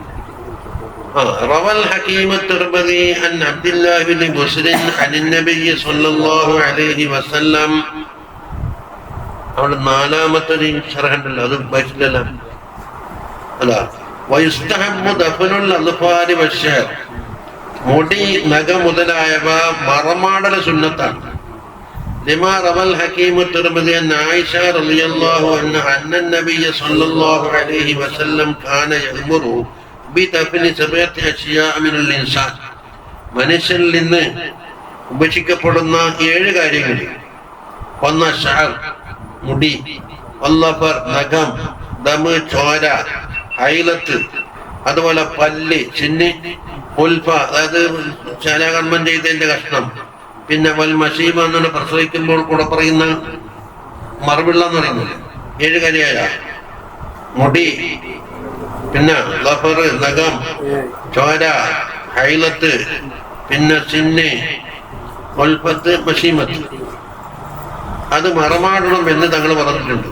റവൽ ഹകീം തിർമിദി അൻ അബ്ദുല്ലാഹി ബിൻ ബുസ്രിൻ അൻ നബി സല്ലല്ലാഹു അലൈഹി വസല്ലം. അവിടെ നാലാമത്തെ ശറഹുണ്ടല്ലോ, അത് വായിച്ചില്ലല്ല. അതാ വയുസ്തഹബ്ബു ദഫനുൽ അദ്ഫാരി വശർ, മുടി നഖ മുതലായവ മറമാടൽ സുന്നത്താണ്. ലിമാ റവൽ ഹകീം തിർമിദി അൻ ആയിഷ റളിയല്ലാഹു അൻഹ അന്ന നബിയ സല്ലല്ലാഹു അലൈഹി വസല്ലം കാന യഅ്മുറു ബിദഫനി സബഅത്തി അശ്യാ മിനൽ ഇൻസാൻ, മനുഷ്യനിൽ നിന്ന് ഉപേക്ഷിക്കപ്പെടുന്ന 7 കാര്യങ്ങൾ. ഒന്ന് ശഅർ, മുടി, വല്ലഫർ, നഖം, ദമ്, ചോര, ഹൈലത്ത്, അതുപോലെ പല്ല്, ചിന്നി, ഉൽഫ, അതായത് ശാലാകർമ്മം ചെയ്തതിന്റെ കഷ്ണം, പിന്നെ വൽ മഷീബ എന്നാണ് പ്രസവിക്കുമ്പോൾ കൂടെ പറയുന്ന മറുപിള്ള എന്ന് പറയുന്നത്. 7 കാര്യമായ മുടി, പിന്നെ ലഫർ, നഖം, ചോര, ഹൈലത്ത്, പിന്നെ ചിന്നി, ഒൽപ്പത്ത് പശീമത്ത് അത് മറമാടണം എന്ന് തങ്ങൾ പറഞ്ഞിട്ടുണ്ട്.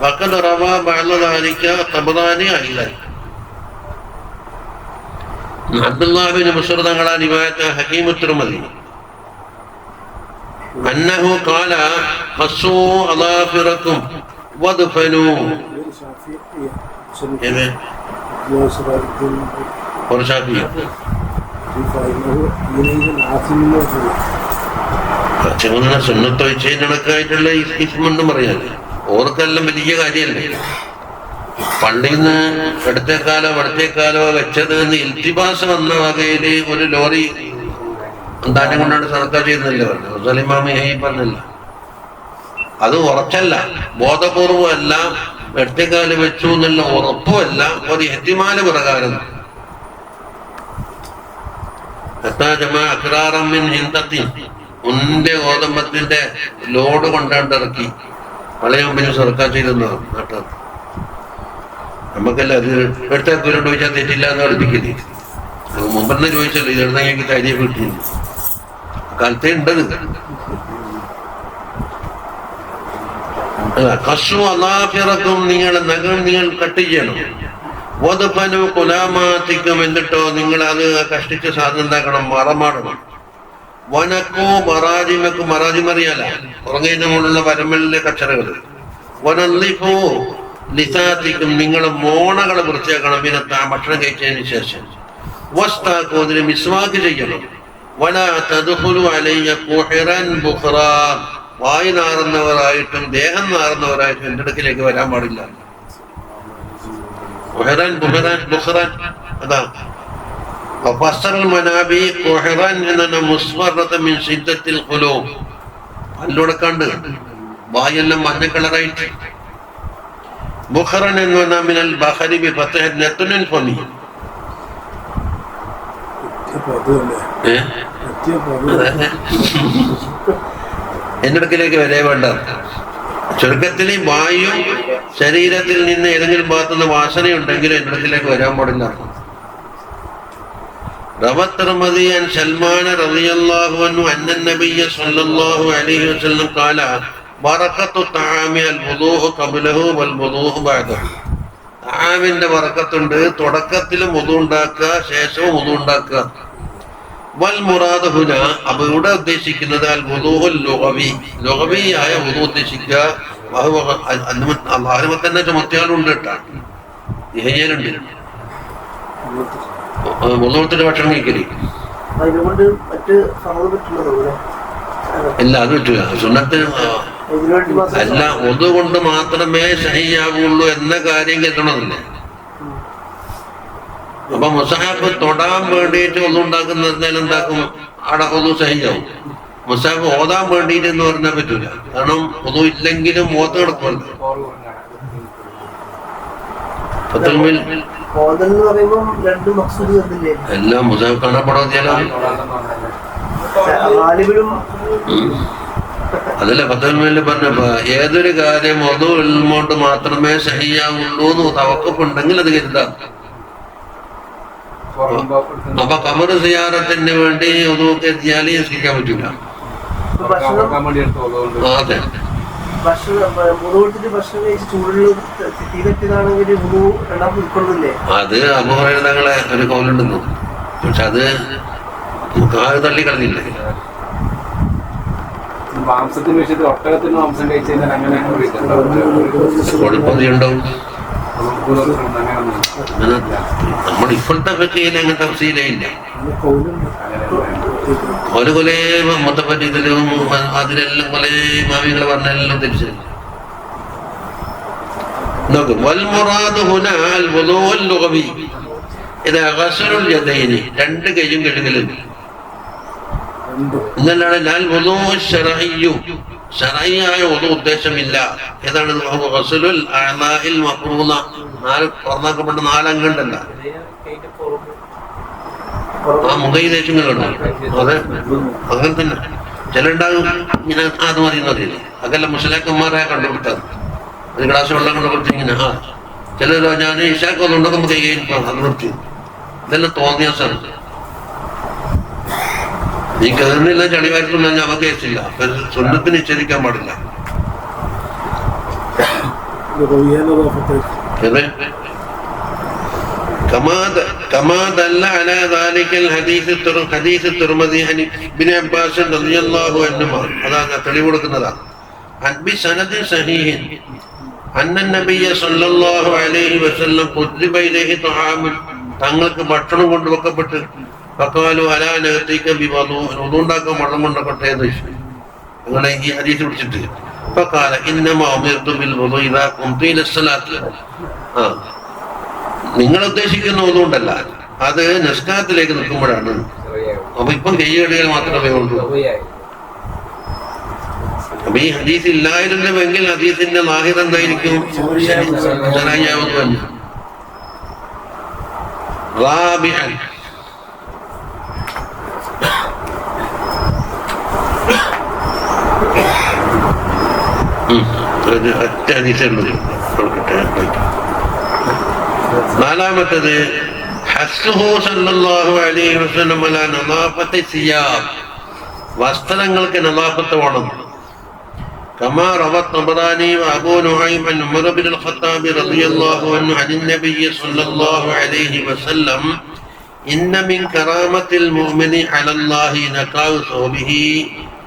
വഖദ് റവാ ബഅദ ദാലിക തബ്റാനി അയ്ളൻ. അബ്ദുല്ലാഹ് ബിൻ മുസ്അദ് തങ്ങളെ റിവായത്ത് ഹകീം തുർമദി അന്നഹു ഖാല ഖസ്സൂ അളാഫിറക്കും വദ്ഫനൂ. ഇത് ഒരു ഷാഫിയ സുന്നത്ത് വെച്ചതിനടക്കായിട്ടുള്ള ഇസ്മെന്നും പറയാൻ ഓർക്കെല്ലാം വലിയ കാര്യമല്ലേ. പള്ളിയിൽ നിന്ന് ഇടത്തേക്കാലോ വെച്ചത് എന്ന് ഇൽത്തിബാസ് വന്ന വകയില് ഒരു ലോറി എന്താനും കൊണ്ടാണ് സർക്കാർ ചെയ്യുന്നില്ല പറഞ്ഞു സലിമാമി പറഞ്ഞില്ല. അത് ഉറച്ചല്ല, ബോധപൂർവമല്ല, ഇടത്തേക്കാല് വെച്ചു എന്നുള്ള ഉറപ്പുമല്ല, ഒരു എത്തിമാല് പ്രകാരം മുന്റെ ഗോതമ്പത്തിന്റെ ലോഡ് കൊണ്ടാണ്ടിറക്കി പഴയ മുമ്പിന് സർക്കാർ ചെയ്തെന്ന് നാട്ടാർ. നമുക്കല്ല അത് എടുത്തേക്കൂരോട് ചോദിച്ചാൽ തെറ്റില്ല എന്ന് പഠിപ്പിക്കില്ലേ. മുമ്പെന്ന് ചോദിച്ചല്ലോ ഇത് എടുത്തെങ്കിൽ കാര്യം കിട്ടിയില്ല. കാലത്തേ ഉണ്ടത്. കസു അലാഫിറക്കും നിങ്ങളെ നഖം നിങ്ങൾ കട്ട് ചെയ്യണം. വദഫനു കുലാമാത്തിക്കും എന്നിട്ടോ നിങ്ങൾ അത് കഷ്ടിച്ച് സാധനം ഉണ്ടാക്കണം, മറമാടണം. വനക്കോ മറാജിമക്കും മറാജിമറിയാല ഉറങ്ങുന്നതിന് മുകളിലുള്ള പരമ്പലിലെ കച്ചറകൾ. വനല്ലിഫോ ലിസാത്തിക്കും നിങ്ങളെ മോണകളെ വൃത്തിയാക്കണം. പിന്നെ ഭക്ഷണം കഴിച്ചതിന് ശേഷം വസ്താക്കോ അതിന് മിസ്വാക്ക് ചെയ്യണം. വല തദ്ഖുലു അലയ്യ ഖുഹറൻ ബുഖറാ വായു നാറുന്നവരായിട്ടും ദേഹം നാറുന്നവരായിട്ടും എൻ്റെ അടുക്കിലേക്ക് വരാൻ പാടില്ല. അതാ പല്ലുടക്കാണ്ട് വായെല്ലാം മഞ്ഞ കളറായിട്ട്. ബുഖറൻ എന്ന് പറഞ്ഞാൽ മിനൽ ബഖരി ബിഫത്ഹി നത്നുൻ ഫമി. എൻ്റെ അടുക്കിലേക്ക് വരേ വേണ്ട. ചുരുക്കത്തിൽ വായു ശരീരത്തിൽ നിന്ന് ഏതെങ്കിലും ഭാഗത്തുനിന്ന് വാസനയുണ്ടെങ്കിൽ എൻ്റെ അടുക്കിലേക്ക് വരാൻ പാടില്ല. റവത്ത് അൻ സൽമാൻ റളിയല്ലാഹു അൻഹു അന്ന നബിയ്യ സ്വല്ലല്ലാഹു അലൈഹി വസല്ലം ഖാല ബറകത്തു തആമി അൽ വുദൂഉ ഖബ്ലഹു വൽ വുദൂഉ ബഅദഹു. തആമിന്റെ ബറക്കത്തുണ്ട്, തുടക്കത്തിലും വുദൂ ഉണ്ടാക്കുക, ശേഷവും വുദൂ ഉണ്ടാക്കുക. വൽ മുറാദ് ഹുന അപ്പോൾ ഇവിടെ ഉദ്ദേശിക്കുന്നത് അൽ വുദൂഉൽ ലുഗവി, ലുഗവിയായ വുദൂ ഉദ്ദേശിക്കുക. അള്ളാഹുവിനെ തന്നെ ചുമത്തിയാലുണ്ട് കേട്ടാ, ഇഹയ്യലുണ്ട് വുദൂത്തിന്റെ ഭക്ഷണം കഴിക്കല് ഇല്ല, അത് പറ്റില്ല. സുന്നത്തിന് അല്ല, വുദൂ കൊണ്ട് മാത്രമേ സഹിയാവുള്ളൂ എന്ന കാര്യം കേൾക്കണമെന്നില്ല. അപ്പൊ മുസാഫ് തൊടാൻ വേണ്ടിയിട്ട് ഒന്നും ഉണ്ടാക്കുന്നതിനാൽ എന്താക്കും, അവിടെ ഒന്നും സഹിയാവും. മുസാഫ് ഓതാൻ വേണ്ടിയിട്ട് എന്ന് പറഞ്ഞാൽ പറ്റൂല, കാരണം ഒന്നും ഇല്ലെങ്കിലും ഓത്ത് കിടക്കുമല്ലോ. എല്ലാം മുസാഫ് കാണപ്പെടാതെയാലോ അതല്ല ഫത്തുൽ പറഞ്ഞപ്പോ ഏതൊരു കാര്യം ഒതു കൊണ്ട് മാത്രമേ സഹിയാവുള്ളൂ എന്ന് തവക്കപ്പുണ്ടെങ്കിൽ അത് കരുതാം. അപ്പൊ ഖബർ സിയാറത്തിന് വേണ്ടി ഒതുവൊക്കെ എത്തിയാൽ നിസ്കരിക്കാൻ പറ്റൂല. അതെ, അത് അപകടങ്ങളെ ഒരു കോലുണ്ടെന്നു, പക്ഷെ അത് തള്ളിക്കളഞ്ഞില്ലേ. മാംസത്തിന് വിഷയത്തിൽ ഒട്ടകത്തിന് മാംസം കഴിച്ചാൽ അങ്ങനെ കുഴപ്പമുണ്ടാവും. നമ്മൾ ഇപ്പോഴത്തെ പറ്റിയില്ല, അങ്ങനത്തെ തഫ്സീലില്ല. ഒരു കൊലേ മൊത്തപ്പറ്റി ഇതിലും അതിലെല്ലാം കൊലേ മാവികളെ പറഞ്ഞെല്ലാം തിരിച്ചു നോക്കും. രണ്ട് കൈയും കഴുകലും എന്നല്ലാണ് ലാൽ വുദൂ ശർഈയ്യു, ശർഈയായ വുദൂ ഉദ്ദേശമില്ല. ഏതാണ് ഗസ്ലുൽ അഅ്ളാഇൽ മഫ്റൂള, തുറന്നാക്കപ്പെട്ട 4 അംഗമുണ്ടല്ല, ആ മുഖൈദേശങ്ങളുണ്ടോ. അതെ, അങ്ങനെ തന്നെ ചിലണ്ടാകും ഇങ്ങനെ അത് മതി എന്നറിയില്ല. അതല്ല മുസ്ലിംമാരെ കണ്ടുപിടുത്തത്, ഒരു ഗ്ലാസ് വെള്ളം കണ്ടുപിടിച്ച് ഇങ്ങനെ ചിലർ ഞാൻ ഇഷാക്ക് വന്നുണ്ടെങ്കിൽ നമുക്ക് കൈ അത് നിർത്തി. ഇതെല്ലാം തോന്നിയ സ്ഥലത്ത് നീ കയറുന്നില്ല ചളി വാരത്തുന്ന നമുക്ക് കേസില്ല. സ്വന്തത്തിന് നിശ്ചയിക്കാൻ പാടില്ല. كما دل على ذلك الحديث الترمذي عن ابن عباس رضي الله عنهما هذا തെളിവ് കൊടുക്കുന്നതാണ്. عن بسند صحيح أن النبي صلى الله عليه وسلم قرب إليه طعام തങ്ങൾക്ക് ഭക്ഷണം കൊണ്ടുവെക്കപ്പെട്ട് ഫഖാലു അലാ നഅതീക ബിവദൂ ഉണ്ടാക്കാൻ വെള്ളം കൊണ്ടുവെക്കട്ടെ എന്ന് ചോദിച്ചു. അങ്ങനെ ഈ ഹദീസ് പിടിച്ചിട്ട് ഫഖാല ഇന്നമാ ഉമിർതു ബിൽ വുദൂ ഇദാ ഖുംതു ഇല സ്വലാത്ത്. നിങ്ങൾ ഉദ്ദേശിക്കുന്ന ഒന്നുകൊണ്ടല്ല, അത് നിസ്കാരത്തിലേക്ക് നിൽക്കുമ്പോഴാണ്. അപ്പൊ ഇപ്പം കൈകടികൾ മാത്രമേ ഉള്ളൂ. അപ്പൊ ഈ ഹദീസ് ഇല്ലായിരുന്നുവെങ്കിൽ ഹദീസിന്റെ ലാഹിർ എന്തായിരിക്കും? ശരായാവുന്നു. റാബിഅൻ ഒറ്റ ഹദീസുള്ളത് നാലാമത്തത് ഹസ്സുഹു സല്ലല്ലാഹു അലൈഹി വസല്ലം അലാ നളാഫത്തി സിയാബ്, വസ്ത്രങ്ങൾക്ക് നളാഫത്ത് വേണം. كما روى الطبراني وابو نعيم عن عمر بن الخطاب رضي الله عنه عن النبي صلى الله عليه وسلم ان من كرامة المؤمن على الله نقاء ثوبه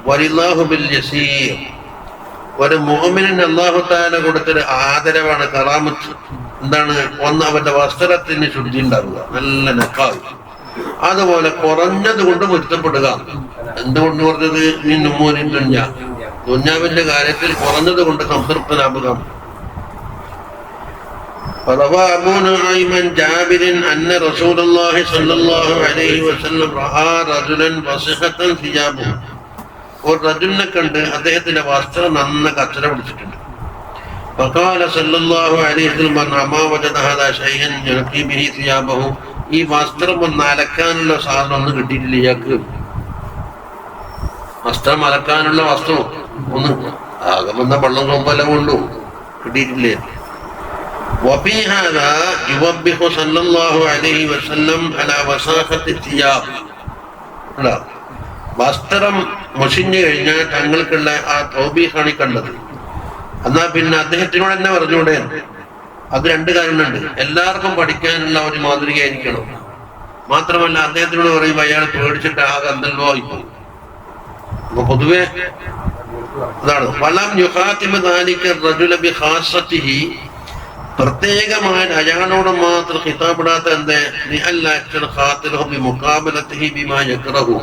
ورضاه باليسير. ഒരു മുഅ്മിനിന് അല്ലാഹു തആല കൊടുത്തൊരു ആദരവാണ് കറാമത്ത്. എന്താണ്? ഒന്ന്, അവന്റെ വസ്ത്രത്തിന് ശുദ്ധി ഉണ്ടാവുക, നല്ല നക്കാവ്. അതുപോലെ കുറഞ്ഞത് കൊണ്ട് പൊരുത്തപ്പെടുക. എന്തുകൊണ്ട് പറഞ്ഞത്? നീ നുമൂരിൻ ദുന്യ, ദുന്യാവിന്റെ കാര്യത്തിൽ കുറഞ്ഞത് കൊണ്ട് സംതൃപ്തനാവുക. روى أبو نعيم عن جابر أن رسول الله صلى الله عليه وسلم رأى رجلا وسخة ثيابه. ഒരു റജുലിനെ കണ്ട് അദ്ദേഹത്തിന്റെ വസ്ത്രം നന്ന കച്ചറ പിടിച്ചിട്ടുണ്ട്. فقال صلى الله عليه وسلم ما وجد هذا شيئا ينقي به ثيابه. ഈ വസ്ത്രം ഒന്ന് അലക്കാനുള്ള സാധനം ഒന്നും കിട്ടിയിട്ടില്ല ഇയാൾക്ക്. വസ്ത്രം അലക്കാനുള്ള വസ്ത്രം ഒന്ന് ആകെ വന്ന വെള്ളം സോപ്പെല്ലാം കൊണ്ടു കിട്ടിയിട്ടില്ലേ. وفي هذا يوبخ صلى الله عليه وسلم على وساخة الثياب. വസ്ത്രം മുഷിഞ്ഞു കഴിഞ്ഞാൽ തങ്ങൾക്കുള്ള ആ തൗബീഖാണ് കണ്ടത്. എന്നാ പിന്നെ അദ്ദേഹത്തിനോട് തന്നെ പറഞ്ഞൂടെ? അത് രണ്ട് കാരണമുണ്ട്. എല്ലാവർക്കും പഠിക്കാനുള്ള ഒരു മാതൃകയായിരിക്കണം. മാത്രമല്ല അദ്ദേഹത്തിനോട് പറയുമ്പോൾ അയാൾ പേടിച്ചിട്ട് ആകെ എന്തല്ലോ ആയിപ്പോ. അപ്പൊ പൊതുവെ അതാണ് ഫലം യുഖാതിമ ദാലിക റജുല ബിഖാസതിഹി, പ്രത്യേകമായ അയാളോട് മാത്രം ഖിതാബിടാത്ത എന്തേ? ലിഅല്ലാ ഖാതിലഹു ബിമുഖാബലതിഹി ബിമാ യക്റഹു,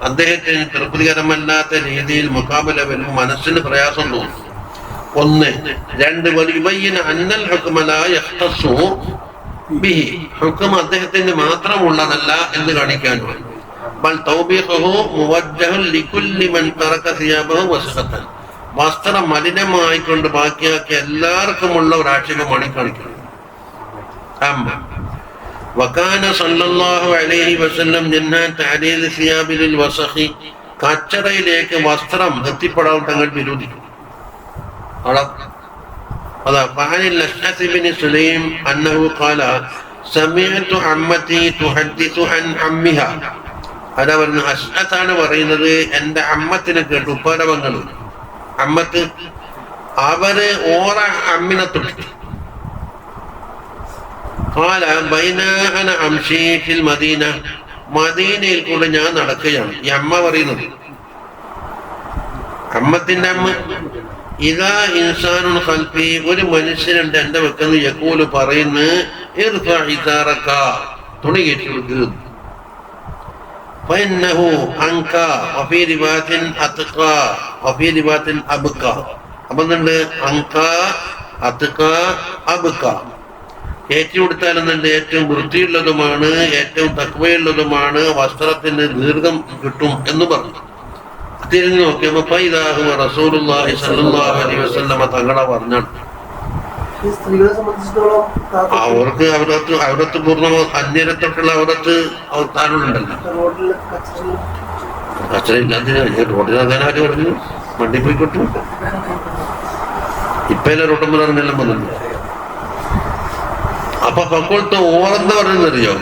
അദ്ദേഹത്തിന് തൃപ്തികരമല്ലാത്ത രീതിയിൽ മുഖാബല വരുമ്പോൾ മനസ്സിന് പ്രയാസം തോന്നും. ഒന്ന്. രണ്ട്, വലിയുബയ്യിന അന്നൽ ഹുക്മ ലാ യഖ്തസ്സു ബിഹി, ഹുക്ം അദ്ദേഹത്തിന് മാത്രമുള്ളതല്ല എന്ന് കാണിക്കാനുമാണ്. ബൽ തൗബീഖുഹു മുവജ്ജഹുൻ ലികുല്ലി മൻ തറക സിയാബഹു വസ്ഖതൻ, വസ്ത്രം മലിനമായിക്കൊണ്ട് ബാക്കിയാക്കിയ എല്ലാവർക്കുമുള്ള ഒരു ആക്ഷേപമാണ് കാണിക്കുന്നത്. വകാന സല്ലല്ലാഹു അലൈഹി വസല്ലം ജന്നാ തഅദീൽ സിയാബിൽ വസഖി, കച്ചറയിലേക്ക് വസ്ത്രം എത്തിപ്പെടാൻ തങ്ങൾ വിരോധിച്ചു. അതാ ഫഅനിൽ അശ്അസ് ഇബ്നു സുലൈം അന്നഹു ഖാല സമീഅതു അമ്മതി തുഹദ്ദിസു അൻ അമ്മിഹ. അതാ പറഞ്ഞു, അശ്അസാണ് പറയുന്നത്, എന്റെ അമ്മത്തിനെ കേട്ടു, ഉപ്പാരവങ്ങൾ അമ്മത്ത്, അവര് ഓറ അമ്മിനെ തൊട്ടു. ഖാല ബൈന അന അംശി ഫിൽ മദീന, മദീനയിൽ കൂടെ ഞാൻ നടക്കുകയാണ്. ഈ അമ്മ പറയുന്നത്, അമ്മത്തിന്റെ അമ്മ. ഇതാ ഇൻസാനുൻ ഖൽഫി, ഒരു മനുഷ്യനുണ്ട് എന്റെ വെക്കുന്ന, യഖൂലു പറയുന്നു, ഇർഫഅ ഇസാറക, തുണി കയറ്റി കൊടുക്കുക. ഫഇന്നഹു അൻക വഫീ റിവായത്തിൻ അത്ഖ വഫീ റിവായത്തിൻ അബ്ക. അപ്പം എന്തുണ്ട്? അൻക, അത്ഖ, അബ്ക. കയറ്റി കൊടുത്താൽ എന്നുണ്ട് ഏറ്റവും വൃത്തിയുള്ളതുമാണ്, ഏറ്റവും തഖ്വയുള്ളതുമാണ്, വസ്ത്രത്തിന് ദീർഘം കിട്ടും എന്ന് പറഞ്ഞു. തിരിഞ്ഞു നോക്കിയപ്പോ ഫൈദാഹു റസൂലുള്ളാഹി സ്വല്ലല്ലാഹു അലൈഹി വസല്ലം തങ്ങളെ പറഞ്ഞാണ്. അവർക്ക് അവരത്ത് പൂർണ്ണ അന്യരത്തൊട്ടുള്ള അവരത്ത് താനുണ്ടല്ലോ. കച്ചറയില്ലാത്ത റോഡിനാകാനാര് പറഞ്ഞു? വണ്ടി പോയിക്കോട്ടു. ഇപ്പല്ലേ റോട്ടം പറഞ്ഞെല്ലാം വന്നു. അപ്പൊ പക്കോളത്തെ ഓറെന്ന് പറഞ്ഞറിയോ?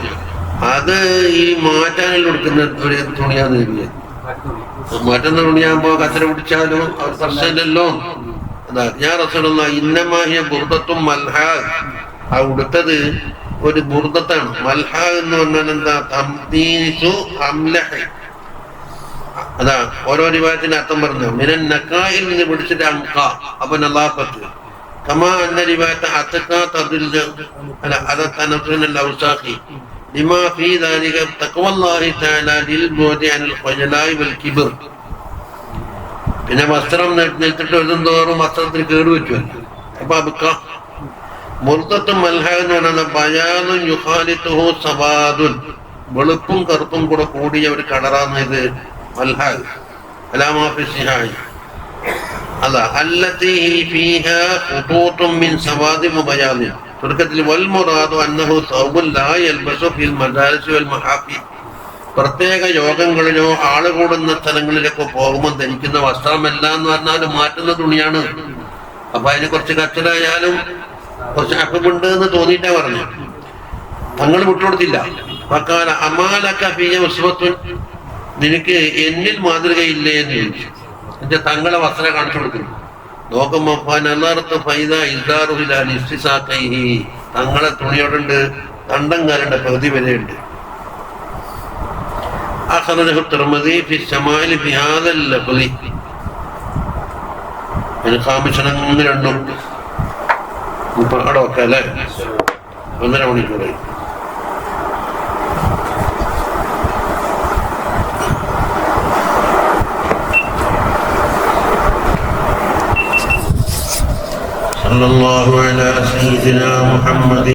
അത് ഈ മാറ്റാനിൽ കൊടുക്കുന്ന ഒരു തുണിയാന്ന് കരുതിയത്. മറ്റൊന്ന് തുണിയാകുമ്പോ കച്ചറ പിടിച്ചാലും അവർ പ്രശ്നമില്ലല്ലോ. അതാ ഞാൻ റസൂലുള്ള ഇന്നമാഹിയ ബുർദത്തും മൽഹാ, ആ ഉടുത്തത് ഒരു ബുർദത്താണ്. മൽഹാ എന്ന് പറഞ്ഞാൽ എന്താ? തംദീസു അംലഹ്. അതാ ഓരോ റിവായത്തിന്റെ അർത്ഥം പറഞ്ഞു. മിനൻ നക്കായിൽ നിന്ന് പിടിച്ചിട്ട് അങ്ക, അപ്പൊ നലാഫത്ത്. കമാ അന്ന റിവായത്ത് അത്ക തദില്ല അല്ല അതനഫ്സുൽ ഔസാഖി ലിമാ ഫീ ദാലിക തഖ്വല്ലാഹി തആല ലിൽ ബുദി അനിൽ ഖജലായി വൽ കിബ്ർ. പിന്നെ വസ്ത്രം നെറ്റിട്ട് എഴുതുന്തോറും വസ്ത്രത്തിന് കേടുപറ്റുമല്ലോ. അപ്പൊ അബുക്ക മുർദത്തും മൽഹ എന്ന് പറയുന്നത് ബയാനും യുഖാലിത്തുഹു സവാദുൻ, വെളുപ്പും കറുപ്പും കൂടെ കൂടിയ ഒരു കളറാണ് ഇത് മൽഹ. അലാമാ ഫി സിഹാഹ് അതാ അല്ലത്തി ഫീഹാ ഖുതൂതും മിൻ സവാദി മുബയാനി. ചുരുക്കത്തിൽ വൽ മുറാദു അന്നഹു സൗബുൻ ലാ യൽബസു ഫിൽ മദാരിസ് വൽ മഹാഫി. പ്രത്യേക യോഗങ്ങളിലോ ആള് കൂടുന്ന സ്ഥലങ്ങളിലൊക്കെ പോകുമ്പോൾ ധരിക്കുന്ന വസ്ത്രമല്ല എന്ന് പറഞ്ഞാൽ മാറ്റുന്ന തുണിയാണ്. അപ്പൊ അതിന് കുറച്ച് കച്ചറായാലും കുറച്ച് അക്കമുണ്ട് എന്ന് തോന്നിയിട്ടാ പറഞ്ഞു. തങ്ങൾ വിട്ടുകൊടുത്തില്ല. വക്കാല അമാലക ഫിയ ഉസ്വത്തുൻ, നിനക്ക് എന്നിൽ മാതൃകയില്ലേ എന്ന് ചോദിച്ചു. എന്റെ തങ്ങളെ വസ്ത്രം കാണിച്ചു കൊടുക്കുന്നു. നോക്കുമ്പോ തങ്ങളെ തുണിയോടുണ്ട്, തണ്ടങ്കാലുണ്ട്, പകുതി വരെയുണ്ട്. أخرجه الترمذي في الشمائل في هذا اللفظ. خامسا من രണ്ടും അവിടെ വെക്കാം അല്ലേ? 1.5 മണിക്കൂറായി. صلى الله على سيدنا محمد.